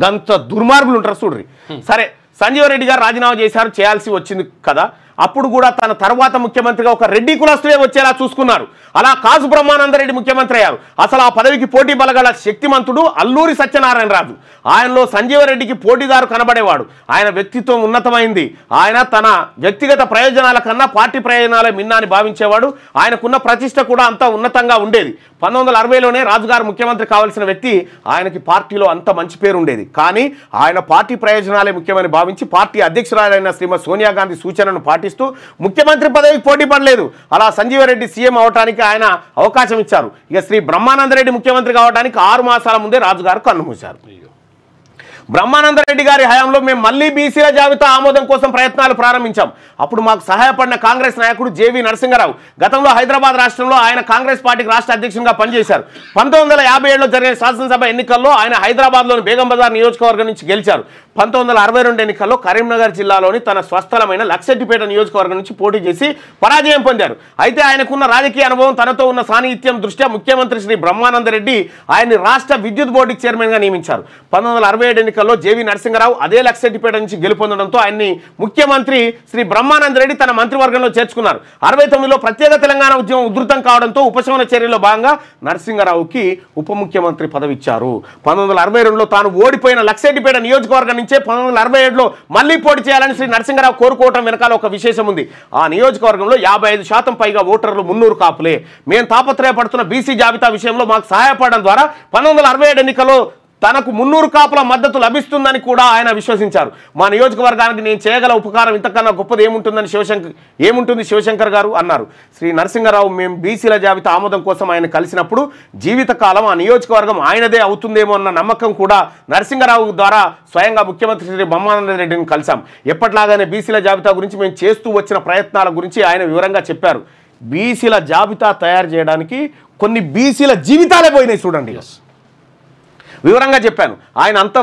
గంత దుర్మార్గులు ఉంటారు చూడ్రి. సరే, సంజీవరెడ్డి గారు రాజీనామా చేశారు, చేయాల్సి వచ్చింది కదా. అప్పుడు కూడా తన తర్వాత ముఖ్యమంత్రిగా ఒక రెడ్డి కులస్తులే వచ్చేలా చూసుకున్నారు. అలా కాసు బ్రహ్మానందరెడ్డి ముఖ్యమంత్రి అయ్యారు. అసలు ఆ పదవికి పోటీ బలగల శక్తిమంతుడు అల్లూరి సత్యనారాయణరాజు. ఆయనలో సంజీవరెడ్డికి పోటీదారు కనబడేవాడు. ఆయన వ్యక్తిత్వం ఉన్నతమైంది. ఆయన తన వ్యక్తిగత ప్రయోజనాల కన్నా పార్టీ ప్రయోజనాలే మిన్నా అని భావించేవాడు. ఆయనకున్న ప్రతిష్ట కూడా అంత ఉన్నతంగా ఉండేది. 1960లోనే రాజుగారు ముఖ్యమంత్రి కావాల్సిన వ్యక్తి. ఆయనకి పార్టీలో అంత మంచి పేరు ఉండేది. కానీ ఆయన పార్టీ ప్రయోజనాలే ముఖ్యమని భావించి పార్టీ అధ్యక్షురాలైన శ్రీమతి సోనియా గాంధీ సూచనను పాటిస్తూ ముఖ్యమంత్రి పదవికి పోటీ పడలేదు. అలా సంజీవరెడ్డి సీఎం అవడానికి ఆయన అవకాశం ఇచ్చారు. ఇక శ్రీ బ్రహ్మానందరెడ్డి ముఖ్యమంత్రి కావడానికి 6 మాసాల ముందే రాజుగారు కన్నుమూశారు. బ్రహ్మానందరెడ్డి గారి హయాంలో మేము మళ్ళీ బీసీల జాబితా ఆమోదం కోసం ప్రయత్నాలు ప్రారంభించాం. అప్పుడు మాకు సహాయపడిన కాంగ్రెస్ నాయకుడు జేవి నరసింహరావు. గతంలో హైదరాబాద్ రాష్ట్రంలో ఆయన కాంగ్రెస్ పార్టీకి రాష్ట్ర అధ్యక్షునిగా పనిచేశారు. 1957లో జరిగిన శాసనసభ ఎన్నికల్లో ఆయన హైదరాబాద్లోని బేగం బజార్ నియోజకవర్గం నుంచి గెలిచారు. 1962 ఎన్నికల్లో కరీంనగర్ జిల్లాలోని తన స్వస్థలమైన లక్షెట్టిపేట నియోజకవర్గం నుంచి పోటీ చేసి పరాజయం పొందారు. అయితే ఆయనకున్న రాజకీయ అనుభవం, తనతో ఉన్న సాన్నిహిత్యం దృష్ట్యా ముఖ్యమంత్రి శ్రీ బ్రహ్మానందరెడ్డి ఆయన్ని రాష్ట్ర విద్యుత్ బోర్డుకి చైర్మన్గా నియమించారు. 1967 ఎన్నికల్లో జేవి నరసింగరావు అదే లక్షెట్టిపేట నుంచి గెలుపొందడంతో ఆయన్ని ముఖ్యమంత్రి శ్రీ బ్రహ్మానందరెడ్డి తన మంత్రివర్గంలో చేర్చుకున్నారు. 69లో ప్రత్యేక తెలంగాణ ఉద్యమం ఉధృతం కావడంతో ఉపశమన చర్యలో భాగంగా నరసింగరావుకి ఉప ముఖ్యమంత్రి పదవి ఇచ్చారు. 1962లో తాను ఓడిపోయిన లక్షెట్టిపేట నియోజకవర్గం నుంచే 1967లో మళ్లీ పోటీ చేయాలని శ్రీ నరసింగరావు కోరుకోవటం వెనకాల ఒక విశేషం ఉంది. ఆ నియోజకవర్గంలో 55% పైగా ఓటర్లు మున్నూరు కాపులే. మేము తాపత్రయపడుతున్న బీసీ జాబితా విషయంలో మాకు సహాయపడడం ద్వారా 1967 ఎన్నికల్లో తనకు 300 కాపుల మద్దతు లభిస్తుందని కూడా ఆయన విశ్వసించారు. మా నియోజకవర్గానికి నేను చేయగల ఉపకారం ఇంతకన్నా గొప్పది ఏముంటుంది శివశంకర్ గారు అన్నారు. శ్రీ నరసింగరావు మేము బీసీల జాబితా ఆమోదం కోసం ఆయన కలిసినప్పుడు జీవితకాలం ఆ నియోజకవర్గం ఆయనదే అవుతుందేమో అన్న నమ్మకం కూడా నరసింగరావు ద్వారా స్వయంగా ముఖ్యమంత్రి శ్రీ బ్రహ్మానందరెడ్డిని కలిశాం. ఎప్పట్లాగానే బీసీల జాబితా గురించి మేము చేస్తూ వచ్చిన ప్రయత్నాల గురించి ఆయన వివరంగా చెప్పారు. బీసీల జాబితా తయారు చేయడానికి కొన్ని బీసీల జీవితాలే పోయినాయి చూడండి. వివరంగా చెప్పాను. ఆయన అంతా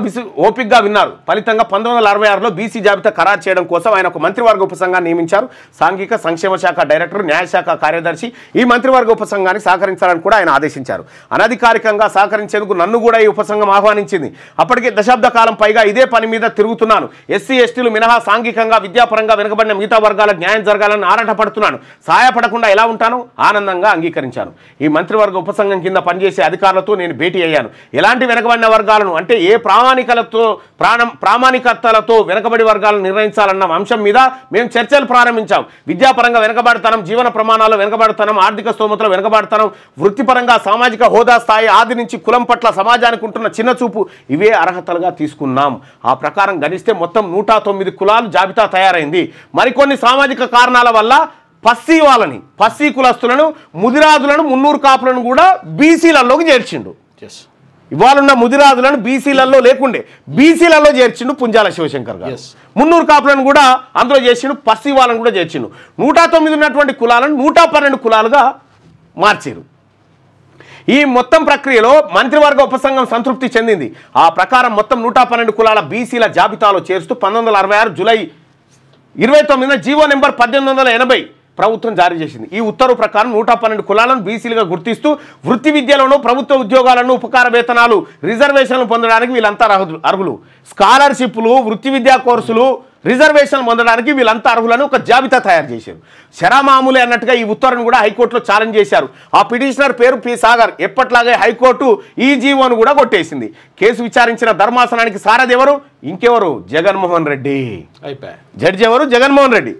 ఓపికగా విన్నారు. ఫలితంగా 1966లో బీసీ జాబితా ఖరారు చేయడం కోసం ఆయన ఒక మంత్రివర్గ ఉపసంఘాన్ని నియమించారు. సాంఘిక సంక్షేమ శాఖ డైరెక్టర్, న్యాయశాఖ కార్యదర్శి ఈ మంత్రివర్గ ఉపసంఘానికి సహకరించాలని కూడా ఆయన ఆదేశించారు. అనధికారికంగా సహకరించేందుకు నన్ను కూడా ఈ ఉపసంఘం ఆహ్వానించింది. అప్పటికే దశాబ్ద కాలం పైగా ఇదే పని మీద తిరుగుతున్నాను. ఎస్సీ ఎస్టీలు మినహా సాంఘికంగా విద్యాపరంగా వెనుకబడిన మిగతా వర్గాలకు న్యాయం జరగాలని ఆరాటపడుతున్నాను. సహాయపడకుండా ఎలా ఉంటాను? ఆనందంగా అంగీకరించాను. ఈ మంత్రివర్గ ఉపసంఘం కింద పనిచేసే అధికారులతో నేను భేటీ అయ్యాను. ఎలాంటి వెనకబడిన వర్గాలను అంటే ఏ ప్రామాణికతలతో వెనకబడి వర్గాలను నిర్ణయించాలన్న అంశం మీద మేము చర్చలు ప్రారంభించాం. విద్యాపరంగా వెనకబడతనం, జీవన ప్రమాణాల్లో వెనకబడతనం, ఆర్థిక స్తోమతలో వెనకబడతనం, వృత్తిపరంగా సామాజిక హోదా స్థాయి ఆది నుంచి కులం పట్ల సమాజానికి ఉంటున్న చిన్న చూపు ఇవే అర్హతలుగా తీసుకున్నాం. ఆ ప్రకారం గణిస్తే మొత్తం 109 కులాలు జాబితా తయారైంది. మరికొన్ని సామాజిక కారణాల వల్ల పస్సీ కులస్తులను, ముదిరాజులను, మున్నూరు కాపులను కూడా బీసీలలోకి చేర్చిండు. ఇవాళున్న ముదిరాజులను బీసీలలో లేకుండే బీసీలలో చేర్చిండు పుంజాల శివశంకర్ గారు. మున్నూరు కాపులను కూడా అందులో చేసిండు, పస్సీ వాళ్ళను కూడా చేర్చిండు. 109 ఉన్నటువంటి కులాలను 112 కులాలుగా మార్చారు. ఈ మొత్తం ప్రక్రియలో మంత్రివర్గ ఉపసంఘం సంతృప్తి చెందింది. ఆ ప్రకారం మొత్తం 112 కులాల బీసీల జాబితాలో చేరుస్తూ 1966 జూలై 29న జీవో నెంబర్ 1880 ప్రభుత్వం జారీ చేసింది. ఈ ఉత్తర్వు ప్రకారం 112 కులాలను బీసీలుగా గుర్తిస్తూ వృత్తి విద్యలను, ప్రభుత్వ ఉద్యోగాలను, ఉపకార వేతనాలు, రిజర్వేషన్లు పొందడానికి వీళ్ళంతా అర్హులు. స్కాలర్షిప్లు, వృత్తి విద్యా కోర్సులు, రిజర్వేషన్లు పొందడానికి వీళ్ళంతా అర్హులను ఒక జాబితా తయారు చేశారు. శరామామూలే అన్నట్టుగా ఈ ఉత్తర్వును కూడా హైకోర్టులో ఛాలెంజ్ చేశారు. ఆ పిటిషనర్ పేరు పి సాగర్. ఎప్పట్లాగే హైకోర్టు ఈ జీవోను కూడా కొట్టేసింది. కేసు విచారించిన ధర్మాసనానికి సారథి ఎవరు? ఇంకెవరు? జగన్మోహన్ రెడ్డి. జడ్జి ఎవరు? జగన్మోహన్ రెడ్డి.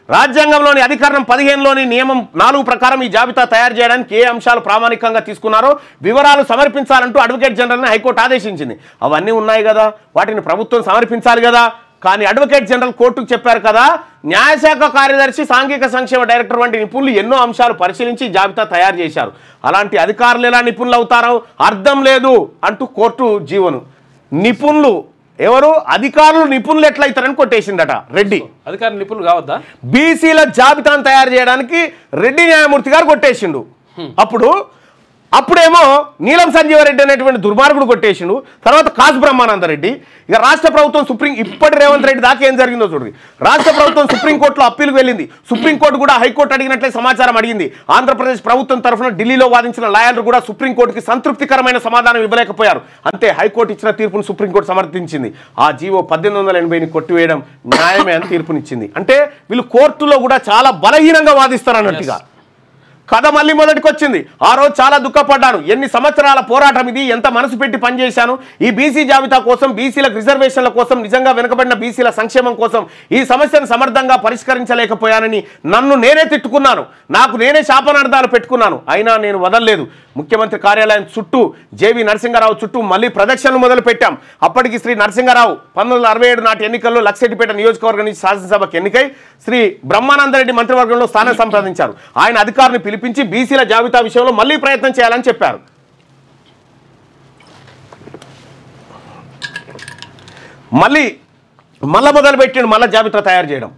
రాజ్యాంగంలోని అధికరణం 15లోని నియమం 4 ప్రకారం ఈ జాబితా తయారు చేయడానికి ఏ అంశాలు ప్రామాణికంగా తీసుకున్నారో వివరాలు సమర్పించాలంటూ అడ్వకేట్ జనరల్ని హైకోర్టు ఆదేశించింది. అవన్నీ ఉన్నాయి కదా, వాటిని ప్రభుత్వం సమర్పించాలి కదా. కానీ అడ్వకేట్ జనరల్ కోర్టుకు చెప్పారు కదా, న్యాయశాఖ కార్యదర్శి, సాంఘిక సంక్షేమ డైరెక్టర్ వంటి నిపుణులు ఎన్నో అంశాలు పరిశీలించి జాబితా తయారు చేశారు. అలాంటి అధికారులు ఎలా నిపుణులు అవుతారో అర్థం లేదు అంటూ కోర్టు జీవోను. నిపుణులు ఎవరు? అధికారులు నిపుణులు ఎట్లయితారని కొట్టేసిందట రెడ్డి. అధికారులు నిపుణులు కావద్దా? బీసీల జాబితాను తయారు చేయడానికి రెడ్డి న్యాయమూర్తి గారు కొట్టేసిండు. అప్పుడేమో నీలం సంజీవరెడ్డి అనేటువంటి దుర్మార్గుడు కొట్టేసిండు. తర్వాత కాసు బ్రహ్మానందరెడ్డి. ఇక రాష్ట్ర ప్రభుత్వం ఇప్పటి రేవంత్ రెడ్డి దాకా ఏం జరిగిందో చూడండి. రాష్ట్ర ప్రభుత్వం సుప్రీంకోర్టులో అప్పీల్కి వెళ్ళింది. సుప్రీంకోర్టు కూడా హైకోర్టు అడిగినట్లే సమాచారం అడిగింది. ఆంధ్రప్రదేశ్ ప్రభుత్వం తరఫున ఢిల్లీలో వాదించిన లాయర్లు కూడా సుప్రీంకోర్టుకి సంతృప్తికరమైన సమాధానం ఇవ్వలేకపోయారు. అంతే, హైకోర్టు ఇచ్చిన తీర్పును సుప్రీంకోర్టు సమర్థించింది. ఆ జీవో 1880ని కొట్టివేయడం న్యాయమే అని తీర్పునిచ్చింది. అంటే వీళ్ళు కోర్టులో కూడా చాలా బలహీనంగా వాదిస్తారు అన్నట్టుగా కథ మళ్ళీ మొదటికి వచ్చింది. ఆ రోజు చాలా దుఃఖపడ్డాను. ఎన్ని సంవత్సరాల పోరాటం ఇది, ఎంత మనసు పెట్టి పనిచేశాను ఈ బీసీ జాబితా కోసం, బీసీలకు రిజర్వేషన్ల కోసం, నిజంగా వెనుకబడిన బీసీల సంక్షేమం కోసం. ఈ సమస్యను సమర్థంగా పరిష్కరించలేకపోయానని నన్ను నేనే తిట్టుకున్నాను. నాకు నేనే శాపనార్థాలు పెట్టుకున్నాను. అయినా నేను వదలలేదు. ముఖ్యమంత్రి కార్యాలయం చుట్టూ, జేవి నరసింగరావు చుట్టూ మళ్ళీ ప్రదక్షిణలు మొదలు పెట్టాం. అప్పటికి శ్రీ నరసింగరావు 1967 నాటి ఎన్నికల్లో లక్షెట్టిపేట నియోజకవర్గం నుంచి శాసనసభకు ఎన్నికై శ్రీ బ్రహ్మానందరెడ్డి మంత్రివర్గంలో స్థానం సంపాదించారు. ఆయన అధికారులను పిలిపించి బీసీల జాబితా విషయంలో మళ్ళీ ప్రయత్నం చేయాలని చెప్పారు. మళ్ళీ మొదలుపెట్టిండు మళ్ళీ జాబితా తయారు చేయడం.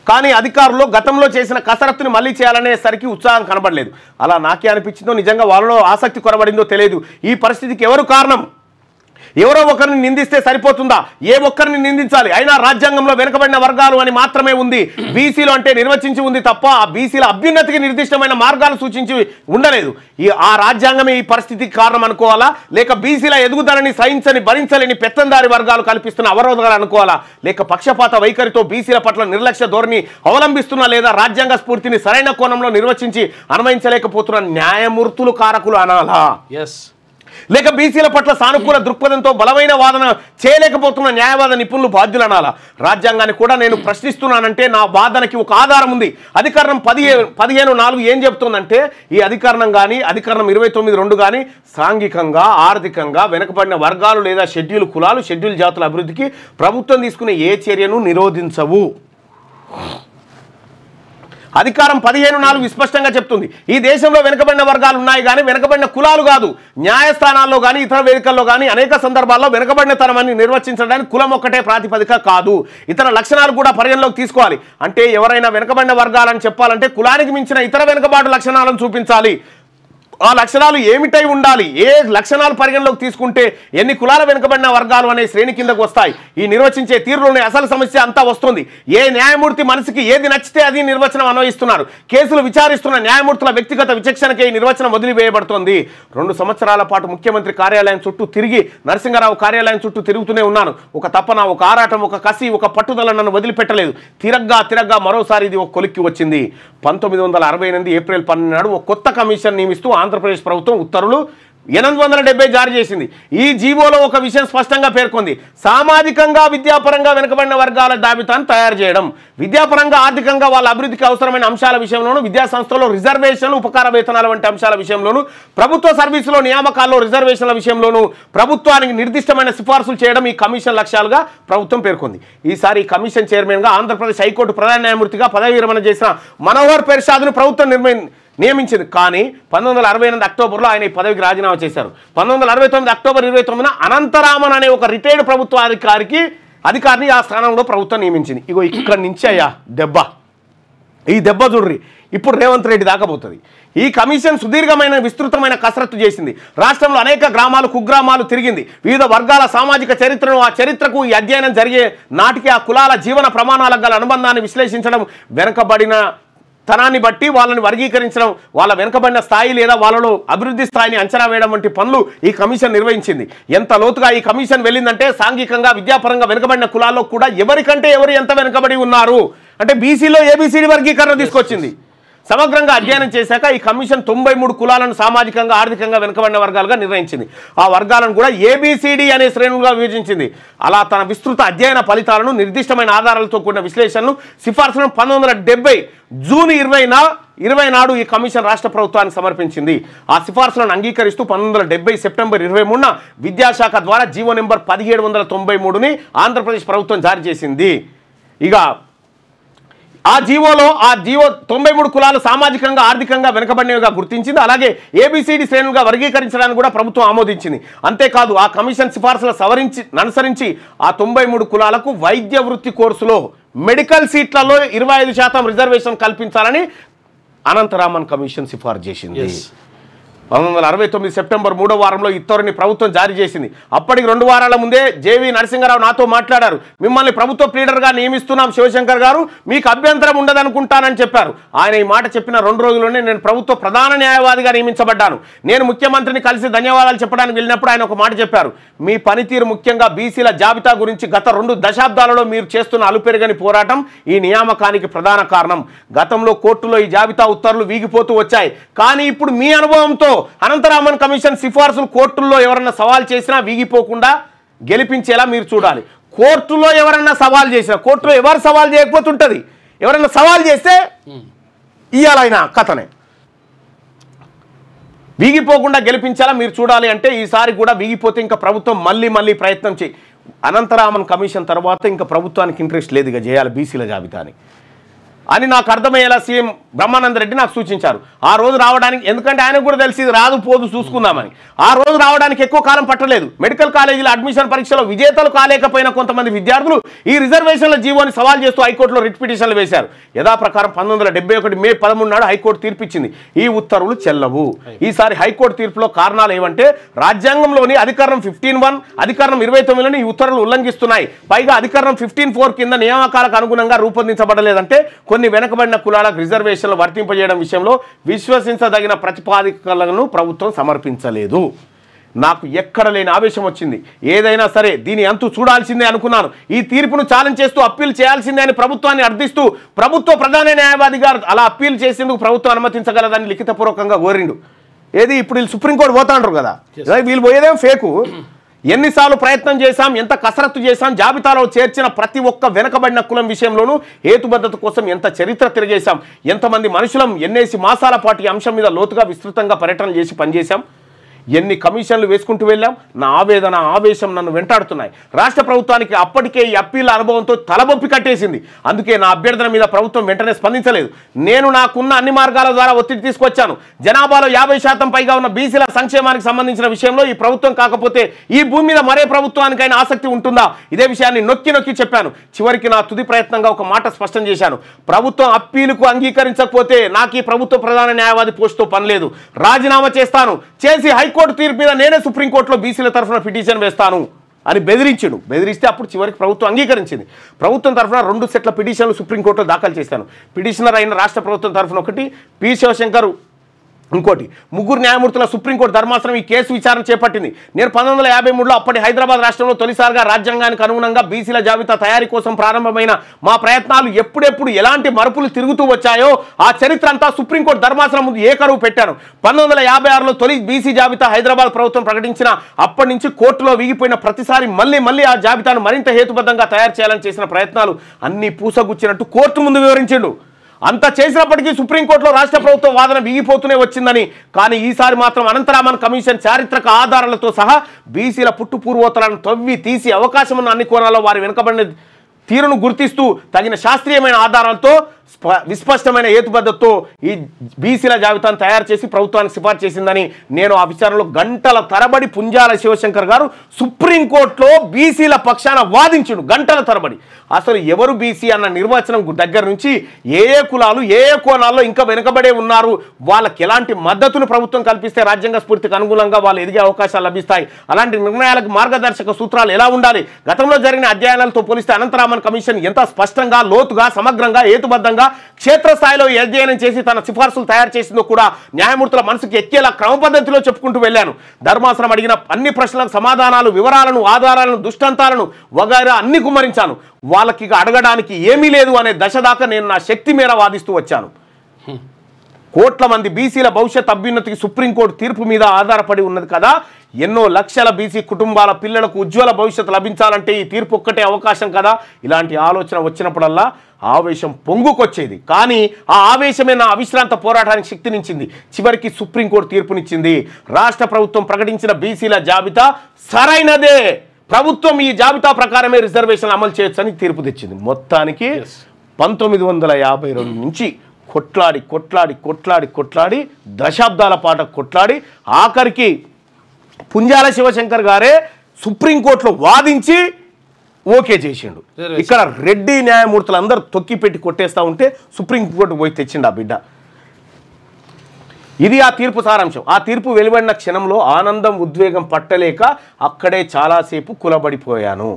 కానీ అధికారులు గతంలో చేసిన కసరత్తుని మళ్ళీ చేయాలనేసరికి ఉత్సాహం కనబడలేదు. అలా నాకే అనిపించిందో, నిజంగా వాళ్ళలో ఆసక్తి కొరబడిందో తెలియదు. ఈ పరిస్థితికి ఎవరు కారణం? ఎవరో ఒకరిని నిందిస్తే సరిపోతుందా? ఏ ఒక్కరిని నిందించాలి? అయినా రాజ్యాంగంలో వెనుకబడిన వర్గాలు అని మాత్రమే ఉంది, బీసీలు అంటే నిర్వచించి ఉంది తప్ప ఆ బీసీల అభ్యున్నతికి నిర్దిష్టమైన మార్గాలు సూచించి ఉండలేదు. ఆ రాజ్యాంగమే ఈ పరిస్థితికి కారణం అనుకోవాలా, లేక బీసీల ఎదుగుదలని సహించని భరించలేని పెత్తందారి వర్గాలు కల్పిస్తున్న అవరోధాలు అనుకోవాలా, లేక పక్షపాత వైఖరితో బీసీల పట్ల నిర్లక్ష్య ధోరణి అవలంబిస్తున్నా, లేదా రాజ్యాంగ స్ఫూర్తిని సరైన కోణంలో నిర్వచించి అన్వయించలేకపోతున్న న్యాయమూర్తులు కారకులు అనాలా? లేక బీసీల పట్ల సానుకూల దృక్పథంతో బలమైన వాదన చేయలేకపోతున్న న్యాయవాద నిపుణులు బాధ్యులు అనాలా? రాజ్యాంగాన్ని కూడా నేను ప్రశ్నిస్తున్నానంటే నా వాదనకి ఒక ఆధారం ఉంది. అధికరణం 15(4) ఏం చెబుతుందంటే, ఈ అధికరణం కానీ అధికరణం 29(2) కానీ సాంఘికంగా ఆర్థికంగా వెనుకబడిన వర్గాలు లేదా షెడ్యూల్ కులాలు షెడ్యూల్ జాతుల అభివృద్ధికి ప్రభుత్వం తీసుకునే ఏ చర్యను నిరోధించవు. అధికారం 15(4) స్పష్టంగా చెప్తుంది, ఈ దేశంలో వెనుకబడిన వర్గాలు ఉన్నాయి కానీ వెనుకబడిన కులాలు కాదు. న్యాయస్థానాల్లో కానీ ఇతర వేదికల్లో కానీ అనేక సందర్భాల్లో వెనుకబడిన తరమని నిర్వచించడానికి కులం ఒక్కటే ప్రాతిపదిక కాదు, ఇతర లక్షణాలు కూడా పరిగణలోకి తీసుకోవాలి. అంటే ఎవరైనా వెనుకబడిన వర్గాలని చెప్పాలంటే కులానికి మించిన ఇతర వెనుకబాటు లక్షణాలను చూపించాలి. ఆ లక్షణాలు ఏమిటై ఉండాలి? ఏ లక్షణాలు పరిగణలోకి తీసుకుంటే ఎన్ని కులాల వెనుకబడిన వర్గాలు అనే శ్రేణి కిందకు వస్తాయి? ఈ నిర్వచించే తీరులోనే అసలు సమస్య అంతా వస్తుంది. ఏ న్యాయమూర్తి మనసుకి ఏది నచ్చితే అది నిర్వచనం అన్వయిస్తున్నారు. కేసులు విచారిస్తున్న న్యాయమూర్తుల వ్యక్తిగత విచక్షణకే ఈ నిర్వచనం వదిలివేయబడుతోంది. 2 సంవత్సరాల పాటు ముఖ్యమంత్రి కార్యాలయం చుట్టూ తిరిగి నరసింహారావు కార్యాలయం చుట్టూ తిరుగుతూనే ఉన్నాను. ఒక తపన, ఒక ఆరాటం, ఒక కసి, ఒక పట్టుదల నన్ను వదిలిపెట్టలేదు. తిరగ్గా మరోసారి ఇది ఒక కొలిక్కి వచ్చింది. 1968 ఏప్రిల్ 12 నాడు ఒక కొత్త కమిషన్ నియమిస్తూ ఆంధ్రప్రదేశ్ ప్రభుత్వం ఉత్తర్వులు 870 జారీ చేసింది. ఈ జీవోలో ఒక విషయం స్పష్టంగా పేర్కొంది, సామాజికంగా విద్యాపరంగా వెనుకబడిన వర్గాల జాబితాను తయారు చేయడం, విద్యాపరంగా ఆర్థికంగా వాళ్ళ అభివృద్ధికి అవసరమైన అంశాల విషయంలోనూ, విద్యా సంస్థల్లో రిజర్వేషన్లు ఉపకార వేతనాల వంటి అంశాల విషయంలోనూ, ప్రభుత్వ సర్వీసులో నియామకాల్లో రిజర్వేషన్ల విషయంలోనూ ప్రభుత్వానికి నిర్దిష్టమైన సిఫార్సులు చేయడం ఈ కమిషన్ లక్ష్యాలుగా ప్రభుత్వం పేర్కొంది. ఈసారి ఈ కమిషన్ చైర్మన్గా ఆంధ్రప్రదేశ్ హైకోర్టు ప్రధాన న్యాయమూర్తిగా పదవి విరమణ చేసిన మనోహర్ పెర్షాద్ను ప్రభుత్వం నియమించింది. కానీ 1968 అక్టోబర్లో ఆయన ఈ పదవికి రాజీనామా చేశారు. 1969 అక్టోబర్ 29న అనంతరామన్ అనే ఒక రిటైర్డ్ ప్రభుత్వ అధికారిని ఆ స్థానంలో ప్రభుత్వం నియమించింది. ఇగో ఇక్కడి నుంచి అయ్యా దెబ్బ, ఈ దెబ్బ చూడ్రి ఇప్పుడు రేవంత్ రెడ్డి దాకా పోతుంది. ఈ కమిషన్ సుదీర్ఘమైన విస్తృతమైన కసరత్తు చేసింది. రాష్ట్రంలో అనేక గ్రామాలు కుగ్రామాలు తిరిగింది. వివిధ వర్గాల సామాజిక చరిత్రను, ఆ చరిత్రకు ఈ అధ్యయనం జరిగే నాటికి ఆ కులాల జీవన ప్రమాణాలకు గల అనుబంధాన్ని విశ్లేషించడం, వెనుకబడిన తనాన్ని బట్టి వాళ్ళని వర్గీకరించడం, వాళ్ళ వెనుకబడిన స్థాయి లేదా వాళ్ళలో అభివృద్ధి స్థాయిని అంచనా వేయడం వంటి పనులు ఈ కమిషన్ నిర్వహించింది. ఎంత లోతుగా ఈ కమిషన్ వెళ్ళిందంటే, సాంఘికంగా విద్యాపరంగా వెనుకబడిన కులాల్లో కూడా ఎవరికంటే ఎవరు ఎంత వెనుకబడి ఉన్నారు అంటే బీసీలో ఏబీసీడీ వర్గీకరణ తీసుకొచ్చింది. సమగ్రంగా అధ్యయనం చేశాక ఈ కమిషన్ 93 కులాలను సామాజికంగా ఆర్థికంగా వెనుకబడిన వర్గాలుగా నిర్ణయించింది. ఆ వర్గాలను కూడా ఏబీసీడీ అనే శ్రేణులుగా విభజించింది. అలా తన విస్తృత అధ్యయన ఫలితాలను నిర్దిష్టమైన ఆధారాలతో కూడిన విశ్లేషణను సిఫార్సులను 1970 జూన్ 20 నాడు ఈ కమిషన్ రాష్ట్ర ప్రభుత్వానికి సమర్పించింది. ఆ సిఫార్సులను అంగీకరిస్తూ 1970 సెప్టెంబర్ 23న విద్యాశాఖ ద్వారా జీవో నెంబర్ 1793ని ఆంధ్రప్రదేశ్ ప్రభుత్వం జారీ చేసింది. ఇక ఆ జీవో 93 కులాలు సామాజికంగా ఆర్థికంగా వెనుకబడినవిగా గుర్తించింది. అలాగే ఏబీసీడీ శ్రేణులుగా వర్గీకరించడానికి కూడా ప్రభుత్వం ఆమోదించింది. అంతేకాదు ఆ కమిషన్ సిఫార్సులు అనుసరించి ఆ 93 కులాలకు వైద్య వృత్తి కోర్సులో మెడికల్ సీట్లలో 25% రిజర్వేషన్ కల్పించాలని అనంతరామన్ కమిషన్ సిఫార్సు చేసింది. 1969 సెప్టెంబర్ 3వ వారంలో ఈ ఉత్తర్వుని ప్రభుత్వం జారీ చేసింది. అప్పటికి 2 వారాల ముందే జేవీ నరసింహారావు నాతో మాట్లాడారు. మిమ్మల్ని ప్రభుత్వ ప్లీడర్గా నియమిస్తున్నాం శివశంకర్ గారు, మీకు అభ్యంతరం ఉండదనుకుంటానని చెప్పారు. ఆయన ఈ మాట చెప్పిన 2 రోజుల్లోనే నేను ప్రభుత్వ ప్రధాన న్యాయవాదిగా నియమించబడ్డాను. నేను ముఖ్యమంత్రిని కలిసి ధన్యవాదాలు చెప్పడానికి వెళ్ళినప్పుడు ఆయన ఒక మాట చెప్పారు, మీ పనితీరు ముఖ్యంగా బీసీల జాబితా గురించి గత 2 దశాబ్దాలలో మీరు చేస్తున్న అలుపెరగని పోరాటం ఈ నియామకానికి ప్రధాన కారణం. గతంలో కోర్టులో ఈ జాబితా ఉత్తర్వులు వీగిపోతూ వచ్చాయి. కానీ ఇప్పుడు మీ అనుభవంతో అనంతరామన్ కమిషన్ సిఫార్సులు కోర్టుల్లో ఎవరన్నా సవాల్ చేసినా వీగిపోకుండా గెలిపించేలా మీరు చూడాలి. కోర్టులో ఎవరన్నా సవాల్ చేసినా, కోర్టులో ఎవరు సవాల్ చేయకపోతుంటుంది, ఎవరన్నా సవాల్ చేస్తే ఇయ్యాలైన కథనే వీగిపోకుండా గెలిపించేలా మీరు చూడాలి. అంటే ఈసారి కూడా వీగిపోతే ఇంకా ప్రభుత్వం మళ్ళీ ప్రయత్నం అనంతరామన్ కమిషన్ తర్వాత ఇంకా ప్రభుత్వానికి ఇంట్రెస్ట్ లేదు ఇక చేయాలి బీసీల జాబితాని. అని నాకు అర్థమయ్యేలా సీఎం బ్రహ్మానంద రెడ్డి నాకు సూచించారు. ఆ రోజు రావడానికి, ఎందుకంటే ఆయనకు కూడా తెలిసి రాదు పోదు చూసుకుందామని, ఆ రోజు రావడానికి ఎక్కువ కాలం పట్టలేదు. మెడికల్ కాలేజీల అడ్మిషన్ పరీక్షలో విజేతలు కాలేకపోయిన కొంతమంది విద్యార్థులు ఈ రిజర్వేషన్ల జీవోని సవాల్ చేస్తూ హైకోర్టులో రిట్ పిటిషన్లు వేశారు. యథాప్రకారం 1971 మే 13 నాడు హైకోర్టు తీర్పిచ్చింది. ఈ ఉత్తర్వులు చెల్లవు. ఈసారి హైకోర్టు తీర్పులో కారణాలు ఏమంటే రాజ్యాంగంలోని అధికరణం 15(1) అధికరణం 29లను ఈ ఉత్తర్వులు ఉల్లంఘిస్తున్నాయి. పైగా అధికరణం 15(4) కింద నియామకాలకు అనుగుణంగా రూపొందించబడలేదంటే కొన్ని వెనకబడిన కులాలకు రిజర్వేషన్లు వర్తింపజేయడం విషయంలో విశ్వసించదగిన ప్రతిపాదికలను ప్రభుత్వం సమర్పించలేదు. నాకు ఎక్కడ లేని ఆవేశం వచ్చింది. ఏదైనా సరే దీని అంతు చూడాల్సిందే అనుకున్నాను. ఈ తీర్పును ఛాలెంజ్ చేస్తూ అప్పీల్ చేయాల్సిందే అని ప్రభుత్వాన్ని అర్థిస్తూ ప్రభుత్వ ప్రధాన న్యాయవాది గారు అలా అప్పీల్ చేసేందుకు ప్రభుత్వం అనుమతించగలదని లిఖితపూర్వకంగా కోరిండు. ఏది ఇప్పుడు వీళ్ళు సుప్రీంకోర్టు పోతా అంటారు కదా, వీళ్ళు పోయేదేం ఫేకు. ఎన్నిసార్లు ప్రయత్నం చేశాం, ఎంత కసరత్తు చేశాం, జాబితాలో చేర్చిన ప్రతి ఒక్క వెనకబడిన కులం విషయంలోనూ హేతుబద్ధత కోసం ఎంత చరిత్ర తిరిగేశాం, ఎంతమంది మనుషులం, ఎన్నేసి మాసాల పాటు ఈ అంశం మీద లోతుగా విస్తృతంగా పర్యటన చేసి పనిచేశాం, ఎన్ని కమిషన్లు వేసుకుంటూ వెళ్ళాం. నా ఆవేదన ఆవేశం నన్ను వెంటాడుతున్నాయి. రాష్ట్ర ప్రభుత్వానికి అప్పటికే ఈ అప్పీల అనుభవంతో తలబొప్పి కట్టేసింది. అందుకే నా అభ్యర్థన మీద ప్రభుత్వం వెంటనే స్పందించలేదు. నేను నాకున్న అన్ని మార్గాల ద్వారా ఒత్తిడి తీసుకొచ్చాను. జనాభాలో 50% పైగా ఉన్న బీసీల సంక్షేమానికి సంబంధించిన విషయంలో ఈ ప్రభుత్వం కాకపోతే ఈ భూమి మీద మరే ప్రభుత్వానికైనా ఆసక్తి ఉంటుందా? ఇదే విషయాన్ని నొక్కి నొక్కి చెప్పాను. చివరికి నా తుది ప్రయత్నంగా ఒక మాట స్పష్టం చేశాను. ప్రభుత్వం అప్పీలుకు అంగీకరించకపోతే నాకు ఈ ప్రభుత్వ ప్రధాన న్యాయవాది పోస్టుతో పని లేదు. రాజీనామా చేస్తాను. చేసి హైకోర్టు తీర్పు మీద నేనే సుప్రీంకోర్టులో బీసీల తరఫున పిటిషన్ వేస్తాను అని బెదిరించాడు. బెదిరిస్తే అప్పుడు చివరికి ప్రభుత్వం అంగీకరించింది. ప్రభుత్వం తరఫున 2 సెట్ల పిటిషన్లు సుప్రీంకోర్టులో దాఖలు చేశాను. పిటిషనర్ అయిన రాష్ట్ర ప్రభుత్వం తరఫున ఒకటి, పి శివశంకర్ ఇంకోటి, 3 న్యాయమూర్తుల సుప్రీంకోర్టు ధర్మాసనం ఈ కేసు విచారణ చేపట్టింది. నేను 1953లో అప్పటి హైదరాబాద్ రాష్ట్రంలో తొలిసారిగా రాజ్యాంగానికి అనుగుణంగా బీసీల జాబితా తయారీ కోసం ప్రారంభమైన మా ప్రయత్నాలు ఎప్పుడెప్పుడు ఎలాంటి మరుపులు తిరుగుతూ వచ్చాయో ఆ చరిత్ర అంతా సుప్రీంకోర్టు ధర్మాసనం ముందు ఏకరువు పెట్టాను. 1956లో తొలి బీసీ జాబితా హైదరాబాద్ ప్రభుత్వం ప్రకటించిన అప్పటి నుంచి కోర్టులో వీగిపోయిన ప్రతిసారి మళ్ళీ ఆ జాబితాను మరింత హేతుబద్ధంగా తయారు చేయాలని చేసిన ప్రయత్నాలు అన్ని పూసగుచ్చినట్టు కోర్టు ముందు వివరించిండు. అంత చేసినప్పటికీ సుప్రీంకోర్టులో రాష్ట్ర ప్రభుత్వం వాదన వీగిపోతూనే వచ్చిందని. కానీ ఈసారి మాత్రం అనంతరామన్ కమిషన్ చారిత్రక ఆధారాలతో సహా బీసీల పుట్టు పూర్వోత్తరాలను తవ్వి తీసి అవకాశం ఉన్న అన్ని కోణాల్లో వారి వెనుకబడిన తీరును గుర్తిస్తూ తగిన శాస్త్రీయమైన ఆధారాలతో విస్పష్టమైన హేతుబద్ధతతో ఈ బీసీల జాబితాను తయారు చేసి ప్రభుత్వానికి సిఫార్సు చేసిందని నేను ఆ విచారణలో గంటల తరబడి పుంజాల శివశంకర్ గారు సుప్రీంకోర్టులో బీసీల పక్షాన వాదించుడు. గంటల తరబడి అసలు ఎవరు బీసీ అన్న నిర్వచనం దగ్గర నుంచి ఏ కులాలు ఏ కోణాల్లో ఇంకా వెనుకబడే ఉన్నారు, వాళ్ళకి ఎలాంటి మద్దతును ప్రభుత్వం కల్పిస్తే రాజ్యాంగ స్ఫూర్తికి అనుగుణంగా వాళ్ళు ఎదిగే అవకాశాలు లభిస్తాయి, అలాంటి నిర్ణయాలకు మార్గదర్శక సూత్రాలు ఎలా ఉండాలి, గతంలో జరిగిన అధ్యయనాలతో పోలిస్తే అనంతరామన్ కమిషన్ ఎంత స్పష్టంగా లోతుగా సమగ్రంగా హేతుబద్ధంగా క్షేత్రస్థాయిలో అధ్యయనం చేసి తన సిఫార్సులు తయారు చేసిందో కూడా న్యాయమూర్తుల మనసుకు ఎక్కేలా క్రమ పద్ధతిలో చెప్పుకుంటూ వెళ్ళాను. ధర్మాసనం అడిగిన అన్ని ప్రశ్నలకు సమాధానాలు, వివరాలను, ఆధారాలను, దృష్టాంతాలను వగైరా అన్ని కుమ్మరించాను. వాళ్ళకి అడగడానికి ఏమీ లేదు అనే దశ దాకా నేను నా శక్తి మేర వాదిస్తూ వచ్చాను. కోట్ల మంది బీసీల భవిష్యత్ అభ్యున్నతికి సుప్రీంకోర్టు తీర్పు మీద ఆధారపడి ఉన్నది కదా. ఎన్నో లక్షల బీసీ కుటుంబాల పిల్లలకు ఉజ్వల భవిష్యత్తు లభించాలంటే ఈ తీర్పు ఒక్కటే అవకాశం కదా. ఇలాంటి ఆలోచన వచ్చినప్పుడల్లా ఆవేశం పొంగుకొచ్చేది. కానీ ఆ ఆవేశమే నా అవిశ్రాంత పోరాటానికి శక్తినిచ్చింది. చివరికి సుప్రీంకోర్టు తీర్పునిచ్చింది. రాష్ట్ర ప్రభుత్వం ప్రకటించిన బీసీల జాబితా సరైనదే, ప్రభుత్వం ఈ జాబితా ప్రకారమే రిజర్వేషన్లు అమలు చేయొచ్చని తీర్పు తెచ్చింది. మొత్తానికి 1952 నుంచి కొట్లాడి దశాబ్దాల పాటు కొట్లాడి ఆఖరికి పుంజాల శివశంకర్ గారే సుప్రీంకోర్టులో వాదించి ఓకే చేసిండు. ఇక్కడ రెడ్డి న్యాయమూర్తులు అందరూ తొక్కిపెట్టి కొట్టేస్తా ఉంటే సుప్రీంకోర్టు పోయి తెచ్చిండు ఆ బిడ్డ. ఇది ఆ తీర్పు సారాంశం. ఆ తీర్పు వెలువడిన క్షణంలో ఆనందం ఉద్వేగం పట్టలేక అక్కడే చాలాసేపు కులబడిపోయాను.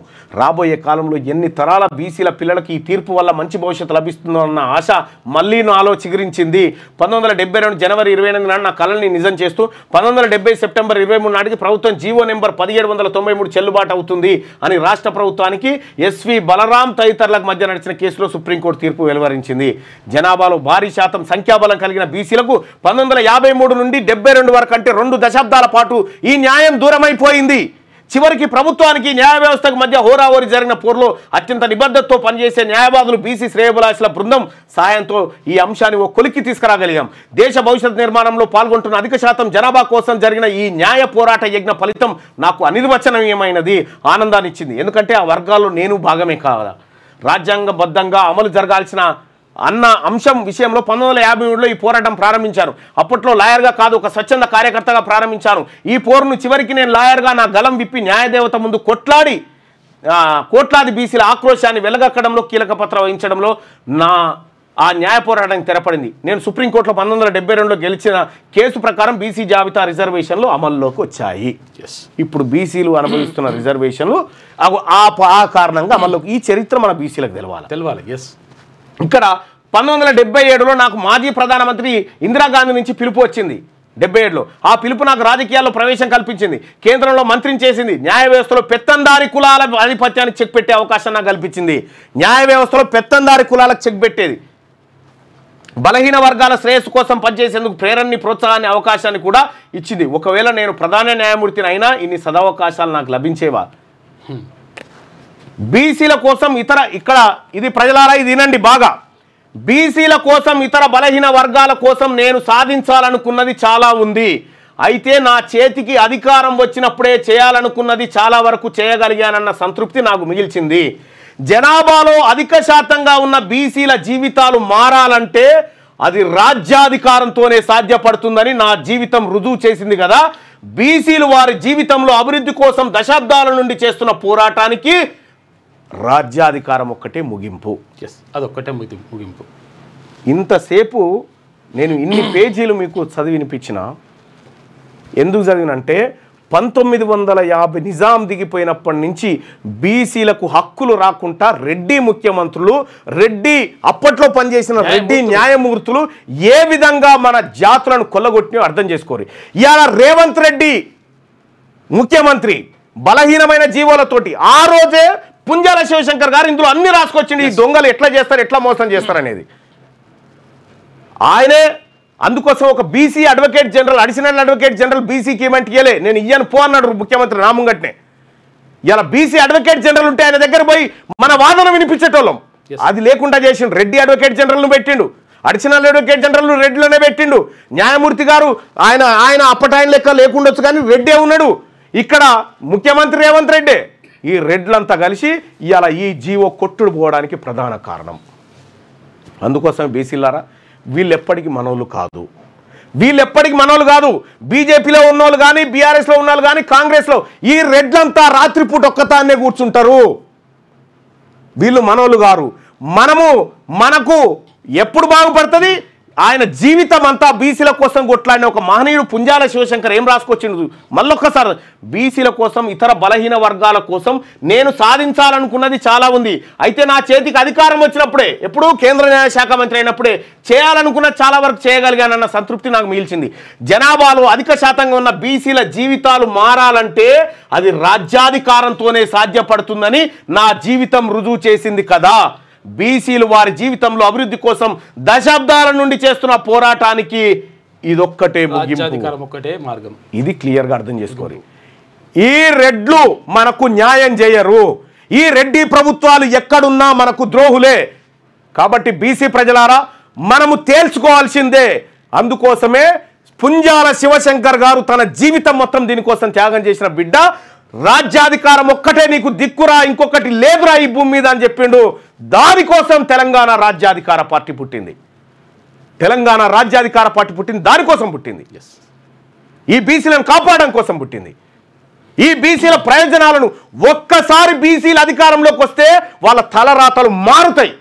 రాబోయే కాలంలో ఎన్ని తరాల బీసీల పిల్లలకి ఈ తీర్పు వల్ల మంచి భవిష్యత్తు లభిస్తుందో అన్న ఆశ మళ్ళీ నాలో చిగురించింది. 1972 జనవరి 28 నాడు నా కళని నిజం చేస్తూ 1970 సెప్టెంబర్ 23 నాటికి ప్రభుత్వం జీవో నెంబర్ 1793 చెల్లుబాటు అవుతుంది అని రాష్ట్ర ప్రభుత్వానికి ఎస్వి బలరాం తదితరులకు మధ్య నడిచిన కేసులో సుప్రీంకోర్టు తీర్పు వెలువరించింది. జనాభాలో భారీ శాతం సంఖ్యాబలం కలిగిన బీసీలకు 1953 నుండి 72 వరకు అంటే 2 దశాబ్దాల పాటు ఈ న్యాయం దూరమైపోయింది. చివరికి ప్రభుత్వానికి న్యాయ వ్యవస్థకు మధ్య హోరాహోరీ జరిగిన పోరులో అత్యంత నిబద్ధతతో పనిచేసే న్యాయవాదులు బీసీ శ్రేయోభిలాషుల బృందం సాయంతో ఈ అంశాన్ని ఓ కొలిక్కి తీసుకురాగలిగాం. దేశ భవిష్యత్ నిర్మాణంలో పాల్గొంటున్న అధిక శాతం జనాభా కోసం జరిగిన ఈ న్యాయ పోరాట యజ్ఞ ఫలితం నాకు అనిర్వచనీయమైనది, ఆనందాన్ని ఇచ్చింది. ఎందుకంటే ఆ వర్గాల్లో నేను భాగమే కాదా. రాజ్యాంగబద్ధంగా అమలు జరగాల్సిన అన్న అంశం విషయంలో 1953లో ఈ పోరాటం ప్రారంభించాను. అప్పట్లో లాయర్గా కాదు, ఒక స్వచ్ఛంద కార్యకర్తగా ప్రారంభించాను. ఈ పోరును చివరికి నేను లాయర్గా నా గలం విప్పి న్యాయదేవత ముందు కోట్లాది బీసీల ఆక్రోశాన్ని వెలగక్కడంలో కీలక పాత్ర వహించడంలో ఆ న్యాయ పోరాటానికి తెరపడింది. నేను సుప్రీంకోర్టులో 1972లో గెలిచిన కేసు ప్రకారం బీసీ జాబితా రిజర్వేషన్లు అమల్లోకి వచ్చాయి. ఇప్పుడు బీసీలు అనుభవిస్తున్న రిజర్వేషన్లు ఆ కారణంగా అమల్లోకి, ఈ చరిత్ర మన బీసీలకు తెలవాలి. ఇక్కడ 1977లో నాకు మాజీ ప్రధానమంత్రి ఇందిరాగాంధీ నుంచి పిలుపు వచ్చింది. 77లో ఆ పిలుపు నాకు రాజకీయాల్లో ప్రవేశం కల్పించింది, కేంద్రంలో మంత్రిని చేసింది, న్యాయ వ్యవస్థలో పెత్తందారి కులాల ఆధిపత్యాన్ని చెక్ పెట్టే అవకాశం నాకు కల్పించింది. న్యాయ వ్యవస్థలో పెత్తందారి కులాలకు చెక్ పెట్టేది, బలహీన వర్గాల శ్రేయస్సు కోసం పనిచేసేందుకు ప్రేరణని, ప్రోత్సాహాన్ని, అవకాశాన్ని కూడా ఇచ్చింది. ఒకవేళ నేను ప్రధాన న్యాయమూర్తిని అయినా ఇన్ని సదవకాశాలు నాకు లభించేవా? బీసీల కోసం ఇక్కడ ఇది ప్రజలారా ఇది వినండి బాగా, బీసీల కోసం ఇతర బలహీన వర్గాల కోసం నేను సాధించాలనుకున్నది చాలా ఉంది. అయితే నా చేతికి అధికారం వచ్చినప్పుడే చేయాలనుకున్నది చాలా వరకు చేయగలిగానన్న సంతృప్తి నాకు మిగిల్చింది. జనాభాలో అధిక శాతంగా ఉన్న బీసీల జీవితాలు మారాలంటే అది రాజ్యాధికారంతోనే సాధ్యపడుతుందని నా జీవితం రుజువు చేసింది కదా. బీసీలు వారి జీవితంలో అభివృద్ధి కోసం దశాబ్దాల నుండి చేస్తున్న పోరాటానికి రాజ్యాధికారం ఒక్కటే ముగింపు. అదొక్కటే ముగింపు. ఇంతసేపు నేను ఇన్ని పేజీలు మీకు చదివి వినిపించిన ఎందుకు చదివినంటే 1950 నిజాం దిగిపోయినప్పటి నుంచి బీసీలకు హక్కులు రాకుండా రెడ్డి ముఖ్యమంత్రులు, అప్పట్లో పనిచేసిన రెడ్డి న్యాయమూర్తులు ఏ విధంగా మన జాతులను కొల్లగొట్టినో అర్థం చేసుకోరు. ఇవాళ రేవంత్ రెడ్డి ముఖ్యమంత్రి బలహీనమైన జీవోలతోటి, ఆ రోజే పుంజాల శివశంకర్ గారు ఇందులో అన్ని రాసుకొచ్చింది, ఈ దొంగలు ఎట్లా చేస్తారు, ఎట్లా మోసం చేస్తారు అనేది. ఆయనే అందుకోసం ఒక BC advocate general, additional advocate general బీసీకి ఏమంటే ఇయ్యలే, నేను ఇయ్యను పో అన్నాడు ముఖ్యమంత్రి నా ముంగట్నే. ఇలా బీసీ అడ్వకేట్ జనరల్ ఉంటే ఆయన దగ్గర పోయి మన వాదన వినిపించేటోళ్ళం, అది లేకుండా చేసిండు. రెడ్డి అడ్వకేట్ జనరల్ను పెట్టిండు, అడిషనల్ అడ్వకేట్ జనరల్ రెడ్డిలోనే పెట్టిండు. న్యాయమూర్తి గారు ఆయన అప్పటాయన లెక్క లేకుండొచ్చు కానీ రెడ్డే ఉన్నాడు. ఇక్కడ ముఖ్యమంత్రి రేవంత్ రెడ్డే. ఈ రెడ్లంతా కలిసి ఇవాళ ఈ జీవో కొట్టుడు పోవడానికి ప్రధాన కారణం. అందుకోసం బీసీలారా వీళ్ళెప్పటికీ మనోళ్ళు కాదు, బీజేపీలో ఉన్నోళ్ళు కానీ, బీఆర్ఎస్లో ఉన్నోళ్ళు కానీ, కాంగ్రెస్లో ఈ రెడ్లంతా రాత్రిపూట ఒక్కతాన్నే కూర్చుంటారు. వీళ్ళు మనోళ్ళు గారు. మనకు ఎప్పుడు బాగుపడుతుంది? ఆయన జీవితం అంతా బీసీల కోసం కొట్లాడిన ఒక మహనీయుడు పుంజాల శివశంకర్ ఏం రాసుకొచ్చిండు మళ్ళొక్కసారి, బీసీల కోసం, ఇతర బలహీన వర్గాల కోసం నేను సాధించాలనుకున్నది చాలా ఉంది. అయితే నా చేతికి అధికారం వచ్చినప్పుడే, ఎప్పుడూ కేంద్ర న్యాయశాఖ మంత్రి అయినప్పుడే చేయాలనుకున్నది చాలా వరకు చేయగలిగానన్న సంతృప్తి నాకు మిగిల్చింది. జనాభాలో అధిక శాతంగా ఉన్న బీసీల జీవితాలు మారాలంటే అది రాజ్యాధికారంతోనే సాధ్యపడుతుందని నా జీవితం రుజువు చేసింది కదా. బీసీలు వారి జీవితంలో అభివృద్ధి కోసం దశాబ్దాల నుండి చేస్తున్న పోరాటానికి ఇదొక్కటే మార్గం. ఇది క్లియర్గా అర్థం చేసుకోవాలి. ఈ రెడ్లు మనకు న్యాయం చేయరు, ఈ రెడ్డి ప్రభుత్వాలు ఎక్కడున్నా మనకు ద్రోహులే. కాబట్టి బీసీ ప్రజలారా మనము తేల్చుకోవాల్సిందే. అందుకోసమే పుంజాల శివశంకర్ గారు తన జీవితం మొత్తం దీనికోసం త్యాగం చేసిన బిడ్డ. రాజ్యాధికారం ఒక్కటే నీకు దిక్కురా, ఇంకొకటి లేదురా ఈ భూమి మీద అని చెప్పిండు. దానికోసం తెలంగాణ రాజ్యాధికార పార్టీ పుట్టింది. దానికోసం పుట్టింది. ఈ బీసీలను కాపాడడం కోసం పుట్టింది. ఈ బీసీల ప్రయోజనాలను ఒక్కసారి బీసీల అధికారంలోకి వస్తే వాళ్ళ తలరాతలు మారుతాయి.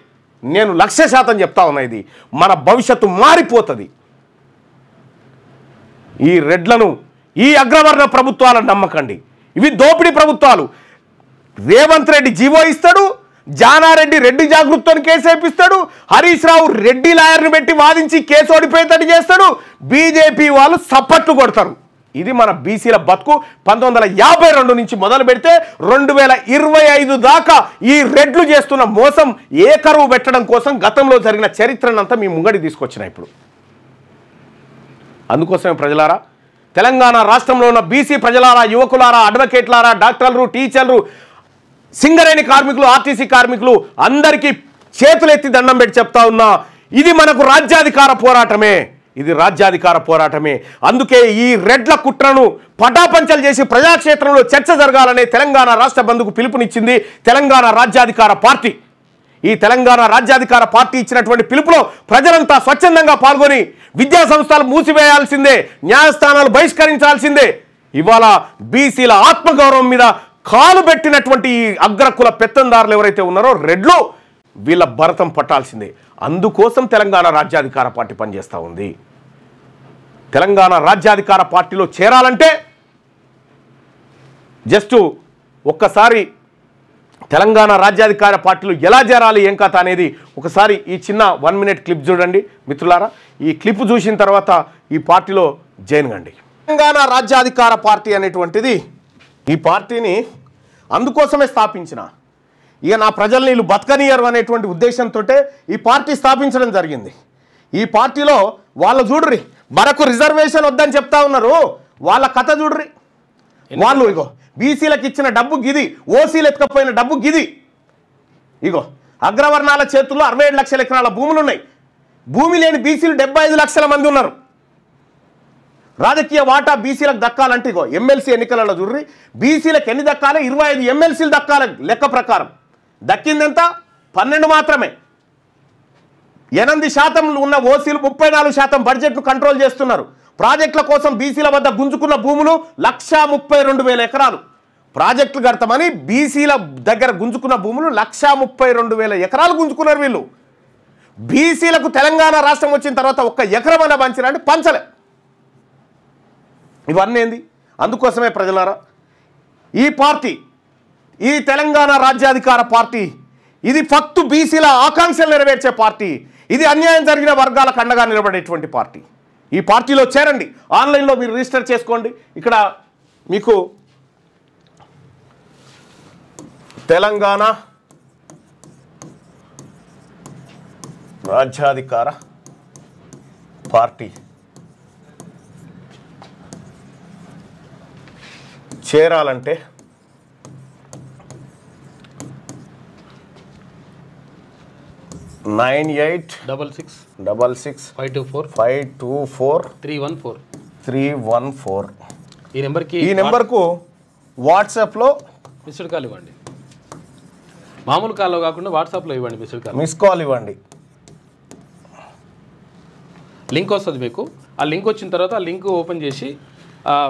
నేను 100% చెప్తా ఉన్నా, ఇది మన భవిష్యత్తు మారిపోతుంది. ఈ రెడ్లను, ఈ అగ్రవర్ణ ప్రభుత్వాలను నమ్మకండి. ఇవి దోపిడీ ప్రభుత్వాలు. రేవంత్ రెడ్డి జీవో ఇస్తాడు, జానారెడ్డి రెడ్డి జాగృతిని కేసు వేపిస్తాడు, హరీష్ రావు రెడ్డి లాయర్ని పెట్టి వాదించి కేసు ఓడిపోయేటట్టు చేస్తాడు, బీజేపీ వాళ్ళు సప్పట్లు కొడతారు. ఇది మన బీసీల బతుకు. 1952 నుంచి మొదలు పెడితే 2025 దాకా ఈ రెడ్లు చేస్తున్న మోసం ఏకరువు పెట్టడం కోసం గతంలో జరిగిన చరిత్రనంతా మీ ముంగడి తీసుకొచ్చిన ఇప్పుడు. అందుకోసమే ప్రజలారా, తెలంగాణ రాష్ట్రంలో ఉన్న బీసీ ప్రజలారా, యువకులారా, అడ్వకేట్లారా, డాక్టర్లు, టీచర్లు, సింగరేణి కార్మికులు, ఆర్టీసీ కార్మికులు అందరికీ చేతులెత్తి దండం పెట్టి చెప్తా ఉన్నా, ఇది మనకు రాజ్యాధికార పోరాటమే. అందుకే ఈ రెడ్ల కుట్రను పటాపంచలు చేసి ప్రజాక్షేత్రంలో చర్చ జరగాలనే తెలంగాణ రాష్ట్ర బంధుకు పిలుపునిచ్చింది తెలంగాణ రాజ్యాధికార పార్టీ. ఈ తెలంగాణ రాజ్యాధికార పార్టీ ఇచ్చినటువంటి పిలుపులో ప్రజలంతా స్వచ్ఛందంగా పాల్గొని విద్యా సంస్థలు మూసివేయాల్సిందే, న్యాయస్థానాలు బహిష్కరించాల్సిందే. ఇవాళ బీసీల ఆత్మగౌరవం మీద కాలు పెట్టినటువంటి ఈ అగ్రకుల పెత్తందారులు ఎవరైతే ఉన్నారో రెడ్లు, వీళ్ళ భరతం పట్టాల్సిందే. అందుకోసం తెలంగాణ రాజ్యాధికార పార్టీ పనిచేస్తూ ఉంది. తెలంగాణ రాజ్యాధికార పార్టీలో చేరాలంటే జస్ట్ ఒక్కసారి తెలంగాణ రాజ్యాధికార పార్టీలో ఎలా చేరాలి ఏం కథ అనేది ఒకసారి ఈ చిన్న 1 మినిట్ క్లిప్ చూడండి మిత్రులారా. ఈ క్లిప్ చూసిన తర్వాత ఈ పార్టీలో జాయిన్ కండి. తెలంగాణ రాజ్యాధికార పార్టీ అనేటువంటిది ఈ పార్టీని అందుకోసమే స్థాపించిన, ఇక నా ప్రజల్ని వీళ్ళు బతకనియరు అనేటువంటి ఉద్దేశంతో ఈ పార్టీ స్థాపించడం జరిగింది. ఈ పార్టీలో వాళ్ళు చూడ్రి, మనకు రిజర్వేషన్ వద్దని చెప్తా ఉన్నారు, వాళ్ళ కథ చూడ్రి. వాళ్ళు ఇగో బీసీలకు ఇచ్చిన డబ్బు గిది, ఓసీలు ఎత్తుకపోయిన డబ్బు గిది. ఇగో అగ్రవర్ణాల చేతుల్లో 67 లక్షల ఎకరాల భూములు ఉన్నాయి. భూమి లేని బీసీలు 75 లక్షల మంది ఉన్నారు. రాజకీయ వాటా బీసీలకు దక్కాలంటే ఇగో ఎమ్మెల్సీ ఎన్నికలలో చూడ్రి, బీసీలకు ఎన్ని దక్కాలి? 25 ఎమ్మెల్సీలు దక్కాలి లెక్క ప్రకారం. దక్కిందెంత? 12 మాత్రమే. 8% ఉన్న ఓసీలు 34% బడ్జెట్ను కంట్రోల్ చేస్తున్నారు. ప్రాజెక్టుల కోసం బీసీల వద్ద గుంజుకున్న భూములు 132,000 ఎకరాలు. ప్రాజెక్టులు కడతామని బీసీల దగ్గర గుంజుకున్న భూములు 132,000 ఎకరాలు గుంజుకున్నారు వీళ్ళు. బీసీలకు తెలంగాణ రాష్ట్రం వచ్చిన తర్వాత ఒక్క ఎకరమన్నా పంచిరంటే పంచలే. ఇవన్నీ ఏంది? అందుకోసమే ప్రజలారా ఈ పార్టీ, ఈ తెలంగాణ రాజ్యాధికార పార్టీ, ఇది ఫక్తు బీసీల ఆకాంక్షలు నెరవేర్చే పార్టీ, ఇది అన్యాయం జరిగిన వర్గాలకు అండగా నిలబడేటువంటి పార్టీ. ఈ పార్టీలో చేరండి, ఆన్లైన్లో మీరు రిజిస్టర్ చేసుకోండి. ఇక్కడ మీకు తెలంగాణ రాజ్యాధికార పార్టీ చేరాలంటే 98665524 ఈ నెంబర్కు వాట్సాప్లో మిస్డ్ కాల్ ఇవ్వండి. మామూలు కాల్లో కాకుండా వాట్సాప్లో ఇవ్వండి, మిస్ కాల్ ఇవ్వండి. లింక్ వస్తుంది మీకు. ఆ లింక్ వచ్చిన తర్వాత ఆ లింక్ ఓపెన్ చేసి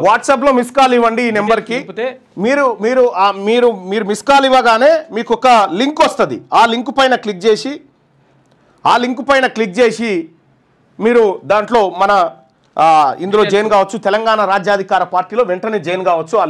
వాట్సాప్లో మిస్ కాల్ ఇవ్వండి. ఈ నెంబర్కి మీరు మీరు మీరు మీరు మిస్ కాల్ ఇవ్వగానే మీకు ఒక లింక్ వస్తుంది. ఆ లింక్ పైన క్లిక్ చేసి మీరు దాంట్లో మన ఇందులో జాయిన్ కావచ్చు. తెలంగాణ రాజ్యాధికార పార్టీలో వెంటనే జాయిన్ కావచ్చు. ఆ